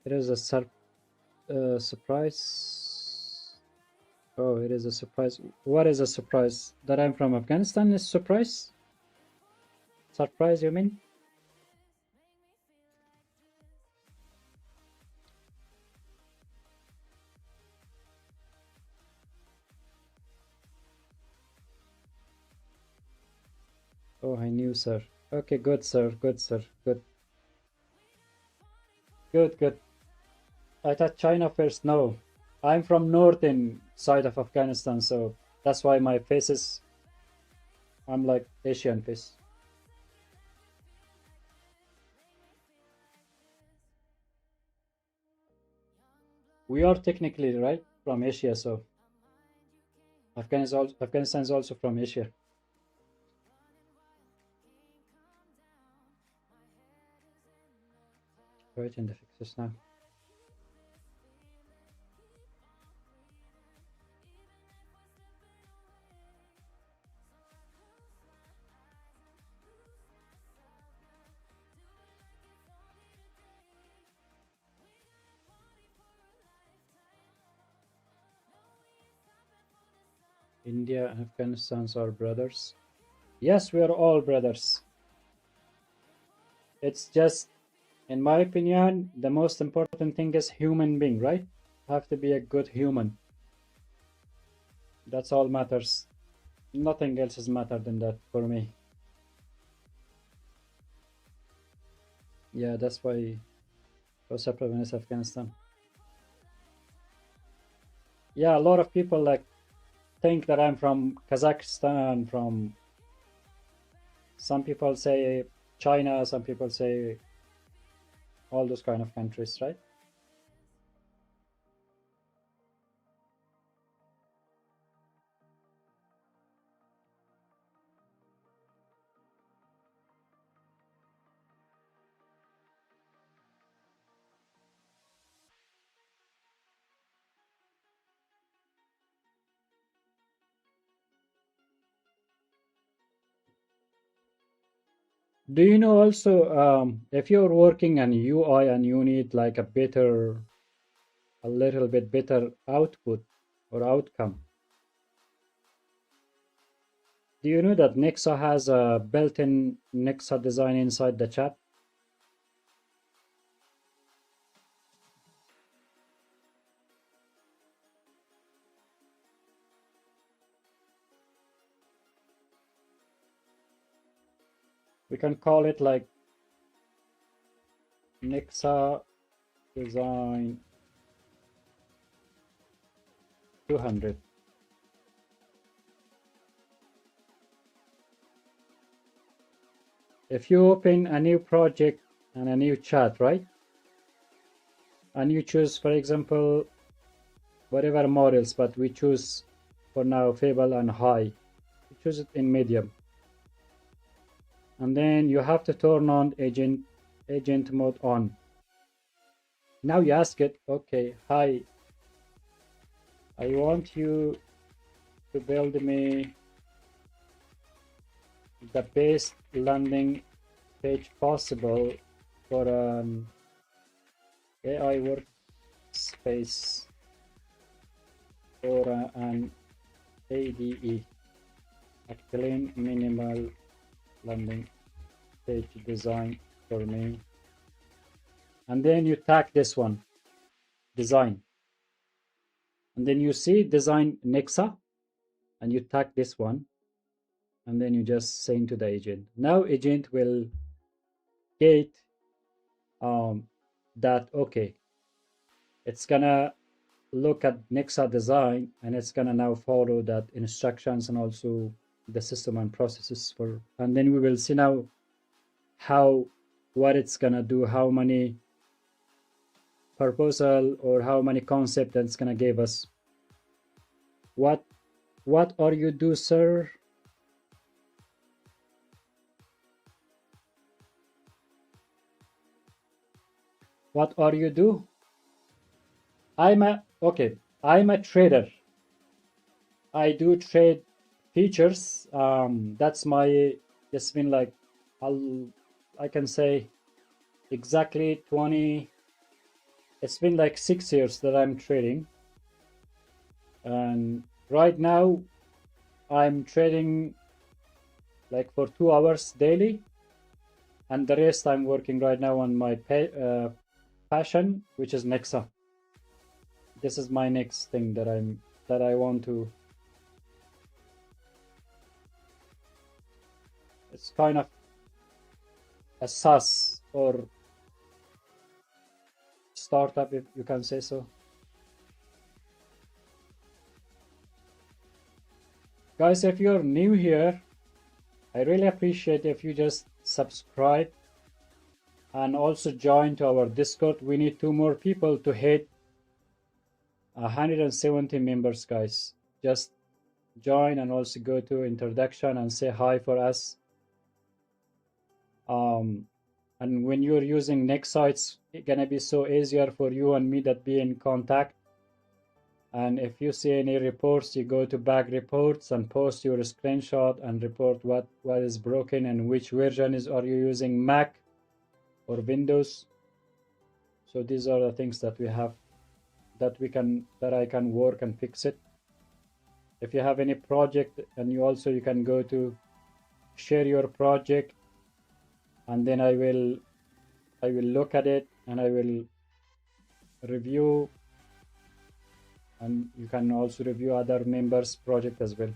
It is a surprise. Oh, it is a surprise. What is a surprise? That I'm from Afghanistan is surprise? Surprise, you mean? Oh, I knew, sir. Okay, good, sir. Good, sir. Good. Good. I thought China first. No. I'm from northern side of Afghanistan, so that's why my face is, I'm like Asian face. We are technically right from Asia, so Afghanistan is also from Asia. Writing the fixes now. India and Afghanistan are brothers. Yes, we are all brothers. It's just, in my opinion, the most important thing is human being, right? Have to be a good human. That's all matters. Nothing else is matter than that for me. Yeah, that's why Kosovo is Afghanistan. Yeah, a lot of people like think that I'm from Kazakhstan, from some people say China, some people say all those kind of countries, right? Do you know also if you're working on UI and you need like a little bit better output or outcome, do you know that Nexa has a built-in Nexa design inside the chat? We can call it like Nexa design 200. If you open a new project and a new chat, right? And you choose, for example, whatever models, but we choose for now Fable and High. You choose it in medium. And then you have to turn on agent mode on. Now you ask it, okay, hi, I want you to build me the best landing page possible for an AI workspace or an ADE, a clean minimal landing page design for me. And then you tag this one, design. And then you see design Nexa, and you tag this one. And then you just say to the agent. Now agent will get that, okay, it's gonna look at Nexa design and it's gonna now follow that instructions and also the system and processes for, and then we will see now what it's gonna do, how many proposal or how many concept that's gonna give us. What are you do, sir? What are you do? I'm a trader. I do trade features. That's my, it's been like, I can say exactly 20, it's been like 6 years that I'm trading. And right now I'm trading like for 2 hours daily. And the rest I'm working right now on my passion, which is Nexa. This is my next thing that I want to. It's kind of a SaaS or startup, if you can say so. Guys, if you're new here, I really appreciate if you just subscribe and also join to our Discord. We need 2 more people to hit 170 members, guys. Just join and also go to introduction and say hi for us. And when you're using Nexa, it's gonna be so easier for you and me that be in contact. And if you see any reports, you go to back reports and post your screenshot and report what is broken and which version are you using, Mac or Windows. So these are the things that we have that I can work and fix it. If you have any project, and you can go to share your project, and then I will look at it and I will review, and you can also review other members' project as well.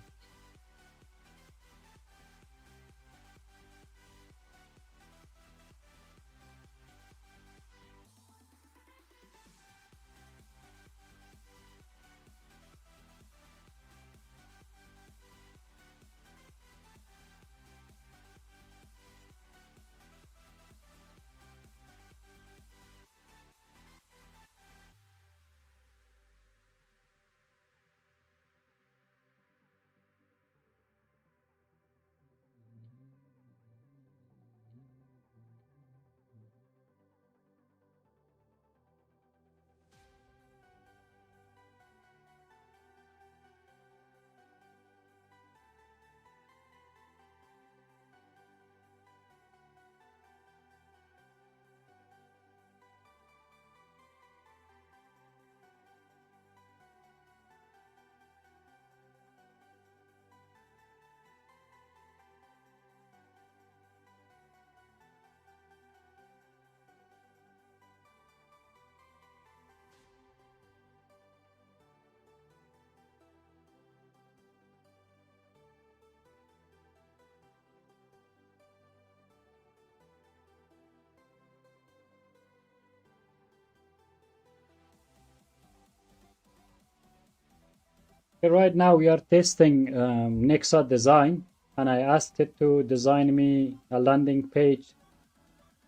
Right now we are testing Nexa design, and I asked it to design me a landing page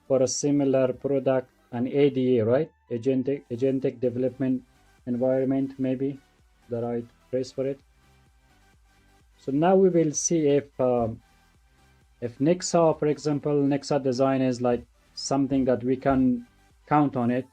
for a similar product, an ADA, right? Agentic Development Environment, maybe the right phrase for it. So now we will see if Nexa, for example, Nexa design is like something that we can count on it.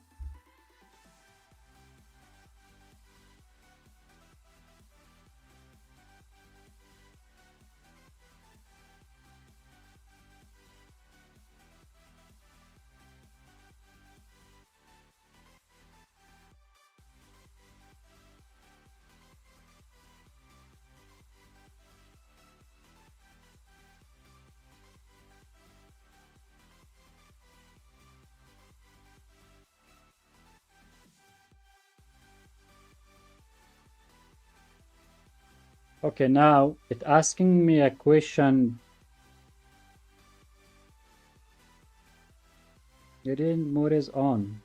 Okay, now it's asking me a question. Reading mode is on.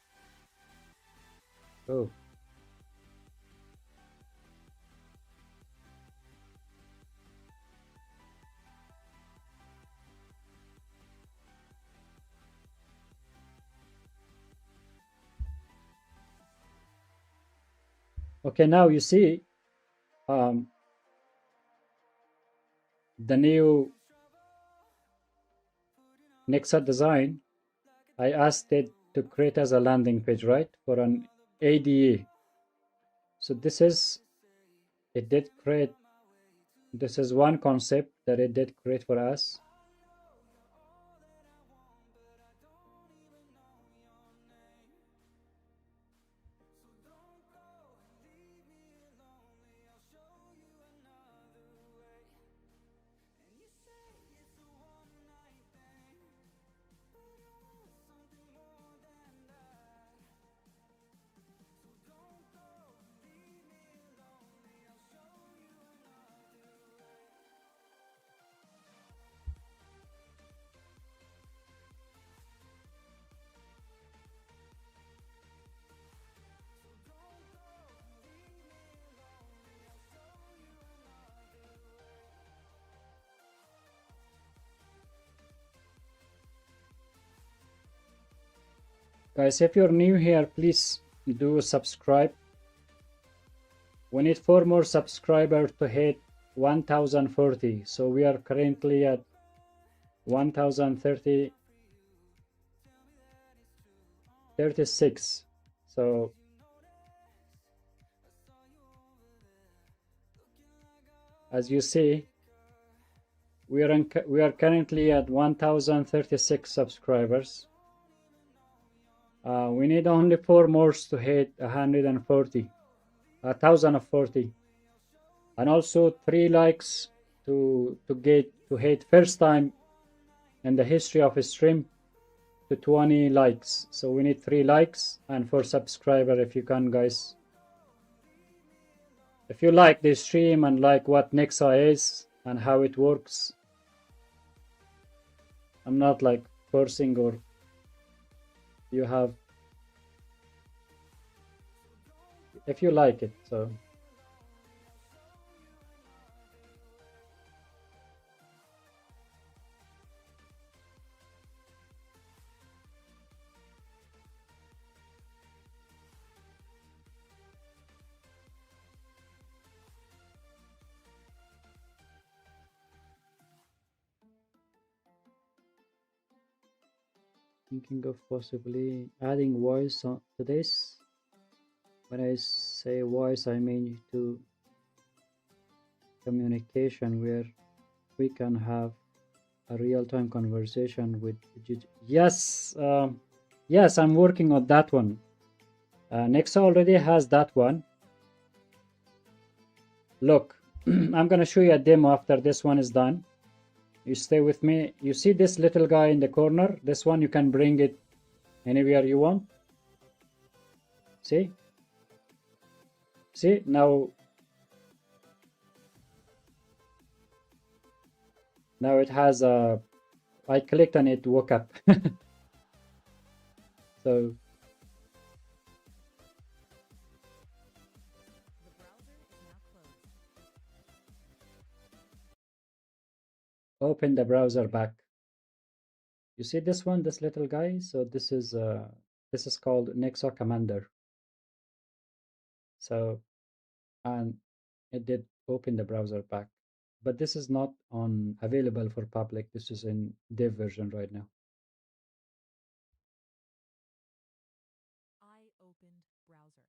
Oh. Okay, now you see the new Nexa design. I asked it to create as a landing page, right, for an ADA. So this is, it did create, this is one concept that it did create for us. Guys, if you're new here, please do subscribe. We need 4 more subscribers to hit 1040. So we are currently at 1030 36. So as you see, we are currently at 1036 subscribers. We need only 4 more to hit 140, 1040, and also 3 likes to hit first time in the history of a stream to 20 likes. So we need 3 likes and 4 subscriber if you can, guys. If you like this stream and like what Nexa is and how it works, I'm not like forcing, or you have, if you like it. So thinking of possibly adding voice to this. When I say voice, I mean to communication where we can have a real-time conversation with. Yes, yes, I'm working on that one. Nexa already has that one. Look, I'm gonna show you a demo after this one is done. You stay with me. You see this little guy in the corner? This one, you can bring it anywhere you want. See? See, now it has a, I clicked on it, woke up. So The browser is now closed. open the browser back. You see this one, this little guy? So this is called Nexa Commander. So, and it did open the browser back, but this is not on available for public. This is in dev version right now. I opened browser.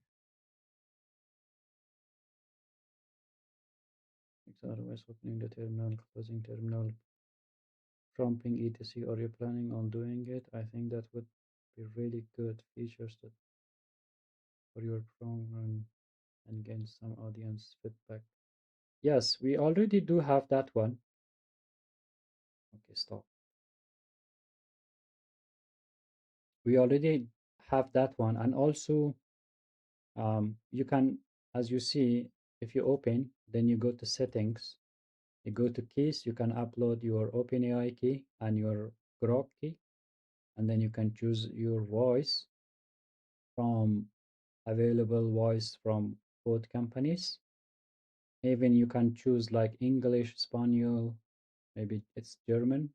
Otherwise, opening the terminal, closing terminal, prompting etc. Are you planning on doing it? I think that would be really good features that for your program and gain some audience feedback. Yes, we already do have that one. Okay, stop. We already have that one, and also you can, as you see, if you open, then you go to settings, you go to keys, you can upload your OpenAI key and your Grok key, and then you can choose your voice from available voice from both companies. Even you can choose like English, Spanish, maybe it's German,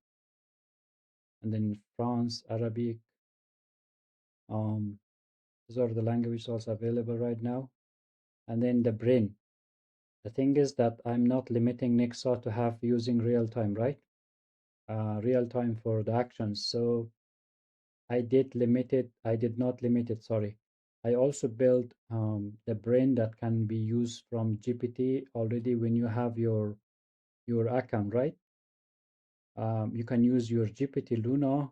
and then France, Arabic. These are the languages also available right now. And then the brain. The thing is that I'm not limiting Nexa to have using real time, right? Real time for the actions. So I did not limit it, sorry. I also built the brain that can be used from GPT already when you have your account, right? You can use your GPT Luna,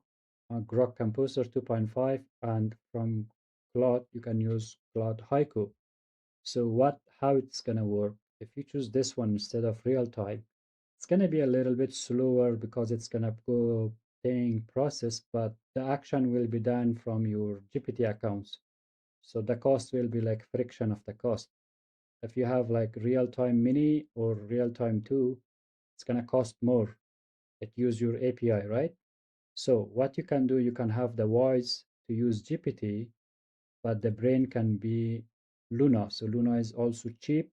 Grok Composer 2.5, and from Claude, you can use Claude Haiku. So how it's gonna work? If you choose this one instead of real time, it's gonna be a little bit slower because it's gonna go paying process, but the action will be done from your GPT accounts. So the cost will be like friction of the cost. If you have like real time mini or real time 2, it's gonna cost more. It use your API, right? So what you can do, you can have the voice to use GPT, but the brain can be Luna. So Luna is also cheap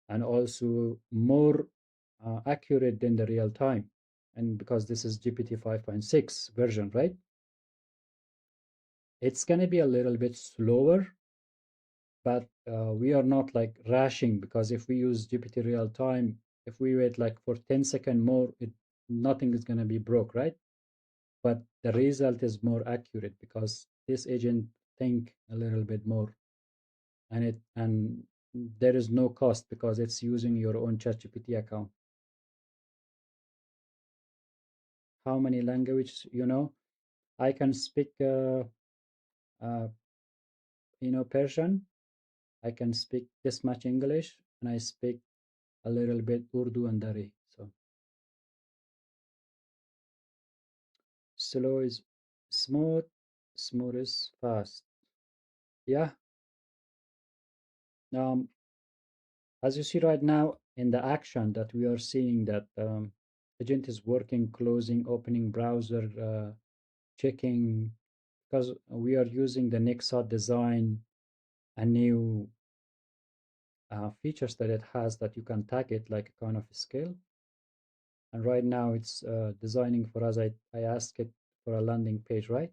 and also more accurate than the real time. And because this is GPT 5.6 version, right? It's going to be a little bit slower, but we are not like rushing, because if we use GPT real time, if we wait like for 10 seconds more, nothing is going to be broke, right? But the result is more accurate because this agent think a little bit more, and there is no cost because it's using your own ChatGPT account. How many languages? I can speak Persian. I can speak this much English, and I speak a little bit Urdu and Dari. So slow is smooth, smooth is fast. Yeah. As you see right now in the action that we are seeing that agent is working, closing, opening browser, checking, because we are using the Nexa design, a new features that it has that you can tag it like a kind of scale. And right now it's designing for us. I asked it for a landing page, right?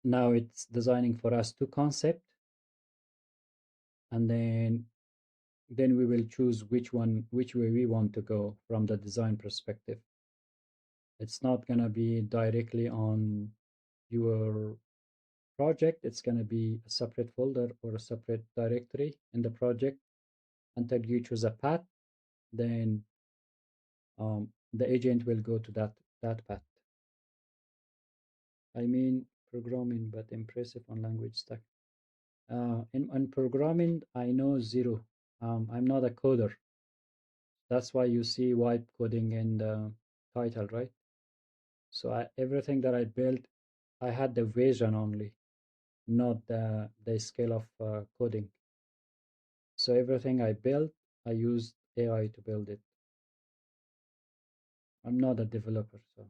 Now it's designing for us two concept, and then we will choose which way we want to go from the design perspective. It's not going to be directly on your project. It's going to be a separate folder or a separate directory in the project until you choose a path. Then the agent will go to that path. I mean programming, but impressive on language stack. In programming, I know zero. I'm not a coder. That's why you see wipe coding in the title, right? So everything that I built, I had the vision only, not the scale of coding. So everything I built, I used AI to build it. I'm not a developer, so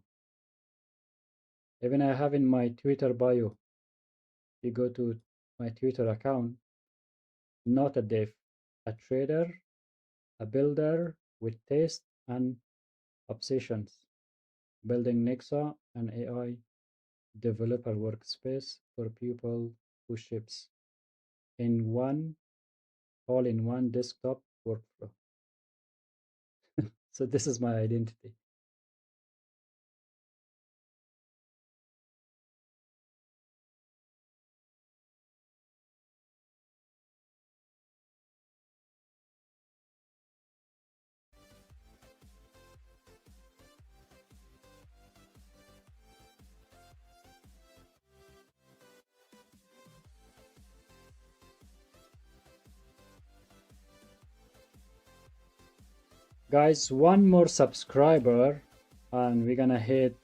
even I have in my Twitter bio, you go to my Twitter account, not a dev, a trader, a builder with taste and obsessions, building Nexa, an AI developer workspace for people who ships in one all-in-one desktop workflow. So this is my identity. Guys, one more subscriber and we're gonna hit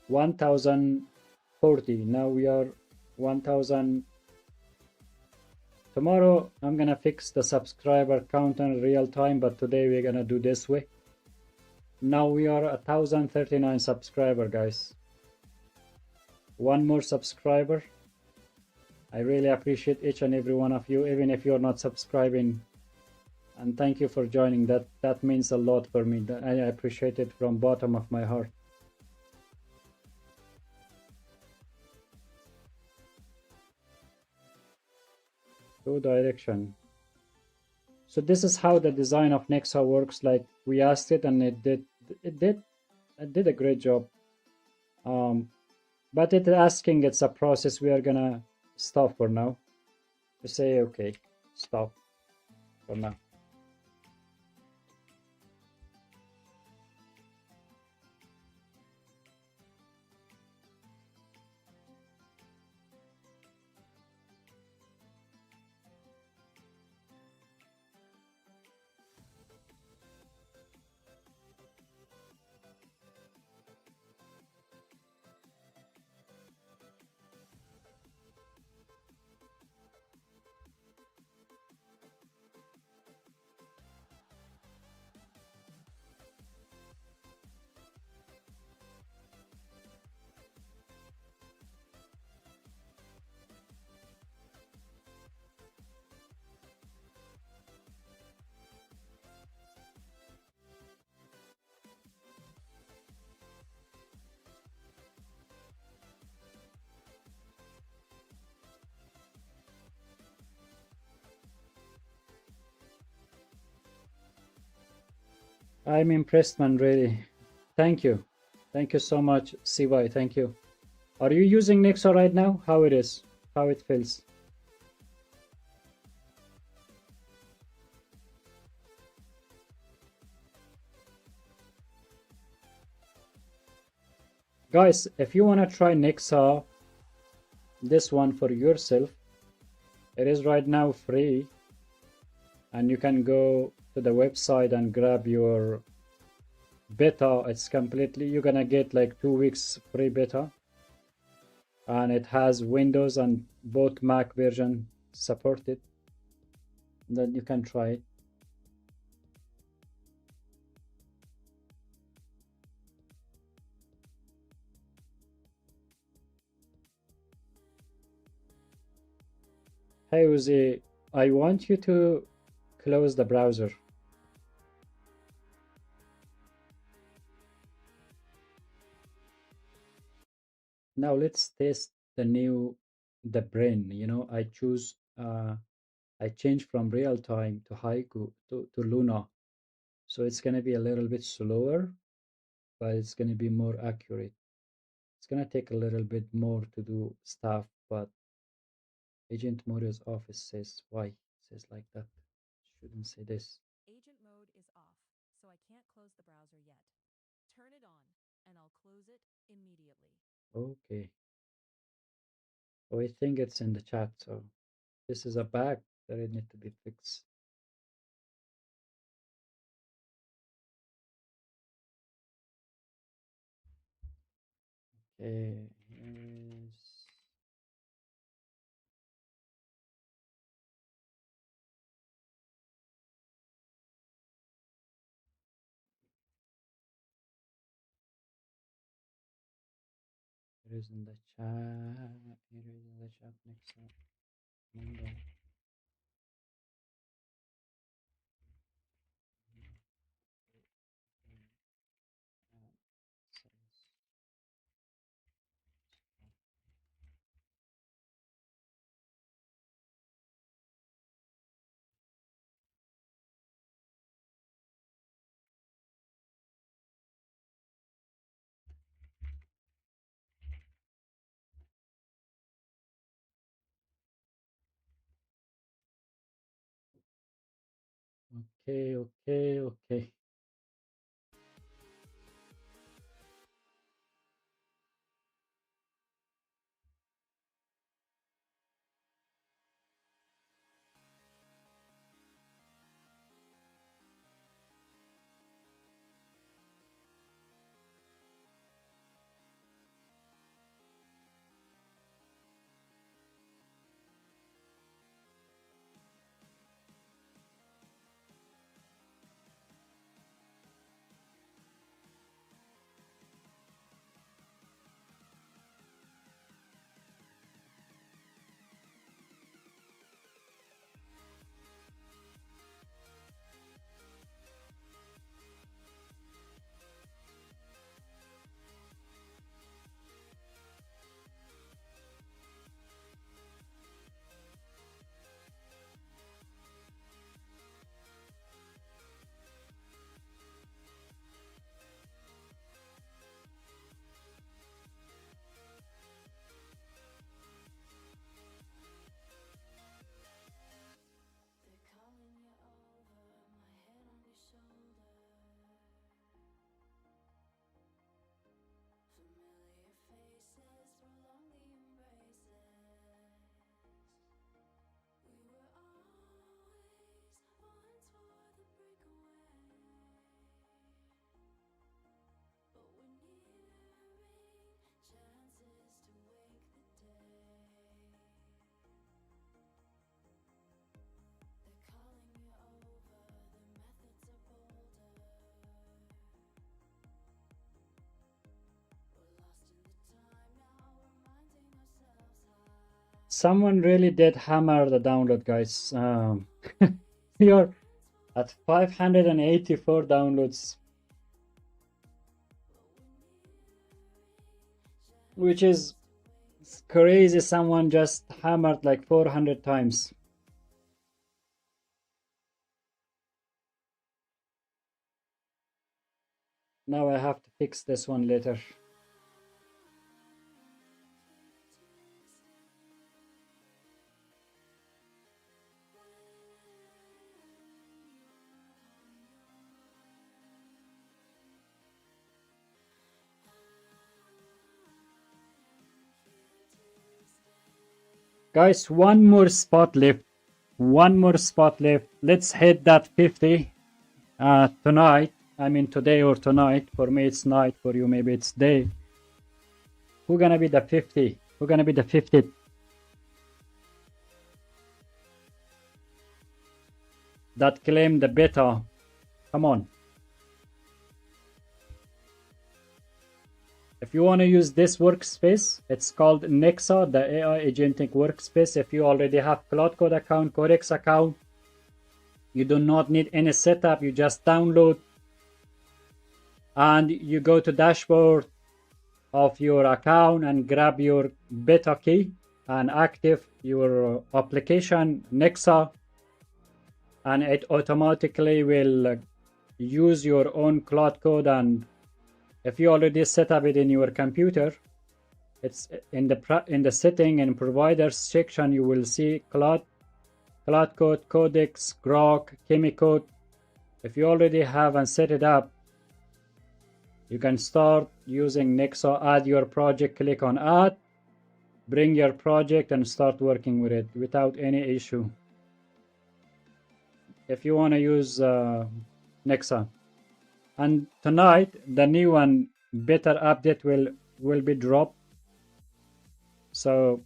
1040. Now we are 1000. Tomorrow I'm gonna fix the subscriber count in real time, but today we're gonna do this way. Now we are 1039 subscriber, guys. One more subscriber. I really appreciate each and every one of you, even if you're not subscribing. And thank you for joining. That means a lot for me. I appreciate it from bottom of my heart. Two direction. So this is how the design of Nexa works. Like we asked it, and it did a great job. But it's asking it's a process. We are gonna stop for now. To say okay, stop for now. I'm impressed, man, really. Thank you. Thank you so much, CY. Thank you. Are you using Nexa right now? How it is? How it feels? Guys, if you want to try Nexa, this one for yourself, it is right now free, and you can go to the website and grab your beta. It's completely, you're gonna get like 2 weeks free beta, and it has Windows and both Mac version supported. Then you can try it. Hey Uzi, I want you to close the browser. Now let's test the brain. You know, I change from real time to Haiku to Luna. So it's gonna be a little bit slower, but it's gonna be more accurate. It's gonna take a little bit more to do stuff, but Agent Morio's office says why? It says like that. Shouldn't say this. Agent mode is off, so I can't close the browser yet. Turn it on, and I'll close it immediately. Okay. So I think it's in the chat, so this is a bug that it need to be fixed. Okay, yes. It is in the chat. It is in the chat next Monday. Okay, okay, okay. Someone really did hammer the download, guys. You're at 584 downloads, which is crazy. Someone just hammered like 400 times. Now I have to fix this one later. Guys, one more spot left. One more spot left. Let's hit that 50 tonight. I mean today or tonight. For me it's night. For you maybe it's day. Who gonna be the 50? Who gonna be the 50? That claim the beta. Come on. If you want to use this workspace, it's called Nexa, the AI agentic workspace. If you already have Cloud Code account, Codex account, you do not need any setup. You just download and you go to dashboard of your account and grab your beta key and active your application Nexa, and it automatically will use your own Cloud Code. And if you already set up it in your computer, it's in the setting and providers section. You will see Cloud Code, Codex, Grok, Chemicode. If you already have and set it up, you can start using Nexa. Add your project, click on add, bring your project and start working with it without any issue. If you want to use Nexa. And tonight the new and better update will be dropped. So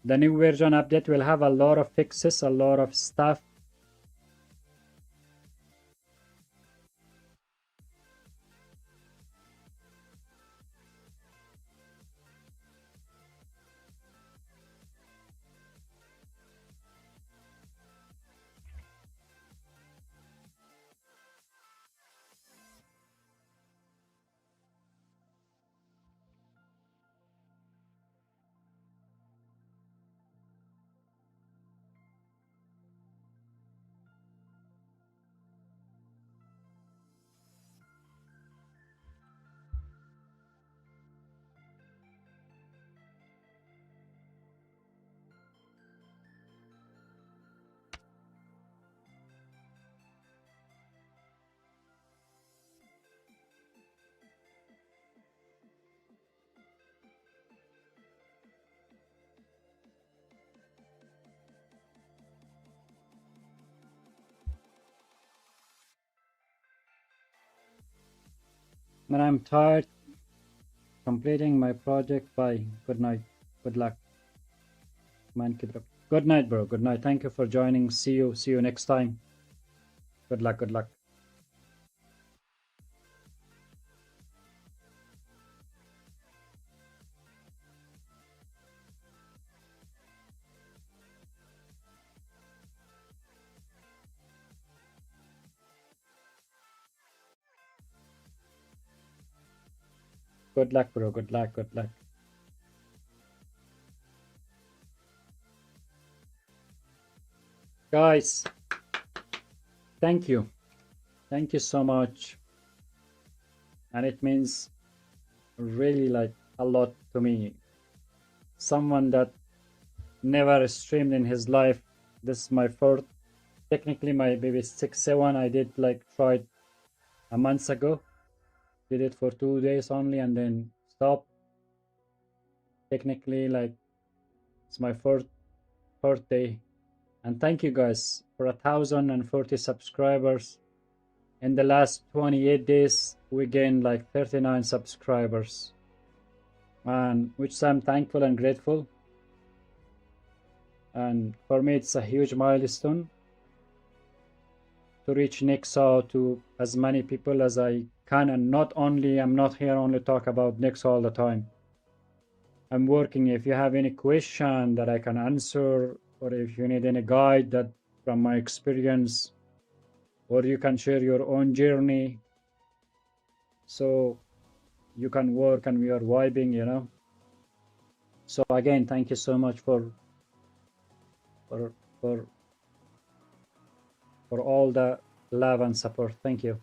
the new version update will have a lot of fixes, a lot of stuff. When I'm tired, completing my project. Bye. Good night. Good luck. Man, keep it up. Good night, bro. Good night. Thank you for joining. See you. See you next time. Good luck. Good luck. Good luck, bro. Good luck. Good luck. Guys, thank you. Thank you so much. And it means really like a lot to me. Someone that never streamed in his life. This is my fourth. Technically, my maybe 6-7. I did like tried a month ago. Did it for 2 days only and then stopped. Technically, like it's my fourth day. And thank you guys for 1,040 subscribers. In the last 28 days, we gained like 39 subscribers, and which I'm thankful and grateful. And for me, it's a huge milestone to reach Nexa to as many people as I can. And not only, I'm not here only talk about Nexa all the time. I'm working. If you have any question that I can answer, or if you need any guide that from my experience, or you can share your own journey, so you can work and we are vibing, you know. So again, thank you so much for all the love and support. Thank you.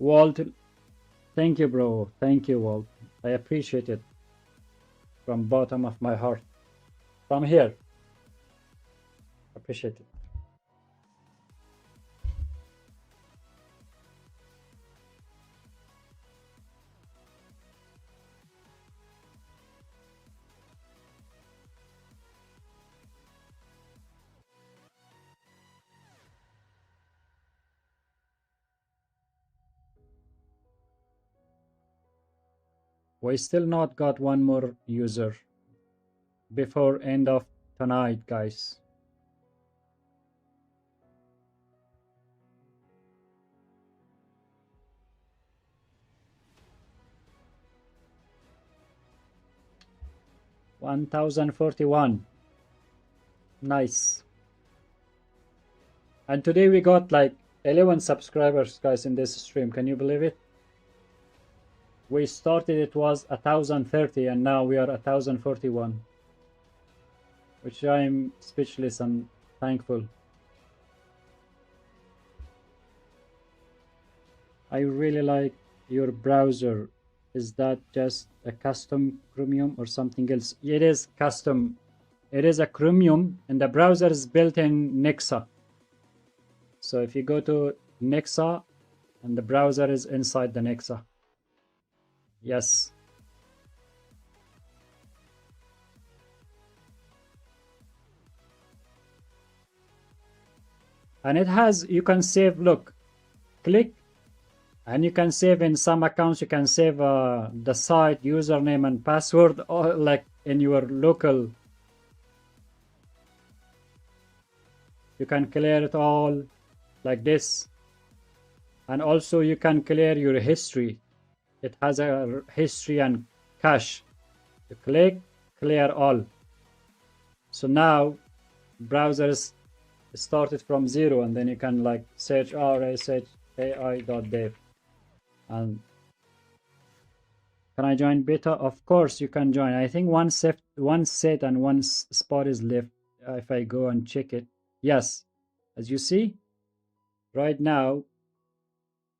Walt, thank you, bro. Thank you, Walt. I appreciate it from bottom of my heart. From here. Appreciate it. We still not got one more user before end of tonight, guys. $1,041. Nice. And today we got like 11 subscribers, guys, in this stream. Can you believe it? We started, it was 1,030, and now we are 1,041, which I'm speechless and thankful. I really like your browser. Is that just a custom Chromium or something else? It is custom. It is a Chromium, and the browser is built in Nexa. So if you go to Nexa, and the browser is inside the Nexa. Yes. And it has, you can save, look, click, and you can save in some accounts, you can save the site, username and password, or like in your local. You can clear it all like this. And also you can clear your history. It has a history and cache. You click, clear all. So now browsers started from 0, and then you can like search rshai.dev. And can I join beta? Of course you can join. I think one set and one spot is left. If I go and check it, yes, as you see right now,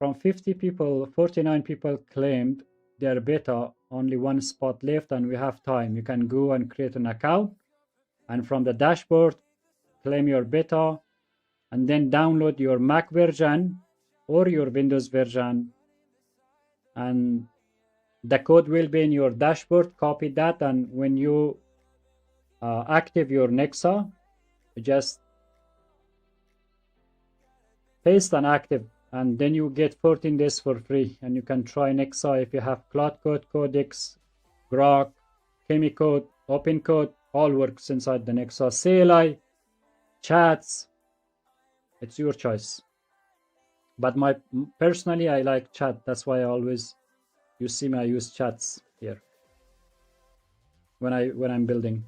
from 50 people, 49 people claimed their beta, only one spot left, and we have time. You can go and create an account, and from the dashboard claim your beta, and then download your Mac version or your Windows version, and the code will be in your dashboard. Copy that, and when you active your Nexa, you just paste and active, and then you get 14 days for free, and you can try Nexa if you have Cloud Code, Codex, Grok, Chemicode, OpenCode, all works inside the Nexa. CLI, chats, it's your choice. But personally, I like chat. That's why I always, you see me, I use chats here when I'm building.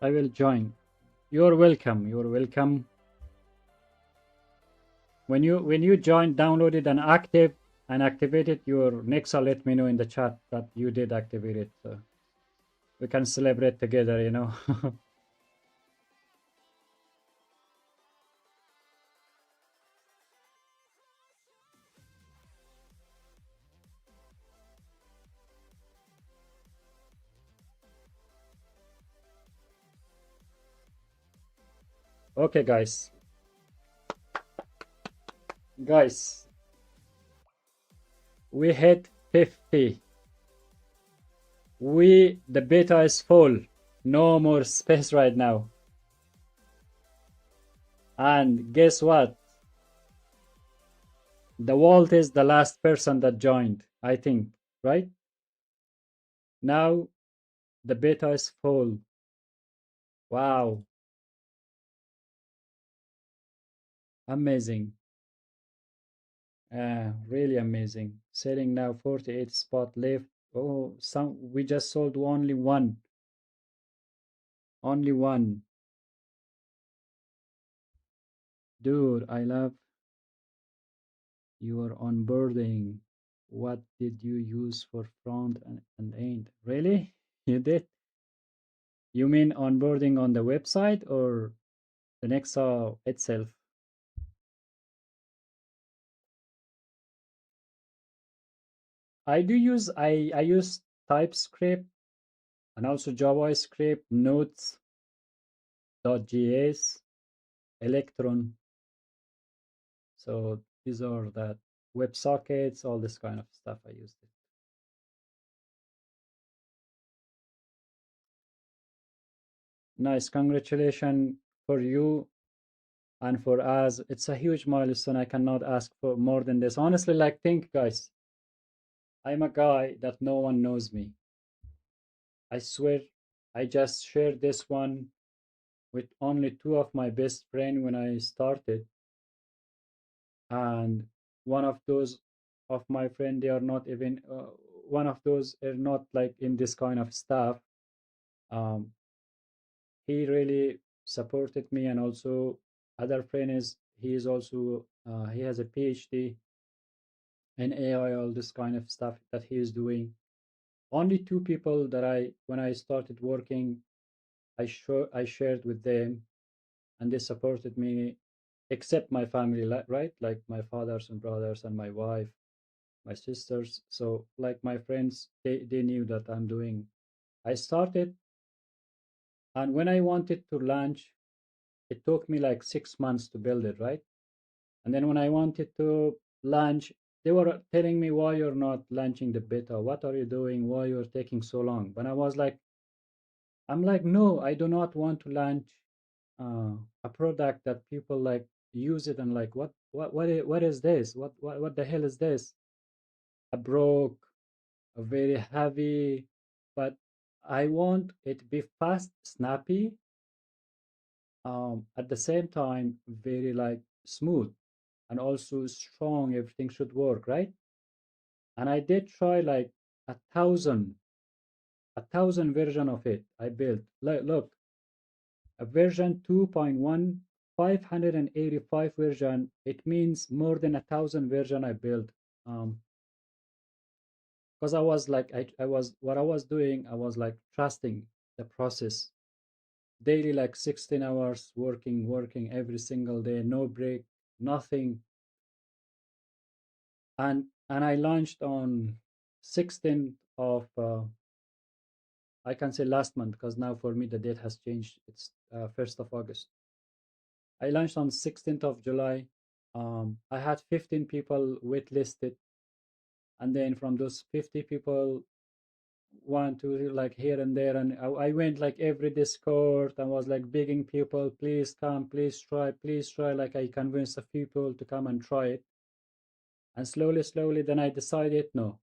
I will join. You're welcome. You're welcome. When you join, downloaded and activated your Nexa, let me know in the chat that you did activate it. So we can celebrate together, you know. Okay, guys. Guys, we hit 50. The beta is full. No more space right now. And guess what? The Walt is the last person that joined, I think, right? Now the beta is full. Wow. Amazing. Really amazing. Selling now 48 spot left. Oh, we just sold only one. Only one. Dude, I love your onboarding. What did you use for front and end? Really? You did? You mean onboarding on the website or the Nexa itself? I use TypeScript and also JavaScript, Notes.js, Electron. So these are the WebSockets, all this kind of stuff I used it. Nice, congratulations for you and for us. It's a huge milestone. I cannot ask for more than this. Honestly, like think guys, I'm a guy that no one knows me. I swear I just shared this one with only two of my best friends when I started. And one of those of my friend, they are not even, one of those are not like in this kind of stuff. Um, he really supported me, and also other friend is, he is also, he has a PhD in AI, all this kind of stuff that he is doing. Only two people that when I started working, I shared with them, and they supported me, except my family, right? Like my fathers and brothers and my wife, my sisters. So like my friends, they knew that I'm doing. I started, and when I wanted to launch, it took me like 6 months to build it, right? And then when I wanted to launch, they were telling me, why you're not launching the beta? What are you doing? Why you're taking so long? But I was like, I'm like, no, I do not want to launch a product that people like use it and like, what is this? What the hell is this? A broke, a very heavy, but I want it to be fast, snappy, at the same time, very like smooth and also strong. Everything should work, right? And I did try like a thousand, a thousand version of it. I built. Look, a version 2.1, 585 version. It means more than 1,000 version I built. Because I was like, I was, what I was doing, I was like trusting the process. Daily, like 16 hours working every single day, no break, nothing. And I launched on 16th of, I can say last month, because now for me the date has changed. It's 1st of August. I launched on 16th of July. I had 15 people waitlisted, and then from those 50 people, one, two, like here and there, and I went like every Discord and was like begging people, please come, please try. Like I convinced a few people to come and try it, and slowly, then I decided no.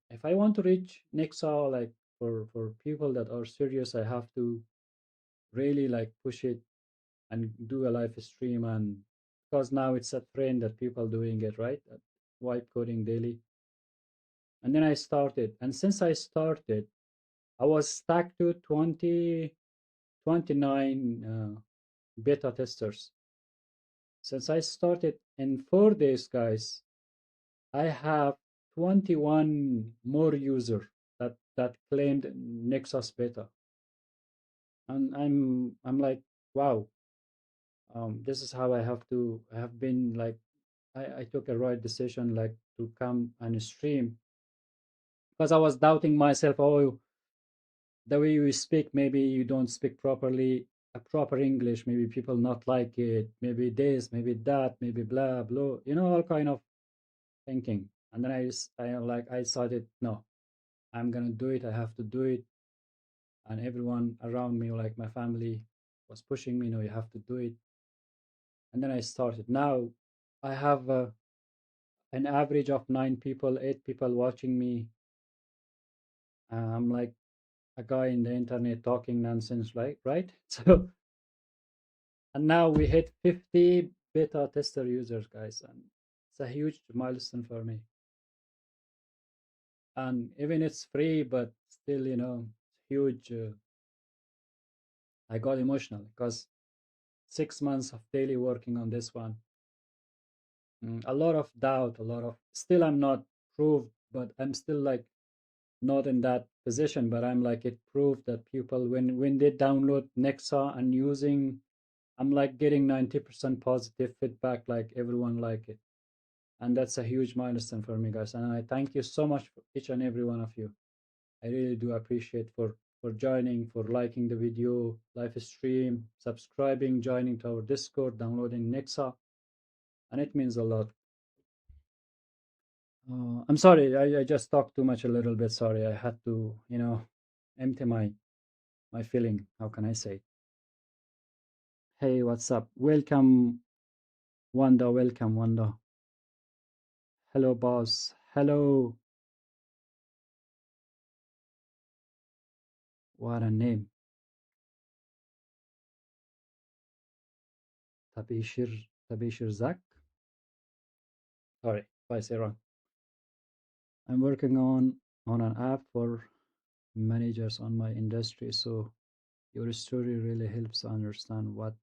If I want to reach Nexa, like for people that are serious, I have to really like push it and do a live stream, and because now it's a trend that people doing it, right? Wipe coding daily. And then I started, and since I started, I was stuck to 29 beta testers. Since I started in 4 days, guys, I have 21 more user that claimed Nexus beta, and I'm like, wow, this is how I have been like, I took a right decision like to come and stream because I was doubting myself. Oh, the way you speak, maybe you don't speak properly, a proper English. Maybe people not like it. Maybe this, maybe that, maybe blah blah. You know, all kind of thinking. And then I decided, no, I'm gonna do it. I have to do it. And everyone around me, like my family, was pushing me. No, you have to do it. And then I started. Now I have an average of 9 people, 8 people watching me. I'm like a guy in the internet talking nonsense, right? So, and now we hit 50 beta tester users, guys, and it's a huge milestone for me. And even it's free, but still, huge. I got emotional because 6 months of daily working on this one. A lot of doubt, a lot of still I'm not proved, but I'm still like not in that position, but I'm like it proved that people when they download Nexa and using, I'm like getting 90% positive feedback, like everyone like it. And that's a huge milestone for me, guys. And I thank you so much for each and every one of you. I really do appreciate for joining, for liking the video, live stream, subscribing, joining to our Discord, downloading Nexa, and it means a lot. I'm sorry, I just talked too much a little bit. Sorry, I had to, empty my feeling. How can I say? Hey, what's up? Welcome, Wanda. Welcome, Wanda. Hello, boss. Hello. What a name. Tabishir Zak. Sorry if I say wrong. I'm working on an app for managers on my industry, so your story really helps understand what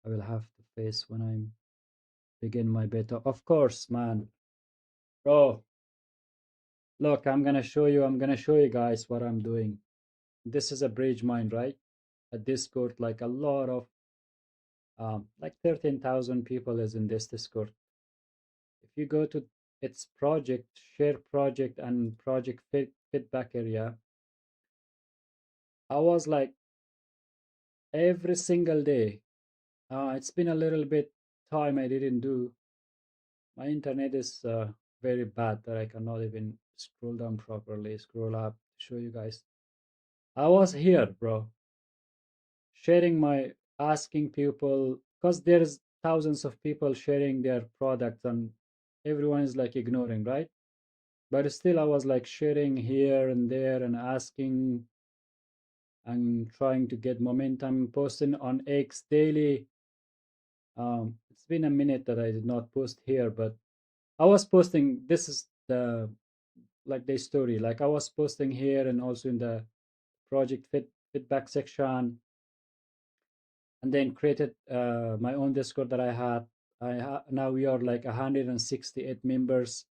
I will have to face when I begin my beta. Of course, man. Bro, look, I'm gonna show you guys what I'm doing. This is a bridge mine, right? A Discord, like a lot of like 13,000 people is in this Discord. If you go to its project, share project and project feedback area, I was like every single day. It's been a little bit time I didn't do. My internet is very bad that I cannot even scroll down properly, scroll up, show you guys. I was here, bro, sharing asking people, because there's thousands of people sharing their products and everyone is like ignoring, right? But still I was like sharing here and there and asking and trying to get momentum, posting on X daily. It's been a minute that I did not post here, but I was posting. This is the story. Like I was posting here and also in the project feedback section, and then created my own Discord that I had. Now we are like 168 members.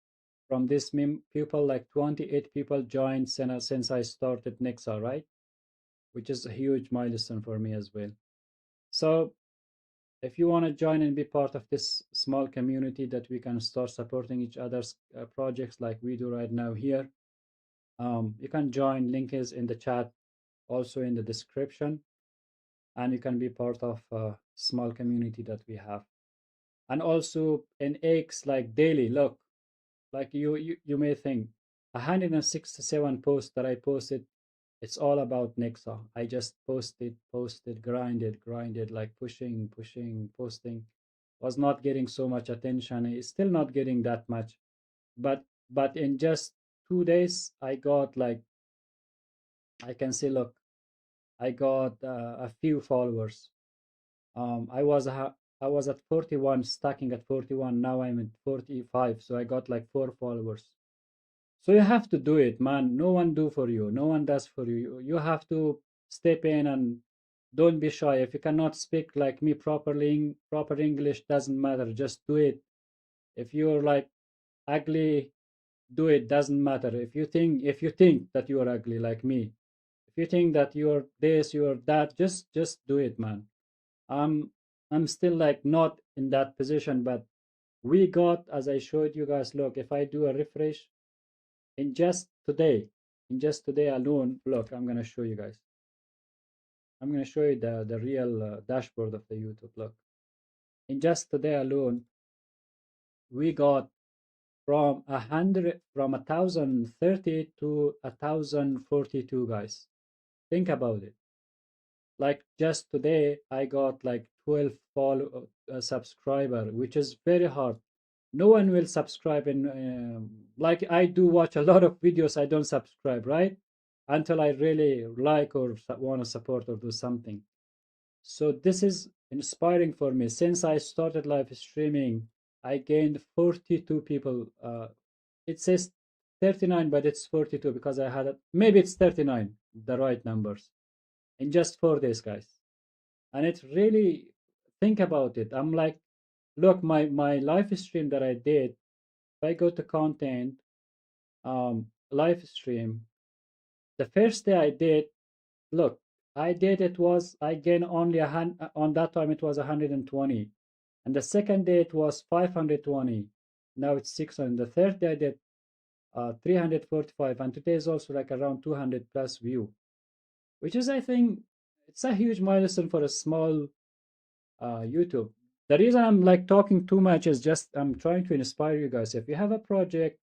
From this people, like 28 people joined since I started Nexa, right? Which is a huge milestone for me as well. So if you want to join and be part of this small community that we can start supporting each other's projects like we do right now here, you can join. Link is in the chat, also in the description, and you can be part of a small community that we have. And also in X, like daily, look, like you may think 167 posts that I posted, it's all about Nexa. I just posted, grinded, like pushing, posting. Was not getting so much attention. It's still not getting that much. But in just 2 days, I got like, I can see, look, I got a few followers. I was at 41, stacking at 41. Now I'm at 45, so I got like 4 followers. So you have to do it, man. No one do for you. No one does for you. You have to step in and don't be shy. If you cannot speak like me properly, proper English doesn't matter. Just do it. If you're like ugly, do it. Doesn't matter. If you think that you are ugly like me, if you think that you're this, you're that, just do it, man. I'm I'm still like not in that position, but we got, as I showed you guys, look, if I do a refresh in just today, in just today alone, look, I'm gonna show you guys. I'm gonna show you the real dashboard of the YouTube. Look, in just today alone, we got from 1,030 to 1,042, guys. Think about it. Like just today, I got like 12 follow subscriber, which is very hard. No one will subscribe in like I do watch a lot of videos. I don't subscribe, right? Until I really like or want to support or do something. So this is inspiring for me. Since I started live streaming, I gained 42 people. It says 39, but it's 42 because I had maybe it's 39, the right numbers in just 4 days, guys. And it really, think about it. I'm like, look, my live stream that I did. If I go to content, live stream, the first day I did, look, I did it was I gained only on that time it was 120, and the second day it was 520. Now it's 600. The third day I did 345, and today is also like around 200 plus view, which is I think it's a huge milestone for a small YouTube. The reason I'm like talking too much is just I'm trying to inspire you guys. If you have a project,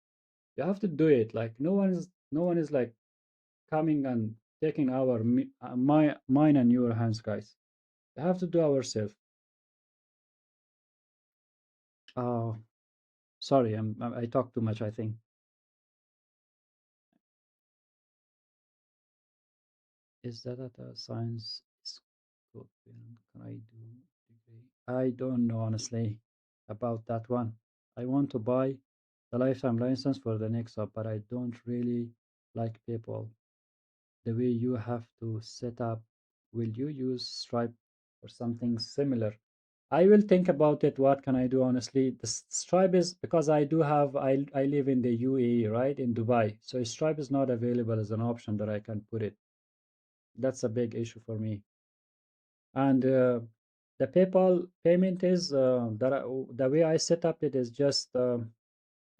you have to do it. Like no one is like coming and taking mine and your hands, guys. We have to do ourselves. Oh, sorry, I talk too much, I think. Is that a science school? Can I do degree? I don't know honestly about that one. I want to buy the lifetime license for the Nexa, but I don't really like people. The way you have to set up, will you use Stripe or something similar? I will think about it. What can I do? Honestly, the Stripe is because I live in the UAE, right, in Dubai. So Stripe is not available as an option that I can put it. That's a big issue for me. And the PayPal payment is the way I set up it is just I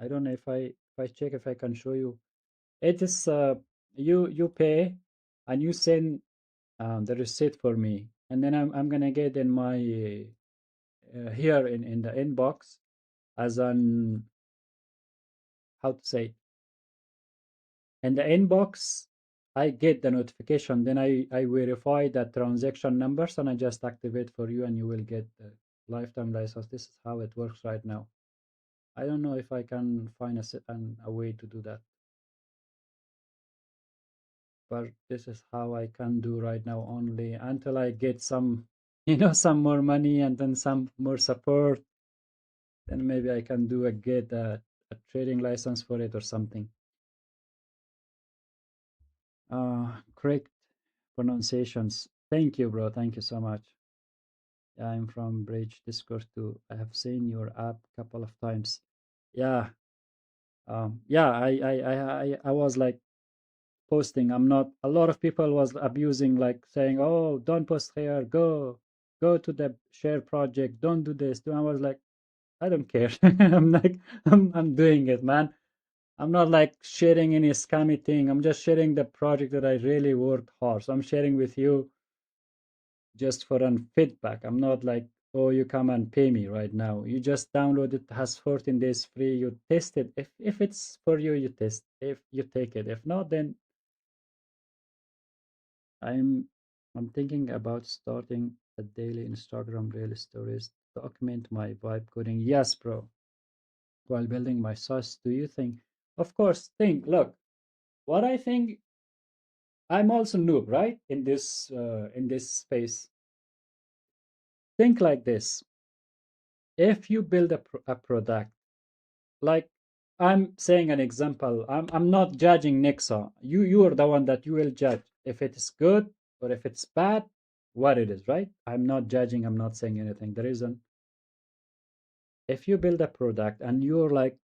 don't know if I check if I can show you. It is you pay and you send the receipt for me, and then I'm gonna get in my here in the inbox as an how to say in the inbox. I get the notification, then I verify the transaction numbers and I just activate for you and you will get the lifetime license. This is how it works right now. I don't know if I can find a way to do that, but this is how I can do right now, only until I get some some more money and then some more support. Then maybe I can get a trading license for it or something. Correct pronunciations. Thank you, bro. Thank you so much. Yeah, I'm from Bridge Discord too. I have seen your app a couple of times. Yeah. Yeah, I was like posting. I'm not, a lot of people was abusing, like saying, oh, don't post here, go to the share project, don't do this. I was like, I don't care. I'm like, I'm doing it, man. I'm not like sharing any scammy thing. I'm just sharing the project that I really worked hard. So I'm sharing with you just for an feedback. I'm not like, oh, you come and pay me right now. You just download it, has 14 days free. You test it. If it's for you, you test. If you take it. If not, then I'm I'm thinking about starting a daily Instagram reel stories to document my vibe coding. Yes, bro. While building my sauce, do you think? Of course, think. Look, what I think. I'm also noob, right? In this space. Think like this: if you build a product, like I'm saying an example. I'm not judging Nexa. You are the one that you will judge if it is good or if it's bad, what it is, right? I'm not judging, I'm not saying anything. The reason, if you build a product and you're like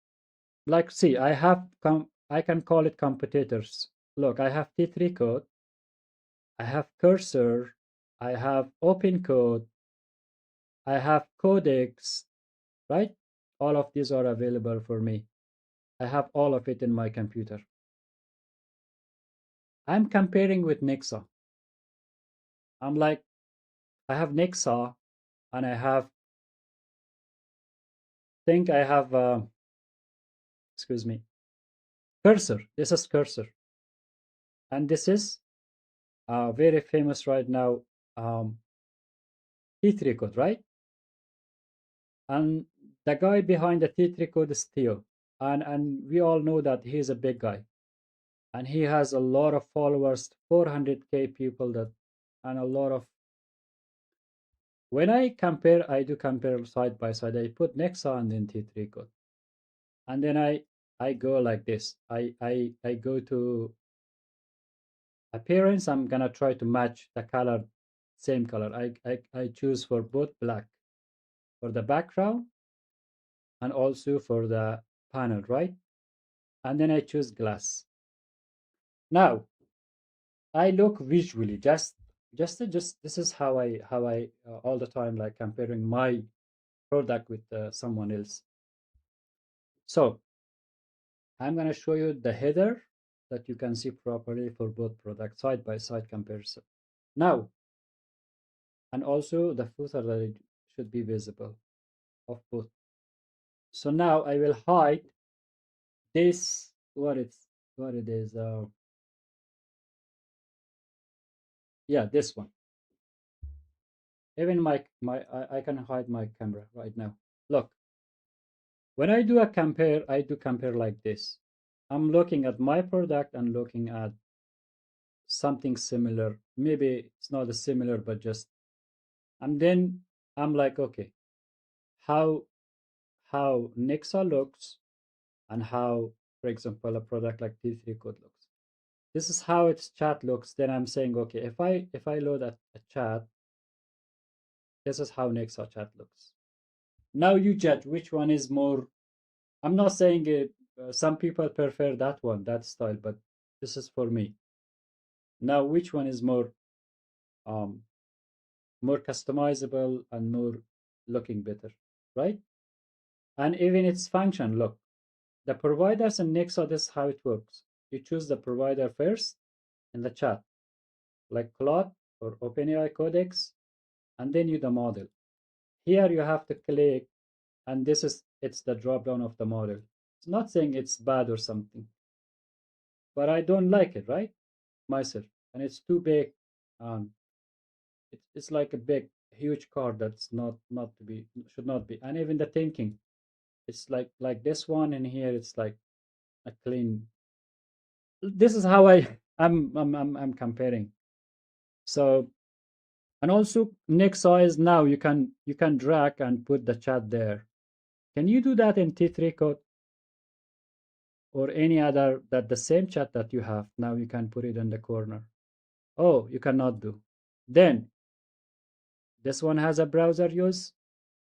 see, I can call it competitors. Look, I have T3 code, I have cursor, I have open code, I have codecs, right? All of these are available for me. I have all of it in my computer. I'm comparing with Nexa. I'm like, I have Nexa and I think I have, excuse me, cursor. This is cursor. And this is very famous right now, T3 code, right? And the guy behind the T3 code is Theo. And we all know that he's a big guy. And he has a lot of followers, 400K people that, and a lot of, when I compare, I do compare side by side. I put Nexa and then T3 code. And then I go like this. I go to appearance. I'm gonna try to match the color, same color. I choose for both black for the background and also for the panel, right? And then I choose glass. Now I look visually, just this is how I all the time like comparing my product with someone else. So I'm gonna show you the header that you can see properly for both products side by side comparison. Now, and also the footer that it should be visible of both. So now I will hide this, what it is, yeah, this one. Even I can hide my camera right now. Look, when I do a compare, I do compare like this. I'm looking at my product and looking at something similar. Maybe it's not a similar, but just, and then I'm like, okay, how Nexa looks and how, for example, a product like T3 code looks. This is how its chat looks. Then I'm saying, okay, if I load a chat, this is how Nexa chat looks. Now you judge which one is more. I'm not saying it. Some people prefer that one, that style, but this is for me. Now, which one is um, more customizable and more looking better, right? And even its function, look, the providers in Nexa, this is how it works. You choose the provider first in the chat, like Claude or OpenAI Codex, and then you the model. Here you have to click, and it's the drop down of the model. It's not saying it's bad or something, but I don't like it, right? Myself, and it's too big. Um, it's like a big, huge card that's not to be, should not be. And even the thinking, it's like this one, and here it's like a clean. This is how I'm comparing. So, and also next size, now you can drag and put the chat there. Can you do that in T3 code or any other, that the same chat that you have now you can put it in the corner? Oh, you cannot do. Then this one has a browser use.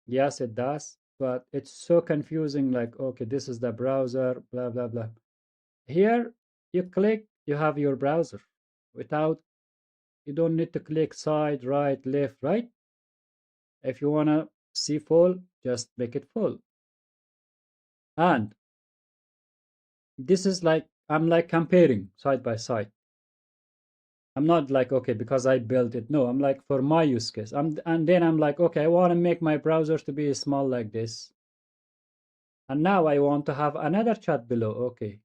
Yes, it does, but it's so confusing. Like, okay, this is the browser, blah blah blah. Here you click, you have your browser without, you don't need to click side, right, left, right. If you want to see full, just make it full. And this is like, I'm like comparing side by side. I'm not like, okay, because I built it. No, I'm like, for my use case. And then I'm like, okay, I want to make my browser to be small like this. And now I want to have another chat below. Okay.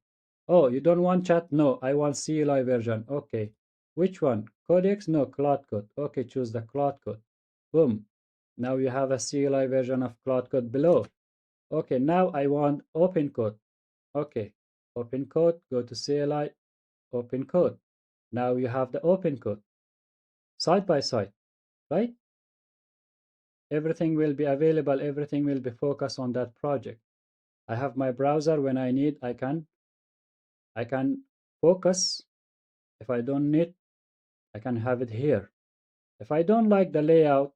Oh, you don't want chat? No, I want CLI version. Okay. Which one? Codex? No, Cloud Code. Okay, choose the Cloud Code. Boom. Now you have a CLI version of Cloud Code below. Okay, now I want open code. Okay, open code, go to CLI, open code. Now you have the open code side by side, right? Everything will be available, everything will be focused on that project. I have my browser. When I need, I can focus. If I don't need, I can have it here. If I don't like the layout,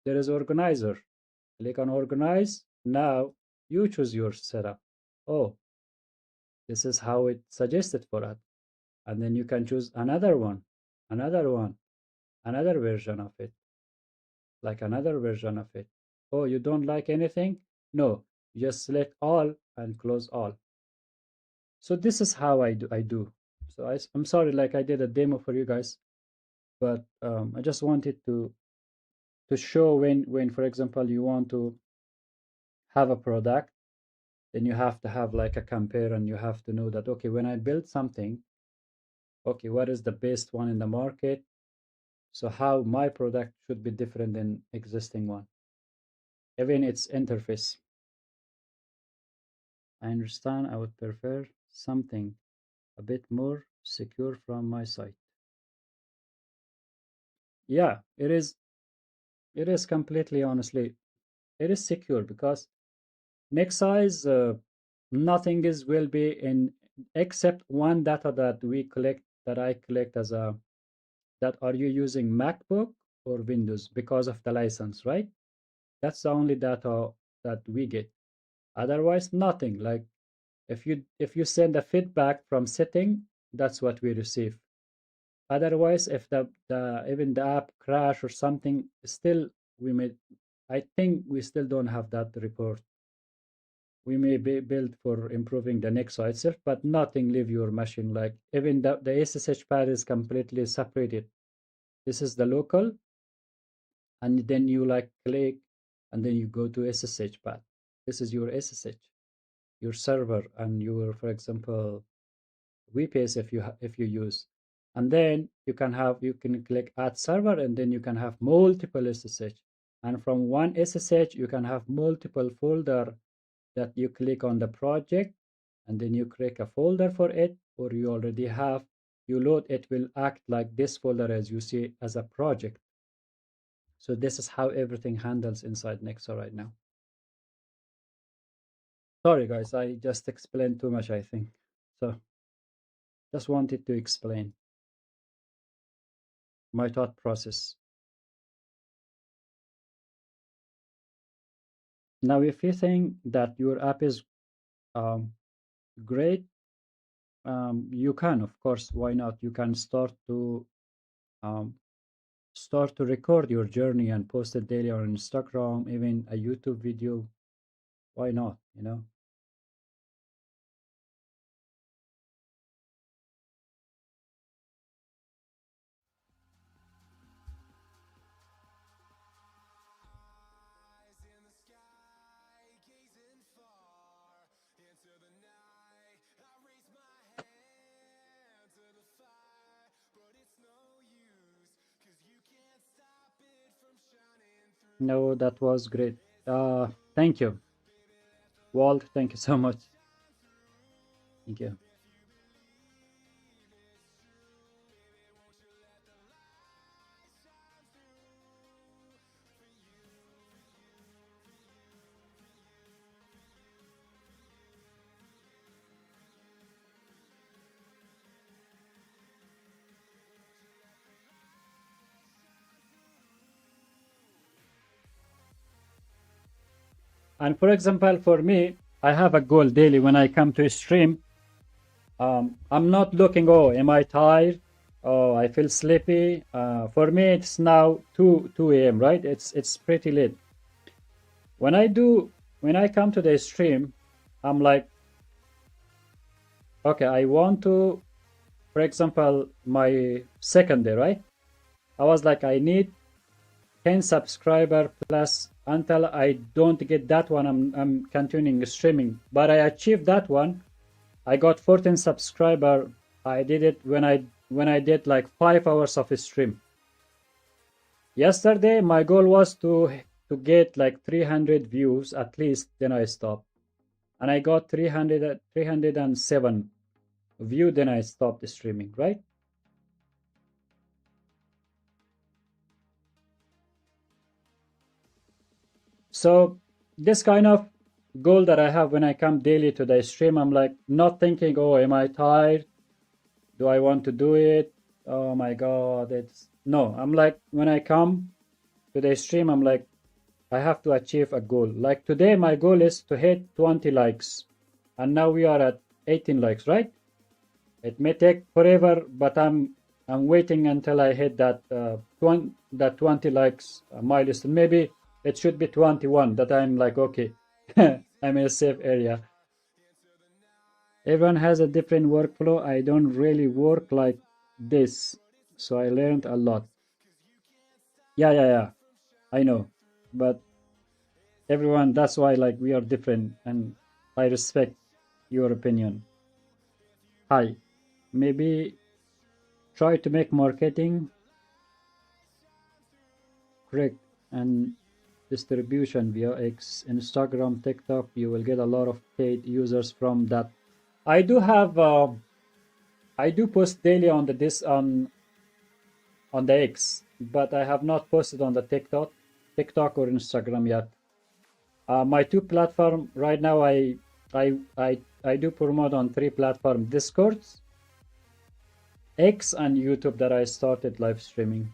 there is organizer. Click on organize. Now you choose your setup. Oh, this is how it suggested for us. And then you can choose another one, another version of it, like another version of it. Oh, you don't like anything? No, just select all and close all. So this is how I do. So I'm sorry, like I did a demo for you guys, but I just wanted to show when, for example, you want to have a product, then you have to have like a compare, and you have to know that, okay, when I build something, okay, what is the best one in the market? So how my product should be different than existing one, even its interface. I understand. I would prefer something a bit more secure from my site. Yeah, it is. It is completely, honestly, it is secure because Nexa is nothing is will be in except one data that we collect, that I collect as a, that are you using MacBook or Windows because of the license, right? That's the only data that we get. Otherwise, nothing. Like if you send a feedback from setting, that's what we receive. Otherwise, if the even the app crash or something, still we may, I think we still don't have that report. We may be build for improving the Nexa itself, but nothing leave your machine. Like even the SSH pad is completely separated. This is the local, and then you like click, and then you go to SSH pad. This is your SSH, your server, and your, for example, VPS if you use, and then you can click add server, and then you can have multiple SSH, and from one SSH you can have multiple folder that you click on the project, and then you create a folder for it, or you already have, you load it, will act like this folder as you see as a project. So this is how everything handles inside Nexa right now. Sorry guys, I just explained too much, I think. So just wanted to explain my thought process. Now, if you think that your app is great, you can, of course, why not? You can um, start to record your journey and post it daily on Instagram, even a YouTube video. Why not? You know. Eyes in the sky, gazing far into the night. I raise my hand to the fire, but it's no use, 'cause you can't stop it from shining through. No, that was great. Thank you, Walt. Thank you so much. Thank you. And for example, for me, I have a goal daily when I come to stream. I'm not looking, oh, am I tired? Oh, I feel sleepy. For me, it's now 2 a.m., right? It's pretty late. When I come to the stream, I'm like, okay, I want to, for example, my second day, right? I was like, I need 10 subscriber plus. Until I don't get that one, I'm continuing streaming. But I achieved that one. I got 14 subscriber. I did it when I did like 5 hours of stream. Yesterday, my goal was to get like 300 views at least. Then I stopped, and I got 307 view. Then I stopped streaming. Right. So this kind of goal that I have when I come daily to the stream. I'm like not thinking, oh, am I tired? Do I want to do it? Oh my God, it's no. I'm like when I come to the stream, I'm like I have to achieve a goal. Like today, my goal is to hit 20 likes, and now we are at 18 likes, right? It may take forever, but I'm waiting until I hit that 20 likes milestone. Maybe it should be 21. That I'm like okay, I'm in a safe area. Everyone has a different workflow. I don't really work like this, so I learned a lot. Yeah. I know, but everyone, that's why like we are different, and I respect your opinion. Hi, maybe try to make marketing correct and distribution via X, Instagram, TikTok. You will get a lot of paid users from that. I do have I do post daily on the this on the X, but I have not posted on the TikTok or Instagram yet. My two platform right now, I do promote on three platforms: Discord, X, and YouTube that I started live streaming.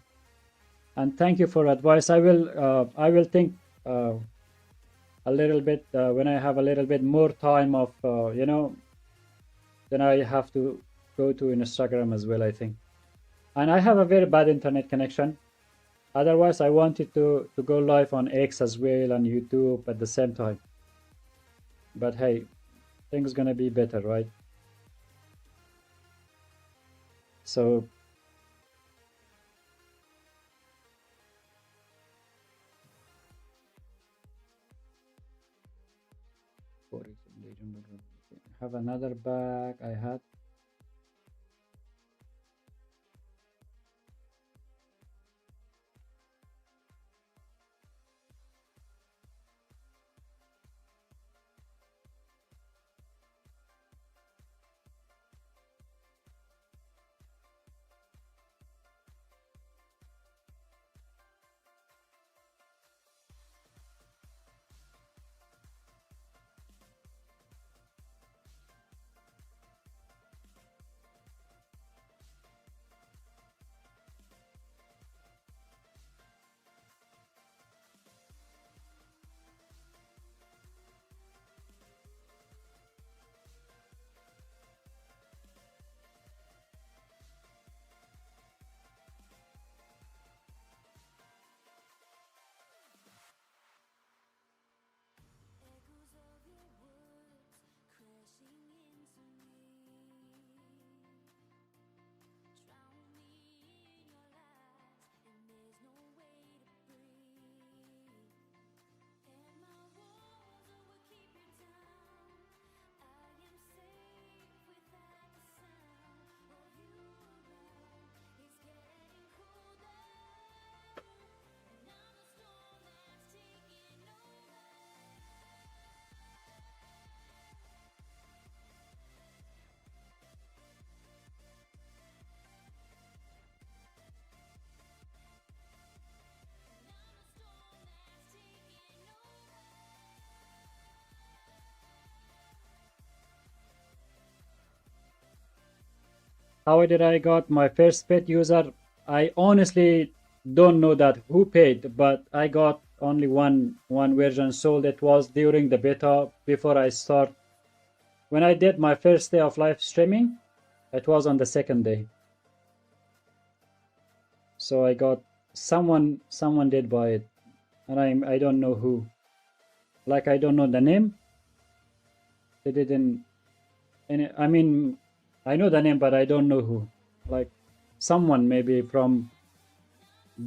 And thank you for advice. I will think a little bit when I have a little bit more time of then I have to go to Instagram as well, I think. And I have a very bad internet connection. Otherwise, I wanted to go live on X as well and YouTube at the same time. But hey, things gonna be better, right? So have another bag I had. How did I got my first paid user? I honestly don't know that who paid, but I got only one version sold. It was during the beta before I start. When I did my first day of live streaming, it was on the second day. So I got someone did buy it, and I don't know who. Like I don't know the name. They didn't. And I mean, I know the name, but I don't know who. Like someone maybe from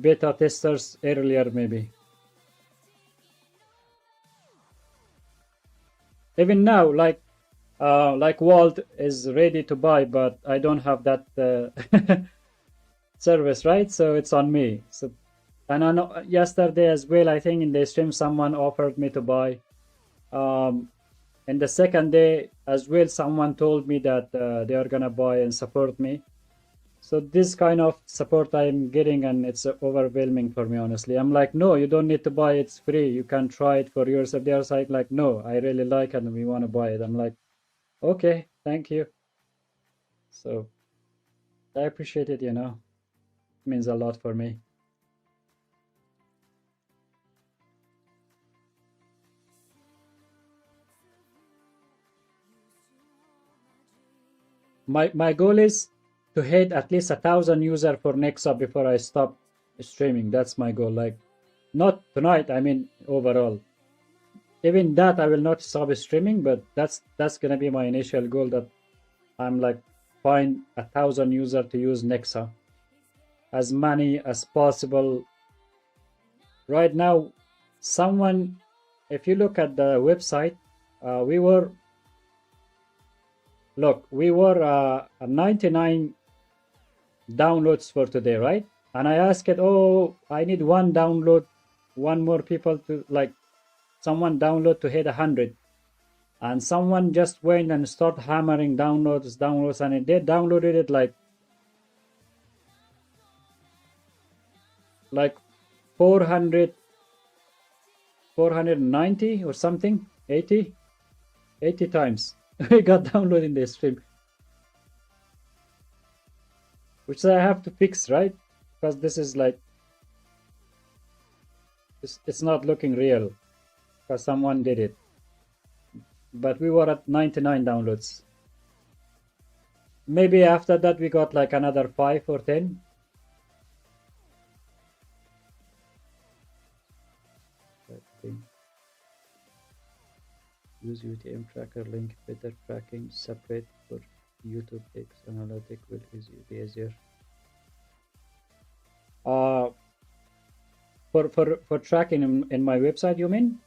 beta testers earlier, maybe. Even now, like Walt is ready to buy, but I don't have that service, right? So it's on me. So, and I know yesterday as well, I think in the stream someone offered me to buy. And the second day as well, someone told me that they are gonna buy and support me. So this kind of support I'm getting, and it's overwhelming for me, honestly. I'm like, no, you don't need to buy it. It's free. You can try it for yourself. They're like, no, I really like it and we want to buy it. I'm like, okay, thank you. So I appreciate it, you know. It means a lot for me. My goal is to hit at least 1,000 users for Nexa before I stop streaming. That's my goal. Like, not tonight, I mean overall. Even that I will not stop streaming, but that's gonna be my initial goal, that I'm like find 1,000 users to use Nexa, as many as possible. Right now, someone, if you look at the website, we were 99 downloads for today, right? And I asked it, oh, I need one download, one more people to, like, someone download to hit 100. And someone just went and start hammering downloads, and they downloaded it like 400, 490 or something, 80 times. We got downloaded in the stream, which I have to fix, right? Because this is like, it's not looking real because someone did it. But we were at 99 downloads. Maybe after that we got like another 5 or 10. Use UTM tracker link, better tracking, separate for YouTube takes analytic will be easier. For tracking in my website, you mean?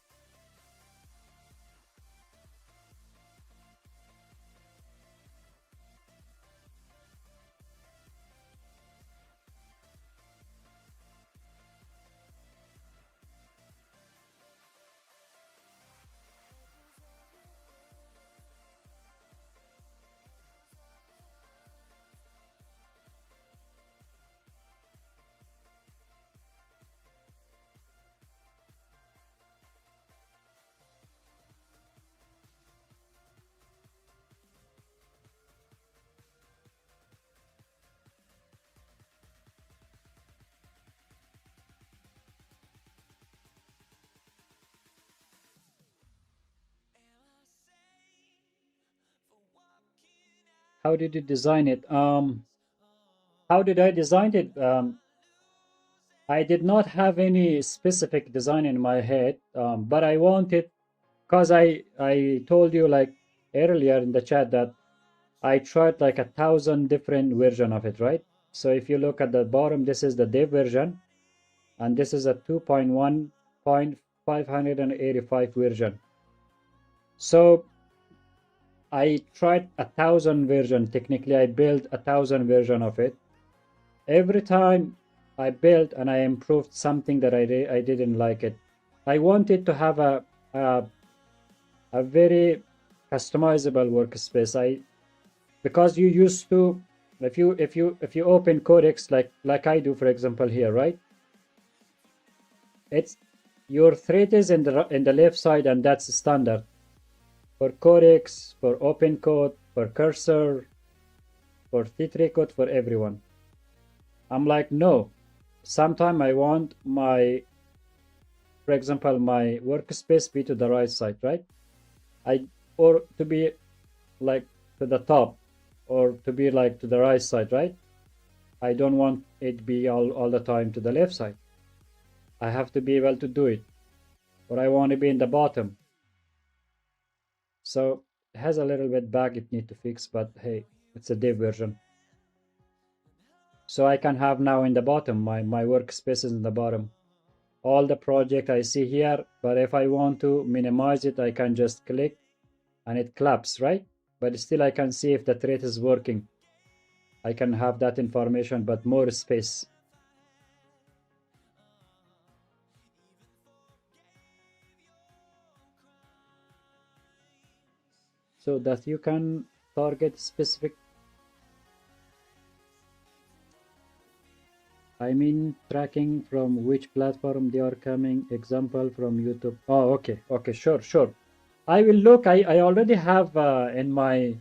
How did you design it? How did I design it? I did not have any specific design in my head, but I wanted, because I told you like earlier in the chat that I tried like 1,000 different version of it, right? So if you look at the bottom, this is the dev version, and this is a 2.1.585 version. So I tried 1,000 version. Technically, I built 1,000 version of it. Every time I built and I improved something that I didn't like it. I wanted to have a very customizable workspace. Because you used to, if you open Codex like I do, for example, here, right? It's your thread is in the left side, and that's standard for Codex, for open code, for cursor, for T3 code, for everyone. I'm like, no. Sometime I want my, for example, my workspace be to the right side, right? Or to be like to the top, or to be like to the right side, right? I don't want it be all the time to the left side. I have to be able to do it, or I want to be in the bottom. So it has a little bit bug it need to fix, but hey, it's a dev version. So I can have now in the bottom, my workspace is in the bottom. All the project I see here, but if I want to minimize it, I can just click and it claps, right? But still I can see if the thread is working. I can have that information, but more space. So that you can target specific. I mean tracking from which platform they are coming. Example from YouTube. Oh, okay. Okay, sure, sure. I will look. I already have in my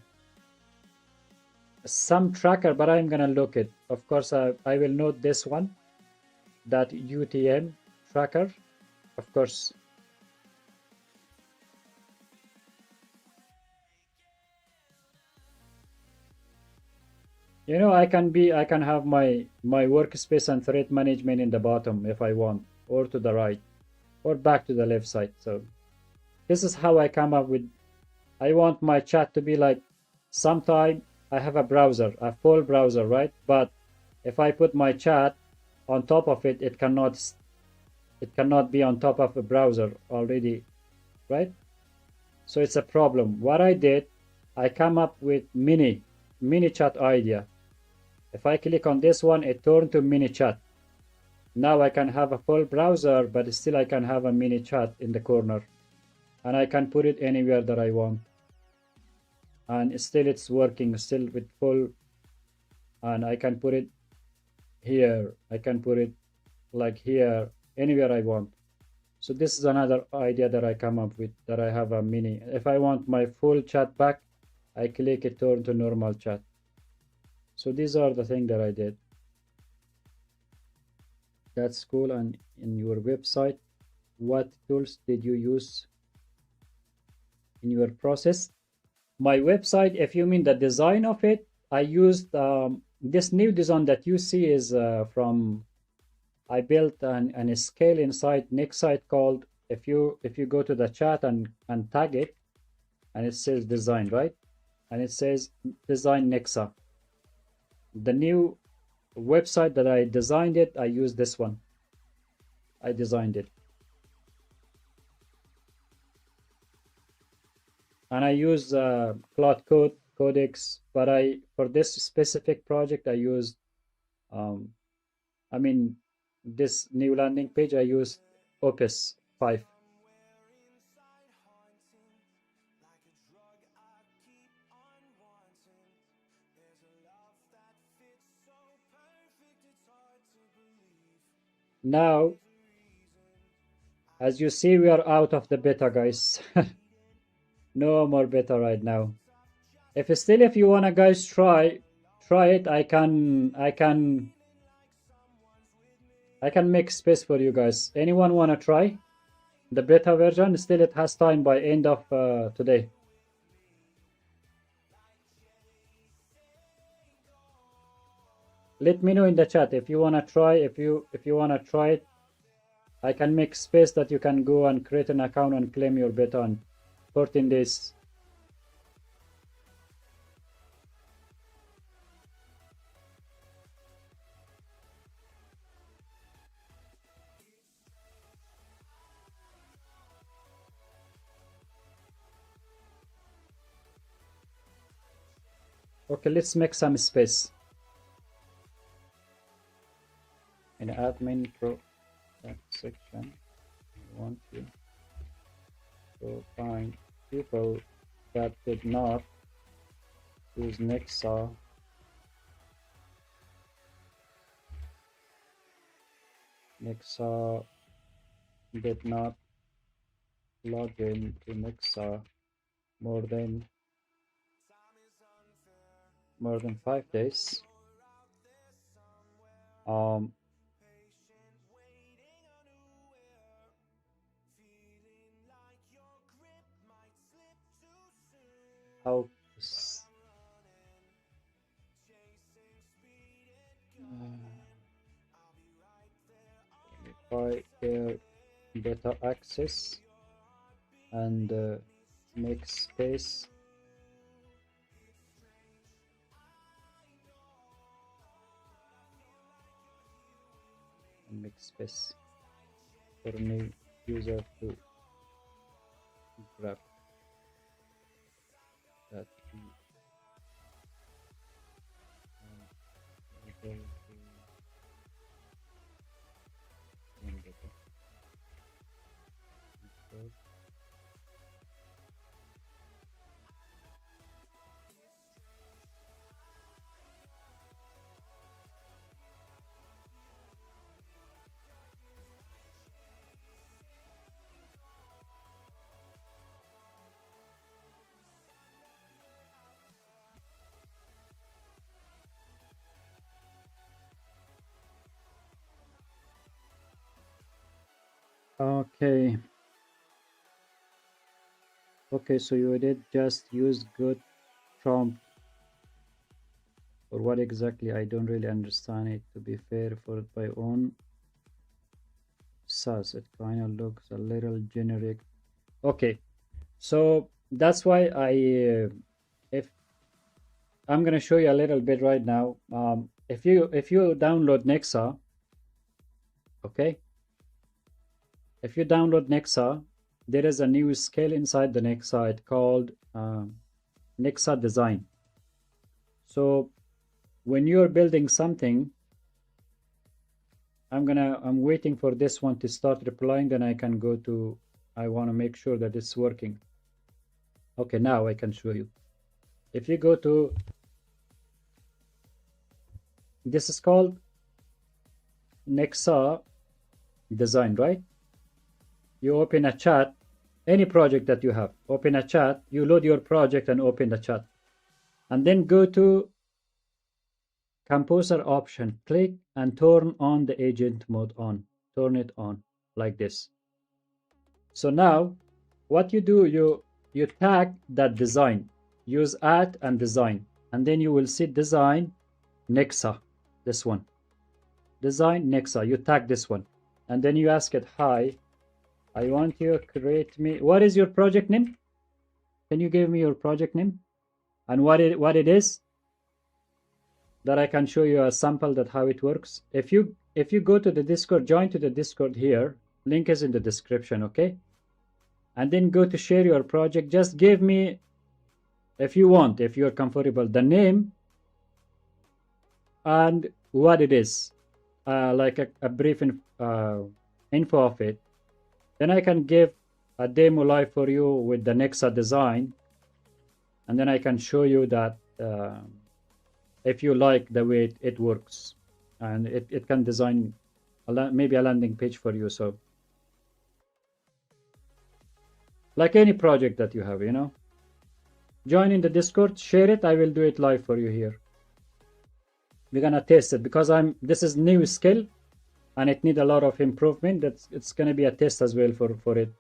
some tracker, but I'm gonna look it. Of course, I will note this one, that UTM tracker. Of course. You know, I can have my workspace and thread management in the bottom if I want, or to the right, or back to the left side. So this is how I come up with. I want my chat to be like, sometime I have a browser, a full browser, right? But if I put my chat on top of it, it cannot be on top of a browser already, right? So it's a problem. What I did, I come up with mini chat idea. If I click on this one, it turned to mini chat. Now I can have a full browser, but still I can have a mini chat in the corner, and I can put it anywhere that I want. And still it's working still with full, and I can put it here, I can put it like here, anywhere I want. So this is another idea that I come up with, that I have a mini. If I want my full chat back, I click it, turn to normal chat. So these are the things that I did. That's cool. And in your website, what tools did you use in your process? My website, if you mean the design of it, I used this new design that you see is from, I built an scale inside Nexa called, if you go to the chat and tag it, and it says design, right? And it says design Nexa. The new website that I designed it, I used this one. I designed it. And I use Cloud Code Codex, but for this specific project I used I mean this new landing page I used Opus 5. Now, as you see, we are out of the beta, guys. No more beta right now. If you wanna guys try it, I can make space for you guys. Anyone wanna try the beta version? Still it has time by end of today. Let me know in the chat if you wanna try. If you wanna try it, I can make space that you can go and create an account and claim your beta in 14 days. Okay, let's make some space. In admin pro section, I want you to find people that did not use Nexa did not log in to Nexa more than 5 days. How by their data access and make space for new user to grab that key and go to data. Okay. Okay, so you did just use good prompt. Or what exactly? I don't really understand it, to be fair. For my own SAS, it kind of looks a little generic. Okay, so that's why if I'm gonna show you a little bit right now. If you download Nexa, okay, if you download Nexa, there is a new skill inside the Nexa. It's called Nexa Design. So when you're building something, I'm waiting for this one to start replying, then I can go to, I want to make sure that it's working. Okay, now I can show you. If you go to, this is called Nexa Design, right? You open a chat, any project that you have, open a chat, you load your project and open the chat. And then go to Composer option, click and turn on the agent mode on. Turn it on like this. So now what you do, you tag that design. Use add and design. And then you will see design Nexa, this one. Design Nexa, you tag this one. And then you ask it, hi, I want you to create me. What is your project name? Can you give me your project name? And what it is? That I can show you a sample that how it works. If you go to the Discord, join to the Discord here. Link is in the description, okay? And then go to share your project. Just give me, if you want, if you're comfortable, the name and what it is, like a brief info of it. Then I can give a demo live for you with the Nexa design, and then I can show you that if you like the way it works, and it can design maybe a landing page for you. So like any project that you have, you know, join in the Discord, share it. I will do it live for you here. We're gonna test it because this is new skill and it need a lot of improvement. It's gonna be a test as well for it.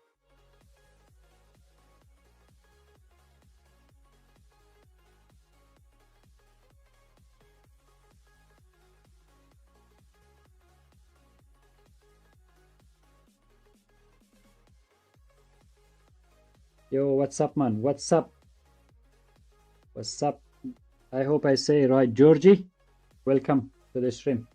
Yo, what's up, man? What's up? What's up? I hope I say it right. Georgie, welcome to the stream.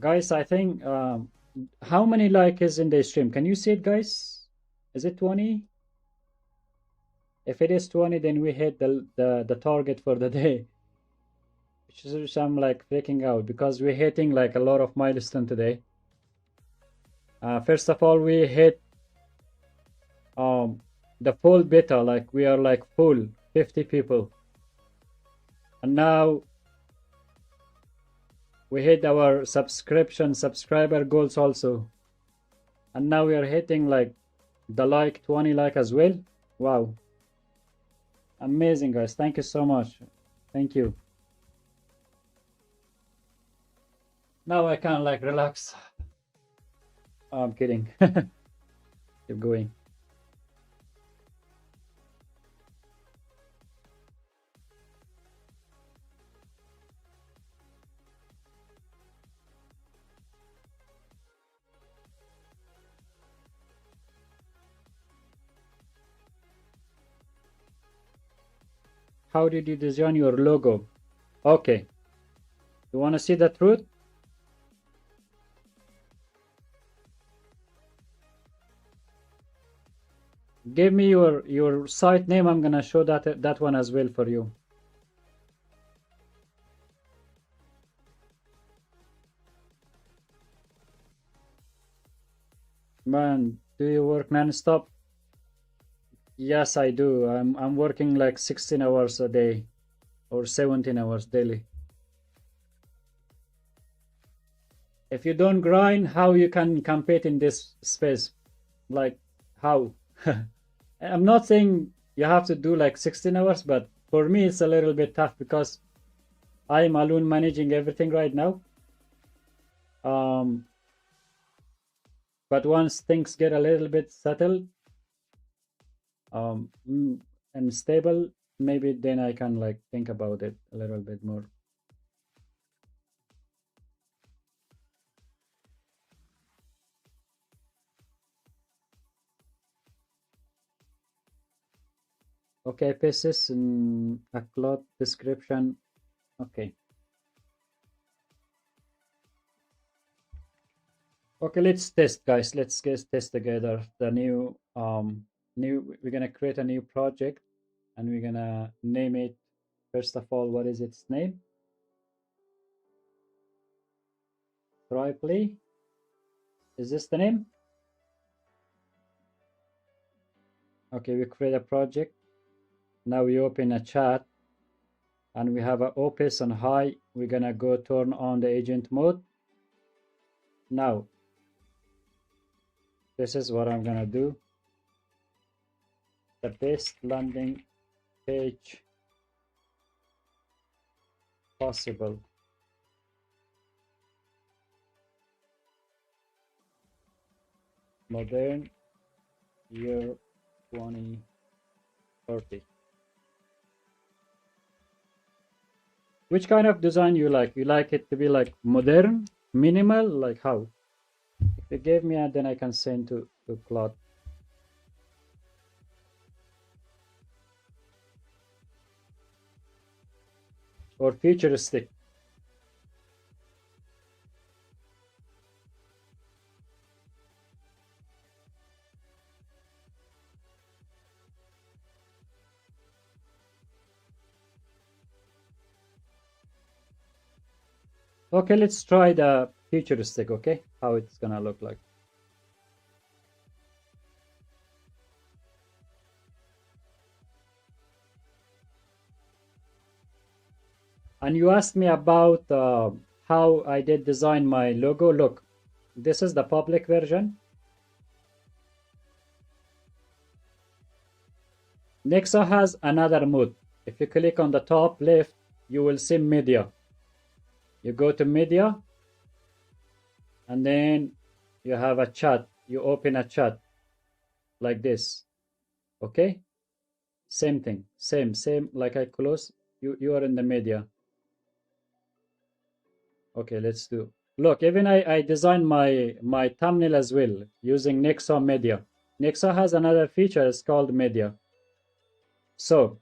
Guys, I think, how many like is in the stream? Can you see it, guys? Is it 20? If it is 20, then we hit the target for the day. Which I'm like freaking out because we're hitting like a lot of milestone today. First of all, we hit the full beta, like we are like full 50 people, and now we hit our subscriber goals also, and now we are hitting like the 20 like as well. Wow, amazing, guys. Thank you so much. Thank you. Now I can like relax. Oh, I'm kidding. Keep going. How did you design your logo? Okay. You want to see the truth? Give me your site name. I'm gonna show that one as well for you. Man, do you work non-stop? Yes, I do. I'm working like 16 hours a day or 17 hours daily. If you don't grind, how you can compete in this space? Like how? I'm not saying you have to do like 16 hours, but for me it's a little bit tough because I'm alone managing everything right now. But once things get a little bit settled and stable, maybe then I can like think about it a little bit more. Okay, pieces in a cloth description. Okay. Okay, let's test, guys. Let's test together the new we're gonna create a new project and we're gonna name it. First of all, what is its name? Try play. Is this the name? Okay, we create a project. Now we open a chat and we have a opus on high. We're gonna go turn on the agent mode. Now, this is what I'm gonna do. The best landing page possible. Modern year 2030. Which kind of design you like? You like it to be like modern, minimal, like how? If you give me a, then I can send to Claude. Or futuristic. Okay, let's try the futuristic, okay? How it's gonna look like. And you asked me about how I did design my logo. Look, this is the public version. Nexa has another mode. If you click on the top left, you will see media. You go to media and then you have a chat. You open a chat like this. Okay? Same thing. Same. Like I close. You are in the media. Okay, let's do. Look, even I designed my thumbnail as well using Nexa Media. Nexa has another feature. It's called Media. So,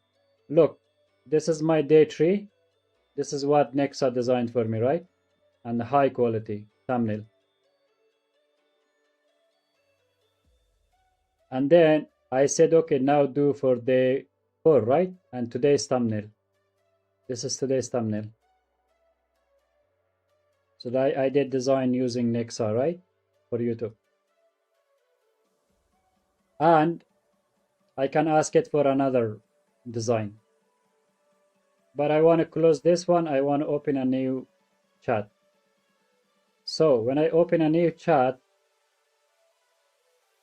look, this is my day tree. This is what Nexa designed for me, right? And the high quality thumbnail. And then I said, okay, now do for day 4, right? And today's thumbnail. This is today's thumbnail. So I did design using Nexa, right? For YouTube. And I can ask it for another design. But I want to close this one. I want to open a new chat. So when I open a new chat,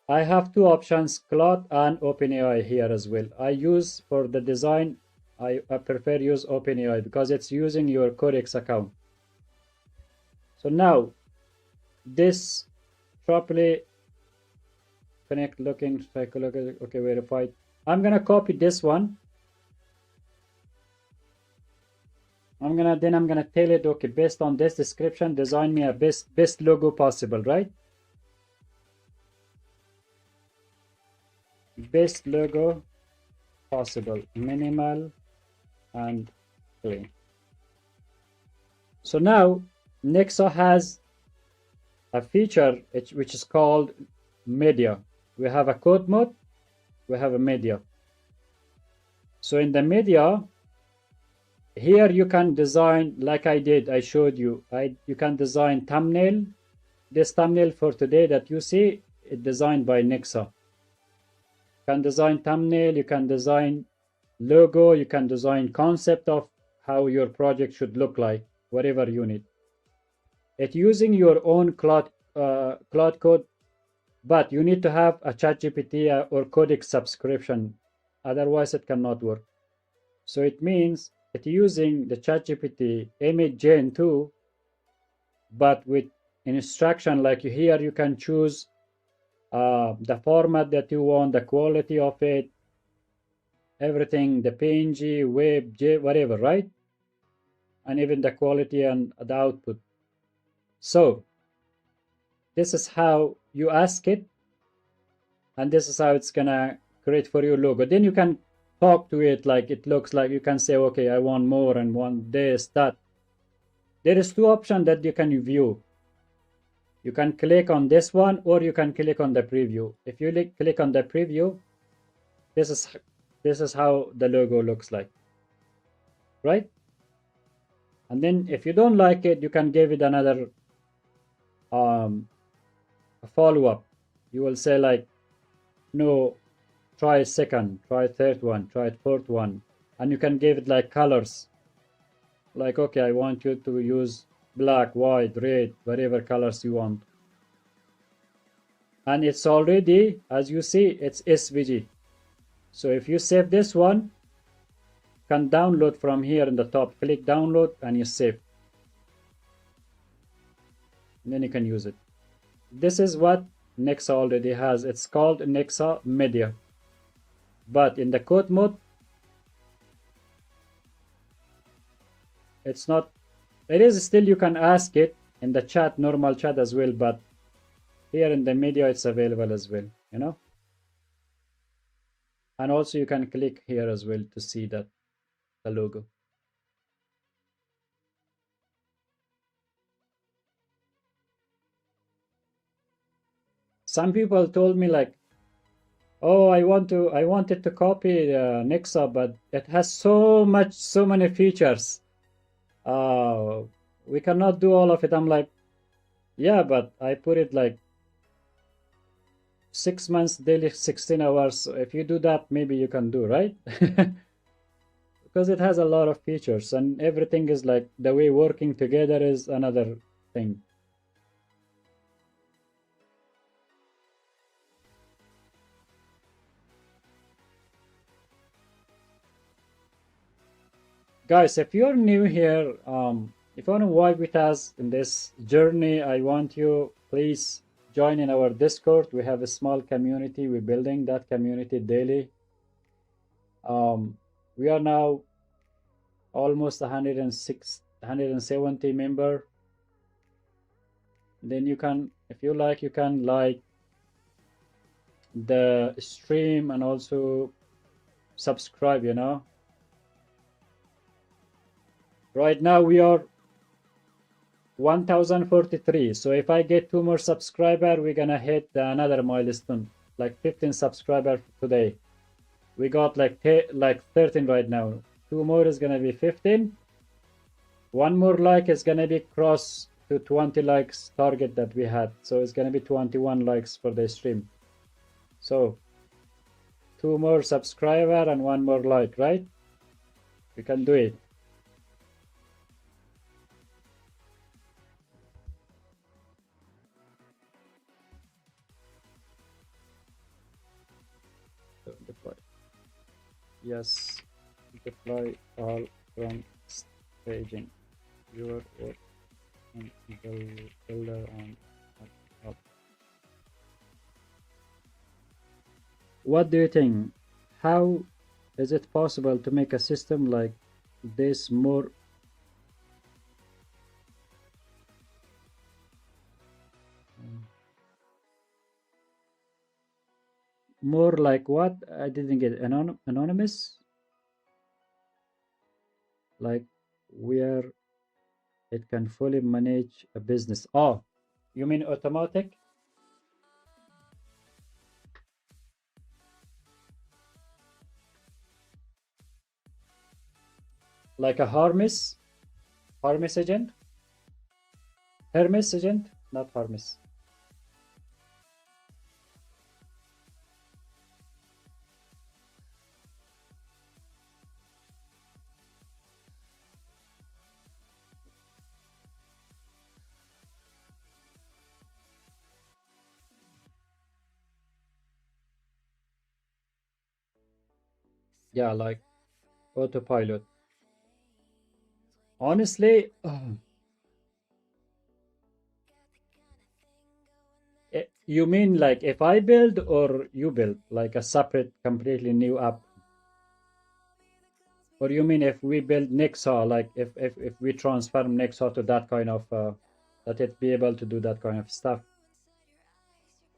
I have two options, Claude and OpenAI here as well. I use for the design, I prefer use OpenAI because it's using your Codex account. So now this properly connect looking psychological, okay, verified. I'm gonna copy this one. I'm gonna tell it, okay, based on this description, design me a best logo possible, right? Best logo possible, minimal and clean. So now Nexa has a feature which is called media. We have a code mode, we have a media. So in the media, here you can design like I did, I showed you. You can design thumbnail. This thumbnail for today that you see, it's designed by Nexa. You can design thumbnail, you can design logo, you can design concept of how your project should look like, whatever you need. It's using your own cloud code, but you need to have a ChatGPT or Codex subscription. Otherwise, it cannot work. So it means it's using the ChatGPT image gen 2, but with instruction, like here you can choose the format that you want, the quality of it, everything, the PNG, web, whatever, right? And even the quality and the output. So this is how you ask it, and this is how it's gonna create for you logo. Then you can talk to it like it looks like. You can say, okay, I want more and want this, that. There is two options that you can view. You can click on this one, or you can click on the preview. If you click on the preview, this is how the logo looks like, right? And then if you don't like it, you can give it another follow-up. You will say like, no, try second, try third one, try fourth one, and you can give it like colors. Like, okay, I want you to use black, white, red, whatever colors you want. And it's already, as you see, it's SVG. So if you save this one, you can download from here in the top. Click download and you save. And then you can use it. This is what Nexa already has. It's called Nexa Media. But in the code mode, it's not. It is still, you can ask it in the chat, normal chat as well, but here in the media it's available as well, you know. And also you can click here as well to see that the logo. Some people told me like, oh, I wanted to copy Nexa, but it has so many features. We cannot do all of it. I'm like, yeah, but I put it like 6 months daily, 16 hours. So if you do that, maybe you can do, right? Because it has a lot of features and everything is like the way working together is another thing. Guys, if you're new here, if you want to work with us in this journey, I want you, please join in our Discord. We have a small community. We're building that community daily. We are now almost 170 member. Then you can, if you like, you can like the stream and also subscribe, you know. Right now we are 1043. So if I get 2 more subscribers, we're gonna hit another milestone, like 15 subscribers today. We got like 13 right now. 2 more is gonna be 15. 1 more like is gonna be cross to 20 likes target that we had. So it's gonna be 21 likes for the stream. So 2 more subscribers and 1 more like, right? We can do it. Deploy. Yes, deploy all from staging. Your work and builder on up. What do you think? How is it possible to make a system like this more like what? I didn't get anonymous, like where it can fully manage a business. Oh, you mean automatic? Like a Hermes agent? Hermes agent, not Hermes. Yeah, like autopilot. Honestly, You mean like if I build or you build like a separate, completely new app? Or you mean if we build Nexa, like if we transform Nexa to that kind of, that it be able to do that kind of stuff?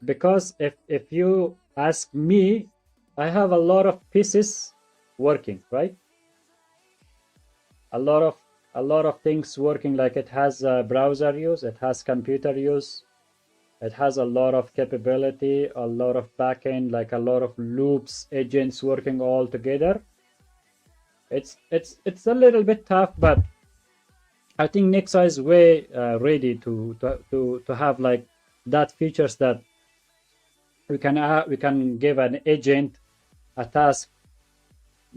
Because if you ask me, I have a lot of pieces working, right? A lot of things working. Like it has browser use, it has computer use, it has a lot of capability, a lot of backend, like a lot of loops, agents working all together. It's a little bit tough, but I think Nexa is way ready to have like that features that we can give an agent a task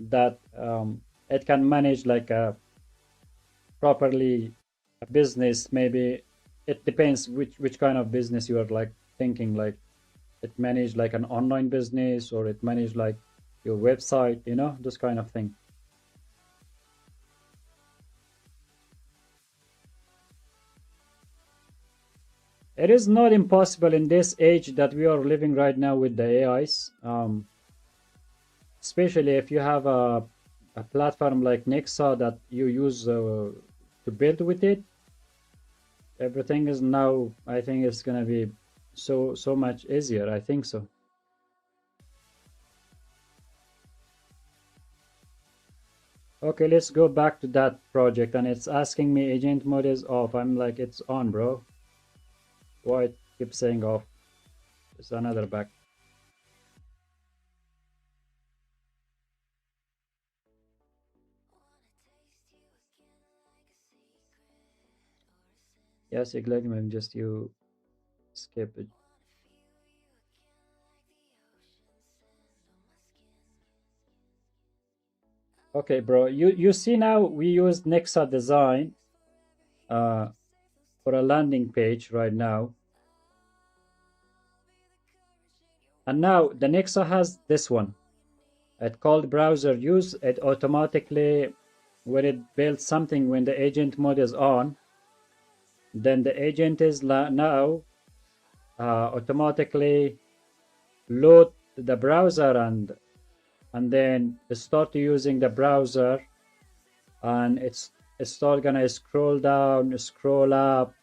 that it can manage like a properly a business. Maybe it depends which kind of business you are like thinking, like it manage like an online business or it manage like your website, you know, this kind of thing. It is not impossible in this age that we are living right now with the AIs, especially if you have a platform like Nexa that you use to build with it. Everything is now, I think it's gonna be so much easier. I think so. Okay, let's go back to that project, and it's asking me agent mode is off. I'm like, it's on, bro. Why it keeps saying off? It's another bug. Yes, exactly. Maybe just you skip it. Okay, bro. You see now we use Nexa design uh, for a landing page right now, and now the Nexa has this one. It called browser use. It automatically, when it builds something, when the agent mode is on, then the agent is now automatically load the browser and then start using the browser, and it's start gonna scroll down, scroll up,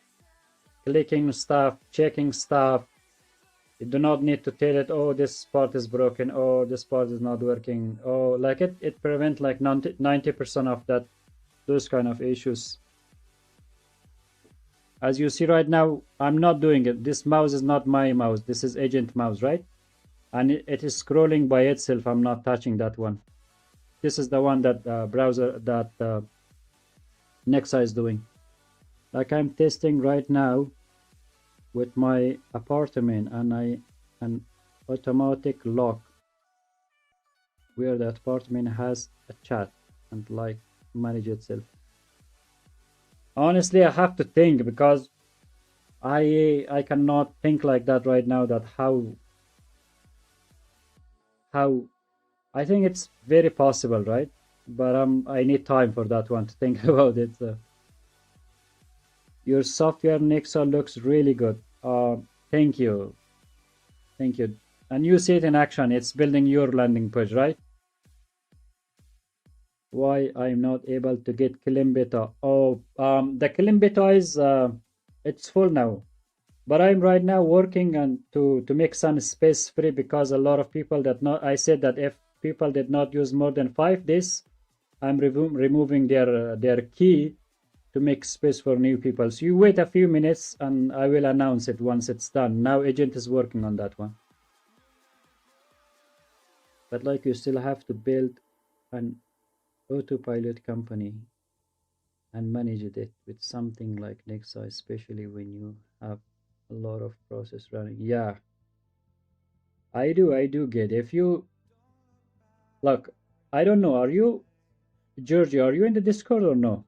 clicking stuff, checking stuff. You do not need to tell it, oh, this part is broken, oh, this part is not working, oh, like it prevent like 90% of that, those kind of issues. As you see right now, I'm not doing it. This mouse is not my mouse, this is agent mouse, right? And it is scrolling by itself. I'm not touching that one. This is the one that browser that Nexa is doing. Like I'm testing right now with my apartment, and an automatic lock where the apartment has a chat and like manage itself. Honestly, I have to think because I cannot think like that right now. That how I think it's very possible, right? But I need time for that one to think about it. Your software Nexa looks really good. Thank you, thank you. And you see it in action. It's building your landing page, right? Why I'm not able to get Clean Beta? Oh, the Clean Beta is it's full now. But I'm right now working on to make some space free, because a lot of people that not, I said that if people did not use more than 5 days, I'm removing their key to make space for new people. So you wait a few minutes and I will announce it once it's done. Now agent is working on that one. But like you still have to build an autopilot company and manage it with something like Nexa, especially when you have a lot of process running. Yeah, I do get. If you look, I don't know, are you Georgie, are you in the Discord or no?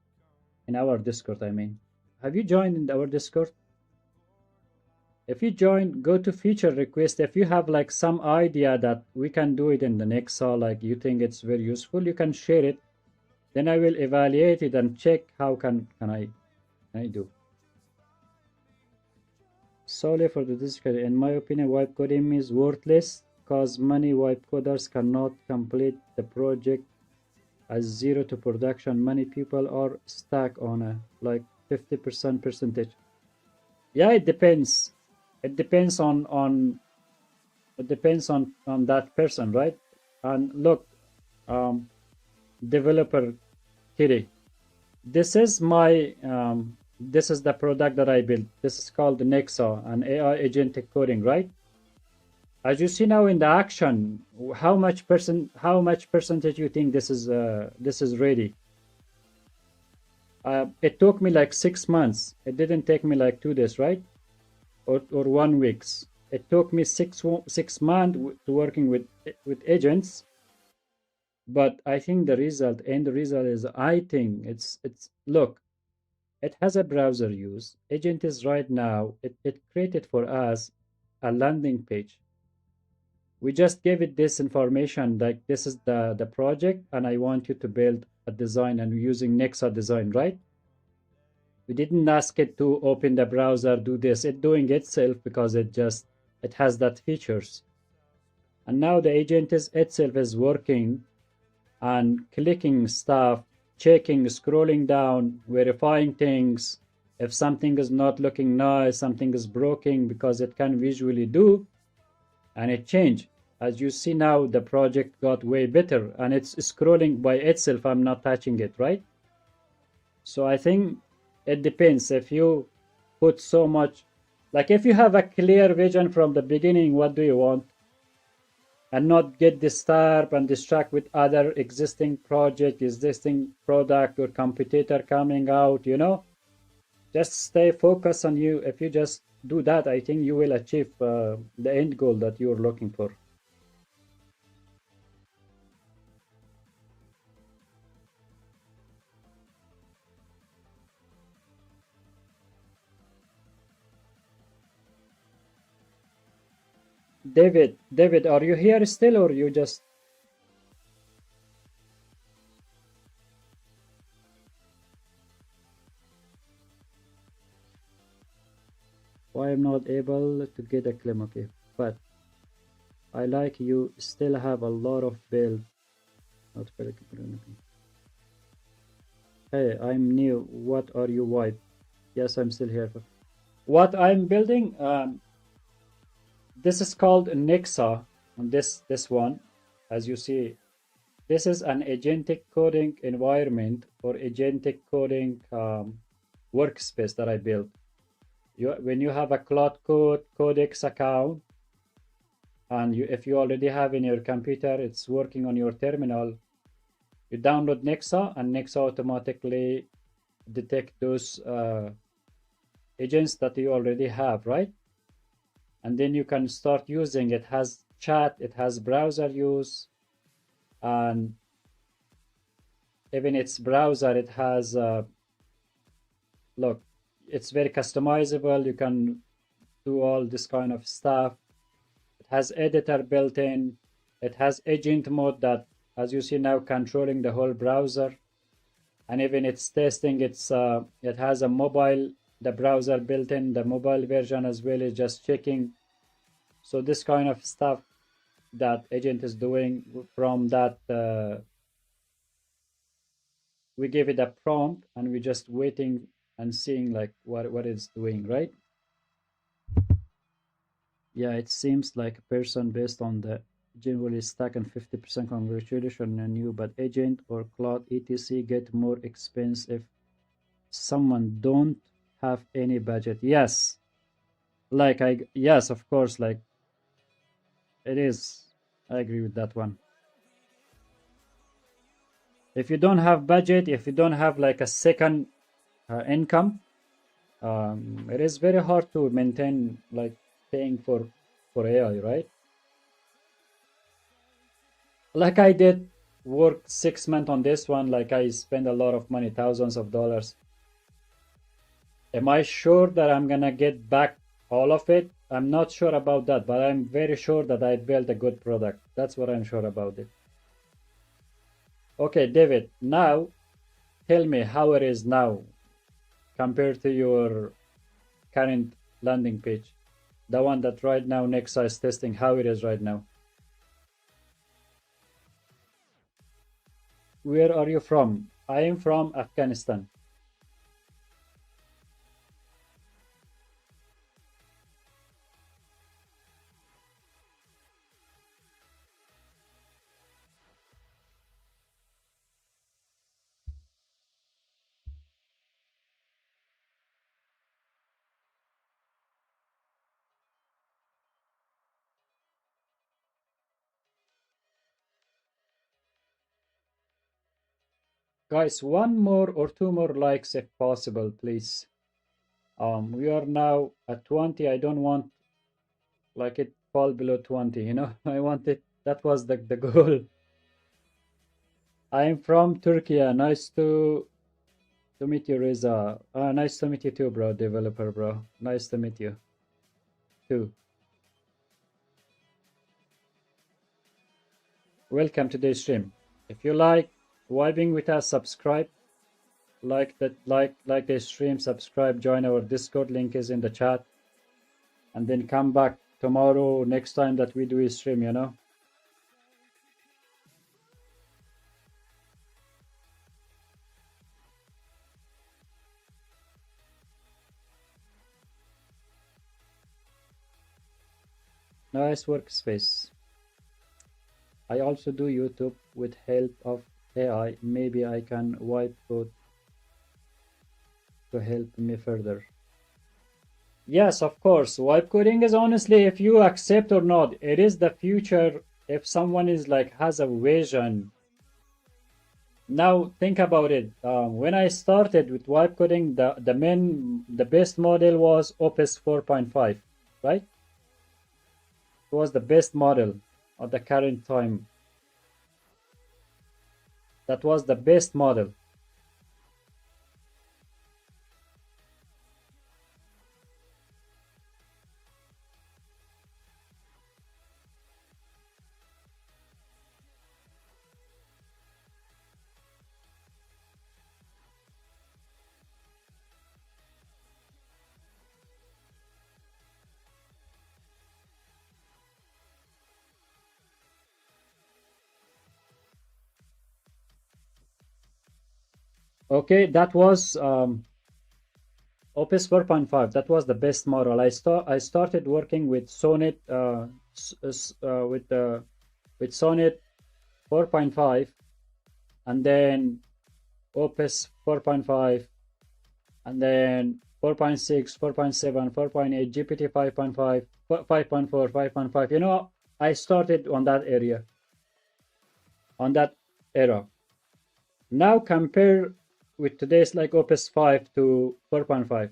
In our Discord, I mean. Have you joined in our Discord? If you join, go to feature request. If you have like some idea that we can do it in the Nexa, like you think it's very useful, you can share it. Then I will evaluate it and check how can I do. solely for the discussion. In my opinion, wipe coding is worthless because many wipe coders cannot complete the project as zero to production. Many people are stuck on a like 50% percentage. Yeah, it depends. It depends on it depends on that person, right? And look, developer Kitty, this is my this is the product that I built. This is called Nexa, an AI agentic coding, right? As you see now in the action, how much percentage you think this is ready? It took me like 6 months. It didn't take me like 2 days, right? Or 1 weeks. It took me 6 months to working with agents. But I think the result is, I think it's look, it has a browser use. Agent is right now, it created for us a landing page. We just gave it this information, like this is the project, and I want you to build a design, and using Nexa design, right? We didn't ask it to open the browser, do this. It doing itself because it has that features. And now the agent itself is working and clicking stuff, checking, scrolling down, verifying things. If something is not looking nice, something is broken, because it can visually do, and it changed. As you see now, the project got way better, and it's scrolling by itself. I'm not touching it, right? So I think it depends. If you put so much, like if you have a clear vision from the beginning, what do you want? And not get disturbed and distract with other existing project, existing product or competitor coming out, just stay focused on you. If you just do that, I think you will achieve the end goal that you're looking for. David, are you here still, or you just... Why I'm not able to get a claim? Okay, but I like you still have a lot of build. Not very good. Hey, I'm new. What are you wipe? Yes, I'm still here. What I'm building, this is called Nexa. And this one, as you see, this is an agentic coding environment or agentic coding workspace that I built. When you have a Cloud Code Codex account, and if you already have in your computer, it's working on your terminal, you download Nexa, and Nexa automatically detect those agents that you already have, right? And then you can start using it. Has chat, it has browser use, and even its browser, it has look, it's very customizable. You can do all this kind of stuff. It has editor built in. It has agent mode that, as you see now, controlling the whole browser. And even it's testing, it has a mobile, the browser built in, the mobile version as well is just checking. So this kind of stuff that agent is doing from that, we give it a prompt, and we're just waiting and seeing like what it's doing, right? Yeah, it seems like a person based on the generally stack and 50% congratulations on you, but agent or cloud etc get more expensive. Someone don't have any budget. Yes, like yes, of course, like it is. I agree with that one. If you don't have budget, if you don't have like a second income, it is very hard to maintain like paying for AI, right? Like I did work 6 months on this one, like I spent a lot of money, thousands of dollars. Am I sure that I'm gonna get back all of it? I'm not sure about that, but I'm very sure that I built a good product. That's what I'm sure about it. Okay, David, now tell me how it is now compared to your current landing page. The one that right now Nexa is testing how it is right now. Where are you from? I am from Afghanistan. Guys, one more or two more likes if possible, please. We are now at 20. I don't want like it fall below 20, you know. I want it. That was the goal. I am from Turkey. Nice to meet you, Reza. Nice to meet you too, bro. Developer, bro. Nice to meet you too. Welcome to the stream. If you like vibing with us, subscribe. Like the stream, subscribe, join our Discord, link is in the chat, and then come back tomorrow next time that we do a stream, you know. Nice workspace. I also do YouTube with help of AI. Maybe I can wipe code to help me further. Yes, of course. Wipe coding is honestly, if you accept or not, it is the future. If someone is like has a vision. Now think about it. When I started with wipe coding, the best model was Opus 4.5, right? It was the best model at the current time. That was the best model. Okay, that was Opus 4.5. That was the best model. I started working with Sonnet with Sonnet 4.5, and then Opus 4.5, and then 4.6, 4.7, 4.8, GPT 5.5, 5.4, 5.5. You know, I started on that area, on that era. Now compare with today's like Opus 5 to 4.5.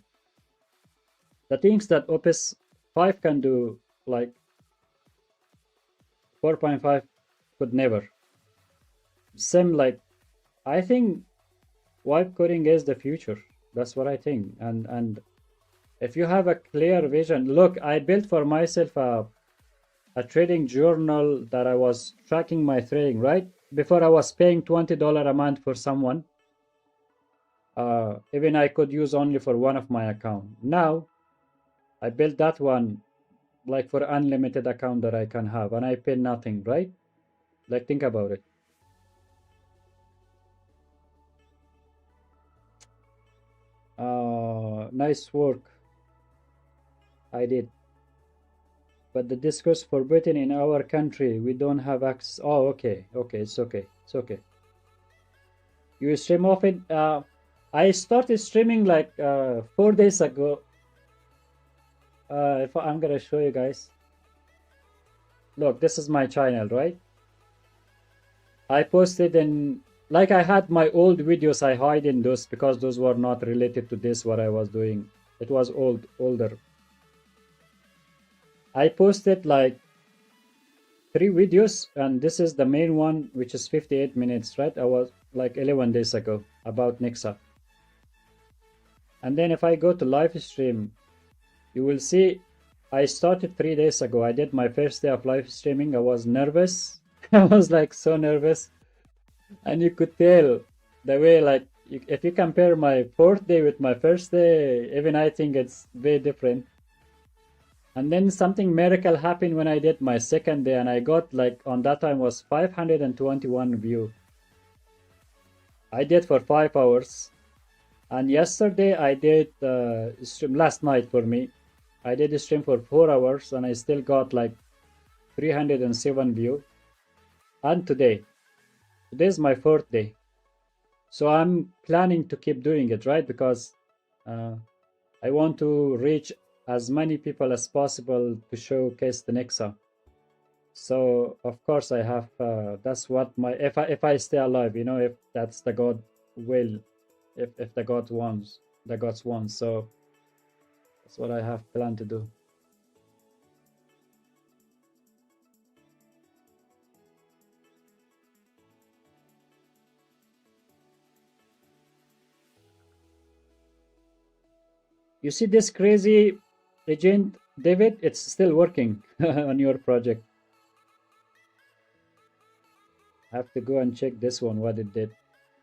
The things that Opus 5 can do, like 4.5 could never. Same like, I think wipe coding is the future. That's what I think. And if you have a clear vision, look, I built for myself a trading journal that I was tracking my trading, right? Before I was paying $20 a month for someone. Even I could use only for one of my account. Now I built that one like for unlimited account that I can have, and I pay nothing, right? Like think about it. Nice work. I did. But the discourse forbidden in our country. We don't have access. Oh, okay. Okay, it's okay. It's okay. You stream often? I started streaming like 4 days ago. If I'm gonna show you guys. Look, this is my channel, right? I posted in, like I had my old videos, I hide in those because those were not related to this, what I was doing. It was older. I posted like 3 videos, and this is the main one, which is 58 minutes, right? I was like 11 days ago about Nexa. And then if I go to live stream, you will see I started 3 days ago. I did my first day of live streaming. I was nervous. I was like so nervous. And you could tell the way, like, if you compare my 4th day with my first day, even I think it's very different. And then something miracle happened when I did my second day, and I got like on that time was 521 view. I did for 5 hours, and yesterday I did stream last night for me. I did a stream for 4 hours, and I still got like 307 view. And today's my fourth day, so I'm planning to keep doing it, right? Because I want to reach as many people as possible to showcase the Nexa. So of course I have. That's what my if I stay alive, you know, if that's the God will, if the God wants, the gods want. So that's what I have planned to do. You see this crazy agent, David? It's still working on your project. I have to go and check this one, what it did.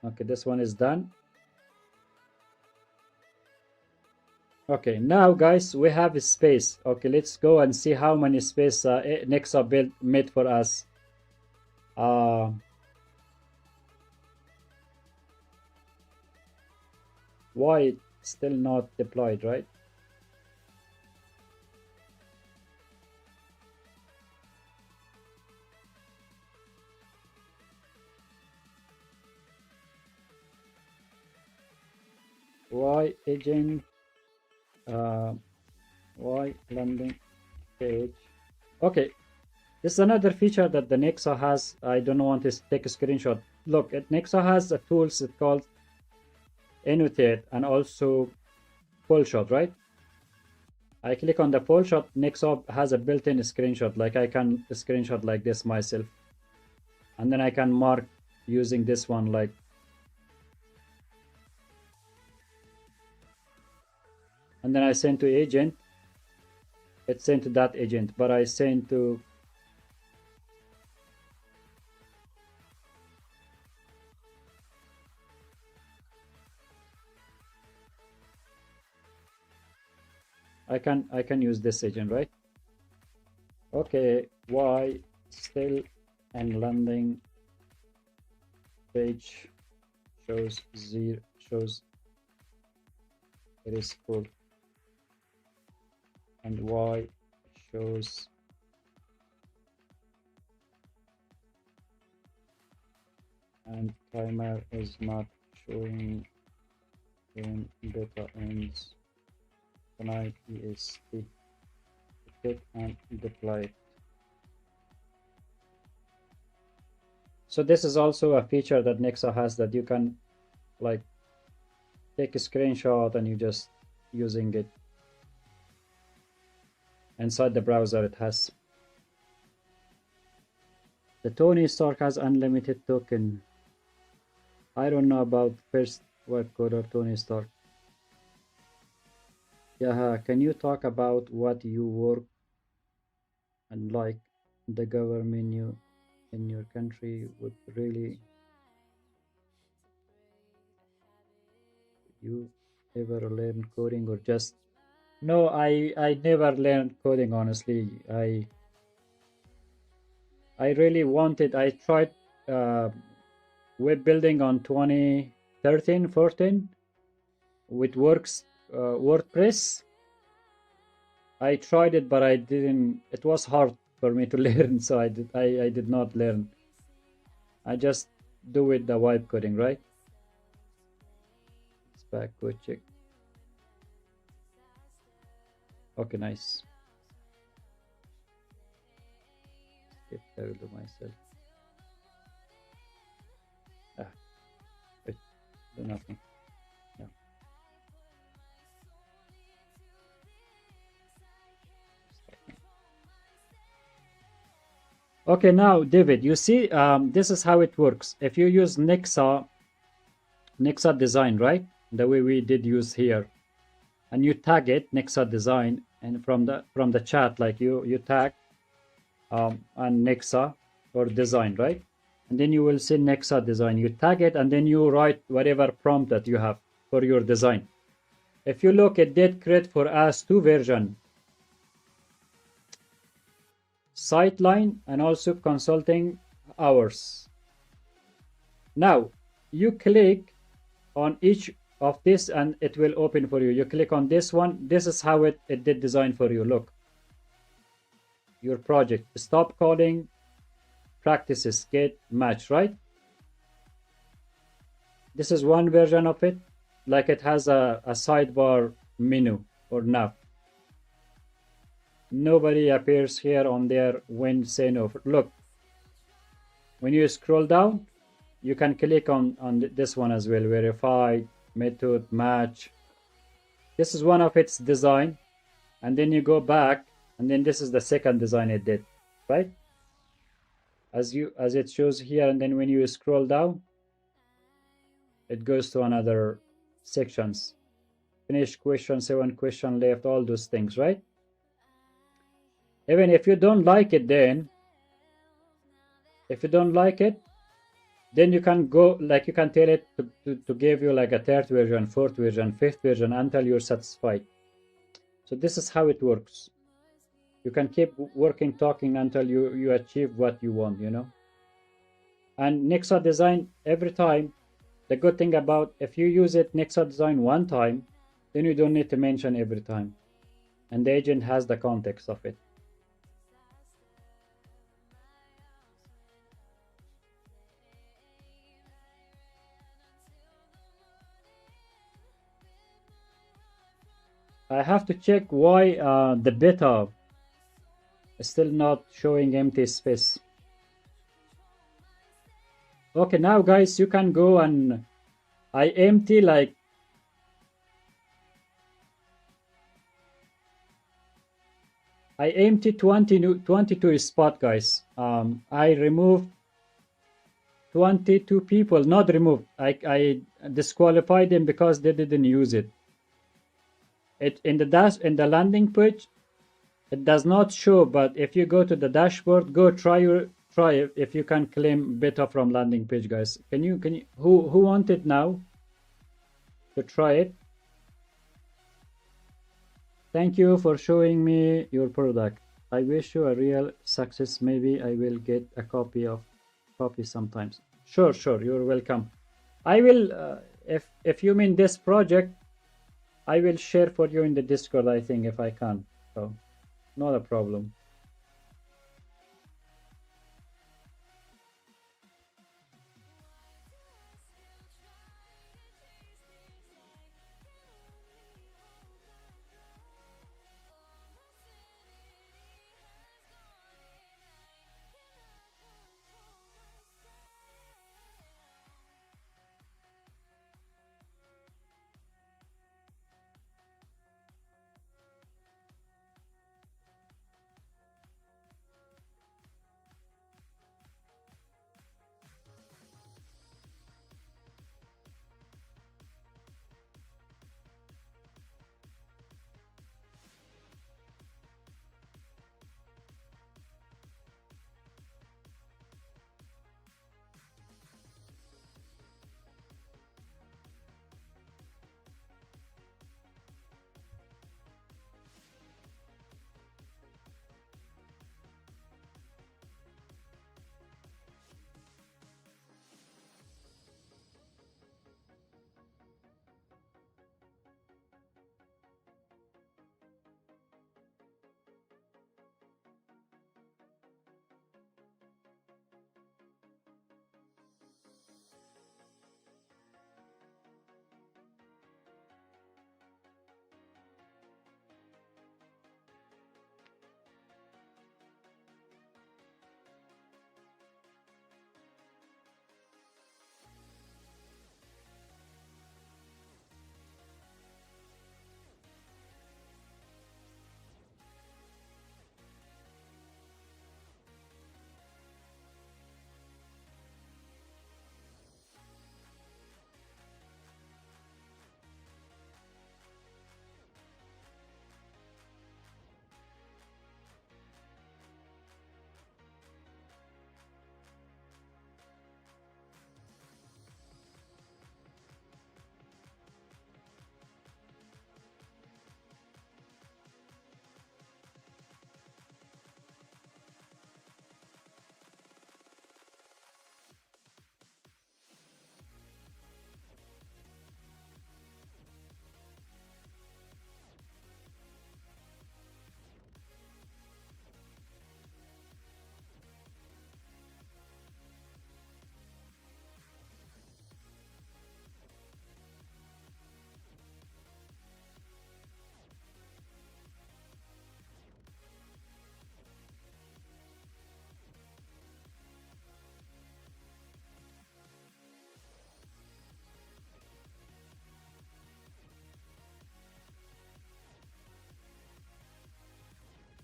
Okay, this one is done. Okay, now guys, we have a space. Okay, let's go and see how many space Nexa built made for us. Why it's still not deployed, right? Why agent? Why landing page? Okay, this is another feature that the Nexa has. I don't want to take a screenshot. Look, Nexa has a tools it's called annotate and also full shot, right? I click on the full shot. Nexa has a built-in screenshot. Like I can screenshot like this myself, and then I can mark using this one. Like and then I send to agent. It's sent to that agent, but I send to I can use this agent, right? Okay, why still and landing page shows zero, shows it is full, and why shows and timer is not showing when beta ends tonight EST. Click and deploy it. So this is also a feature that Nexa has, that you can like take a screenshot and you just using it inside the browser. It has the Tony Stark has unlimited token. I don't know about first web coder Tony Stark. Yeah, can you talk about what you work and like the government in your country would really you ever learn coding or just no? I never learned coding, honestly. I really wanted. I tried web building on 2013 14 with WordPress. I tried it, but I didn't. It was hard for me to learn, so I did not learn. I just do it the web coding, right? It's back. Go check. Okay, nice. Skip. I will do myself. Wait, do nothing. No. Okay, now David, you see, this is how it works. If you use Nexa design, right? The way we did use here, and you tag it Nexa design, and from the chat, like you tag and Nexa or design, right? And then you will see Nexa design. You tag it, and then you write whatever prompt that you have for your design. If you look, it did create for us two version. sightline, and also consulting hours. Now you click on each of this and it will open for you. You click on this one. This is how it did design for you. Look, your project, stop coding, practices, get match, right? This is one version of it, like it has a sidebar menu or nav. Nobody appears here on there when say no. Look, when you scroll down, you can click on this one as well, verify, method, match. This is one of its design, and then you go back, and then this is the second design it did, right? As it shows here, and then when you scroll down, it goes to another sections. Finish question, 7 question left, all those things, right? Even if you don't like it, then if you don't like it, then you can go, like you can tell it to give you like a third version, fourth version, fifth version until you're satisfied. So this is how it works. You can keep working, talking until you achieve what you want, you know. And Nexa design every time. The good thing about if you use it Nexa design one time, then you don't need to mention every time, and the agent has the context of it. I have to check why the beta is still not showing empty space. Okay, now guys, you can go and I empty like I empty 22 spot, guys. I removed 22 people, not removed. I disqualified them because they didn't use it. It in the landing page, it does not show, but if you go to the dashboard, go try it if you can claim beta from landing page, guys. Can you who want it now to try it? Thank you for showing me your product. I wish you a real success. Maybe I will get a copy sometimes. Sure, you're welcome. I will if you mean this project, I will share for you in the Discord, I think, if I can. So not a problem.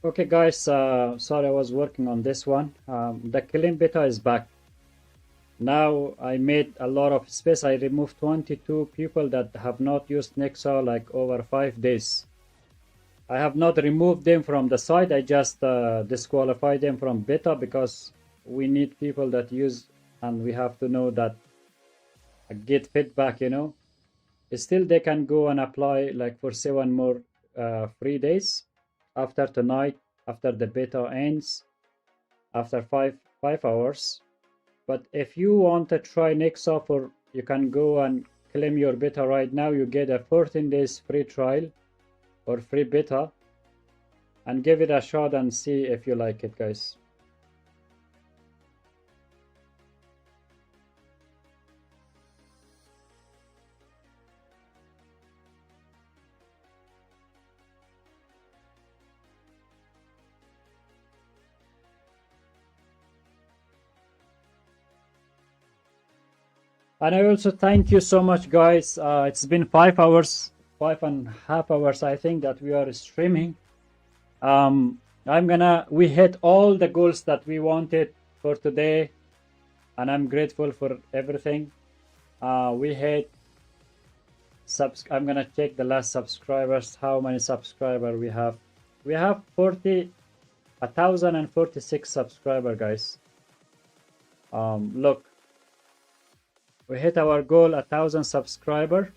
Okay guys, sorry I was working on this one. The clean beta is back. Now I made a lot of space. I removed 22 people that have not used Nexa like over 5 days. I have not removed them from the site. I just disqualified them from beta because we need people that use, and we have to know that get feedback, you know. Still they can go and apply like for 7 more free days after tonight, after the beta ends, after 5 hours. But if you want to try Nexa, for you can go and claim your beta right now. You get a 14 days free trial or free beta, and give it a shot and see if you like it, guys. And I also thank you so much, guys. It's been 5 hours, 5.5 hours, I think, that we are streaming. We hit all the goals that we wanted for today, and I'm grateful for everything. We hit I'm gonna check the last subscribers, how many subscribers we have. We have 1,046 subscribers, guys. Look, we hit our goal, 1,000 subscribers,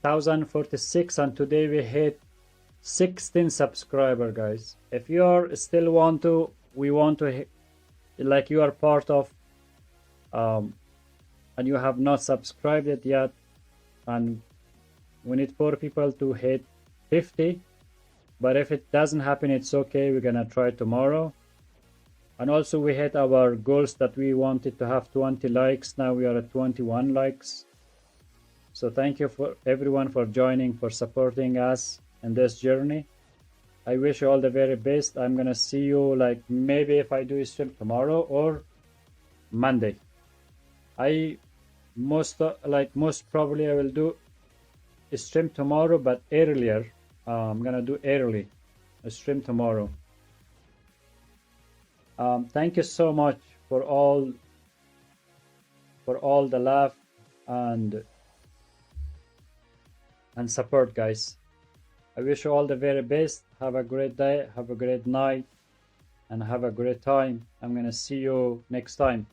1,046, and today we hit 16 subscribers, guys. If you are still we want to like you are part of and you have not subscribed it yet, and we need 4 people to hit 50. But if it doesn't happen, it's okay, we're gonna try tomorrow. And also we hit our goals that we wanted to have 20 likes. Now we are at 21 likes. So thank you for everyone for joining, for supporting us in this journey. I wish you all the very best. I'm gonna see you like maybe if I do a stream tomorrow or Monday. Most probably I will do a stream tomorrow, but earlier. I'm gonna do early a stream tomorrow. Thank you so much for all the love and support, guys. I wish you all the very best. Have a great day, have a great night, and have a great time. I'm gonna see you next time.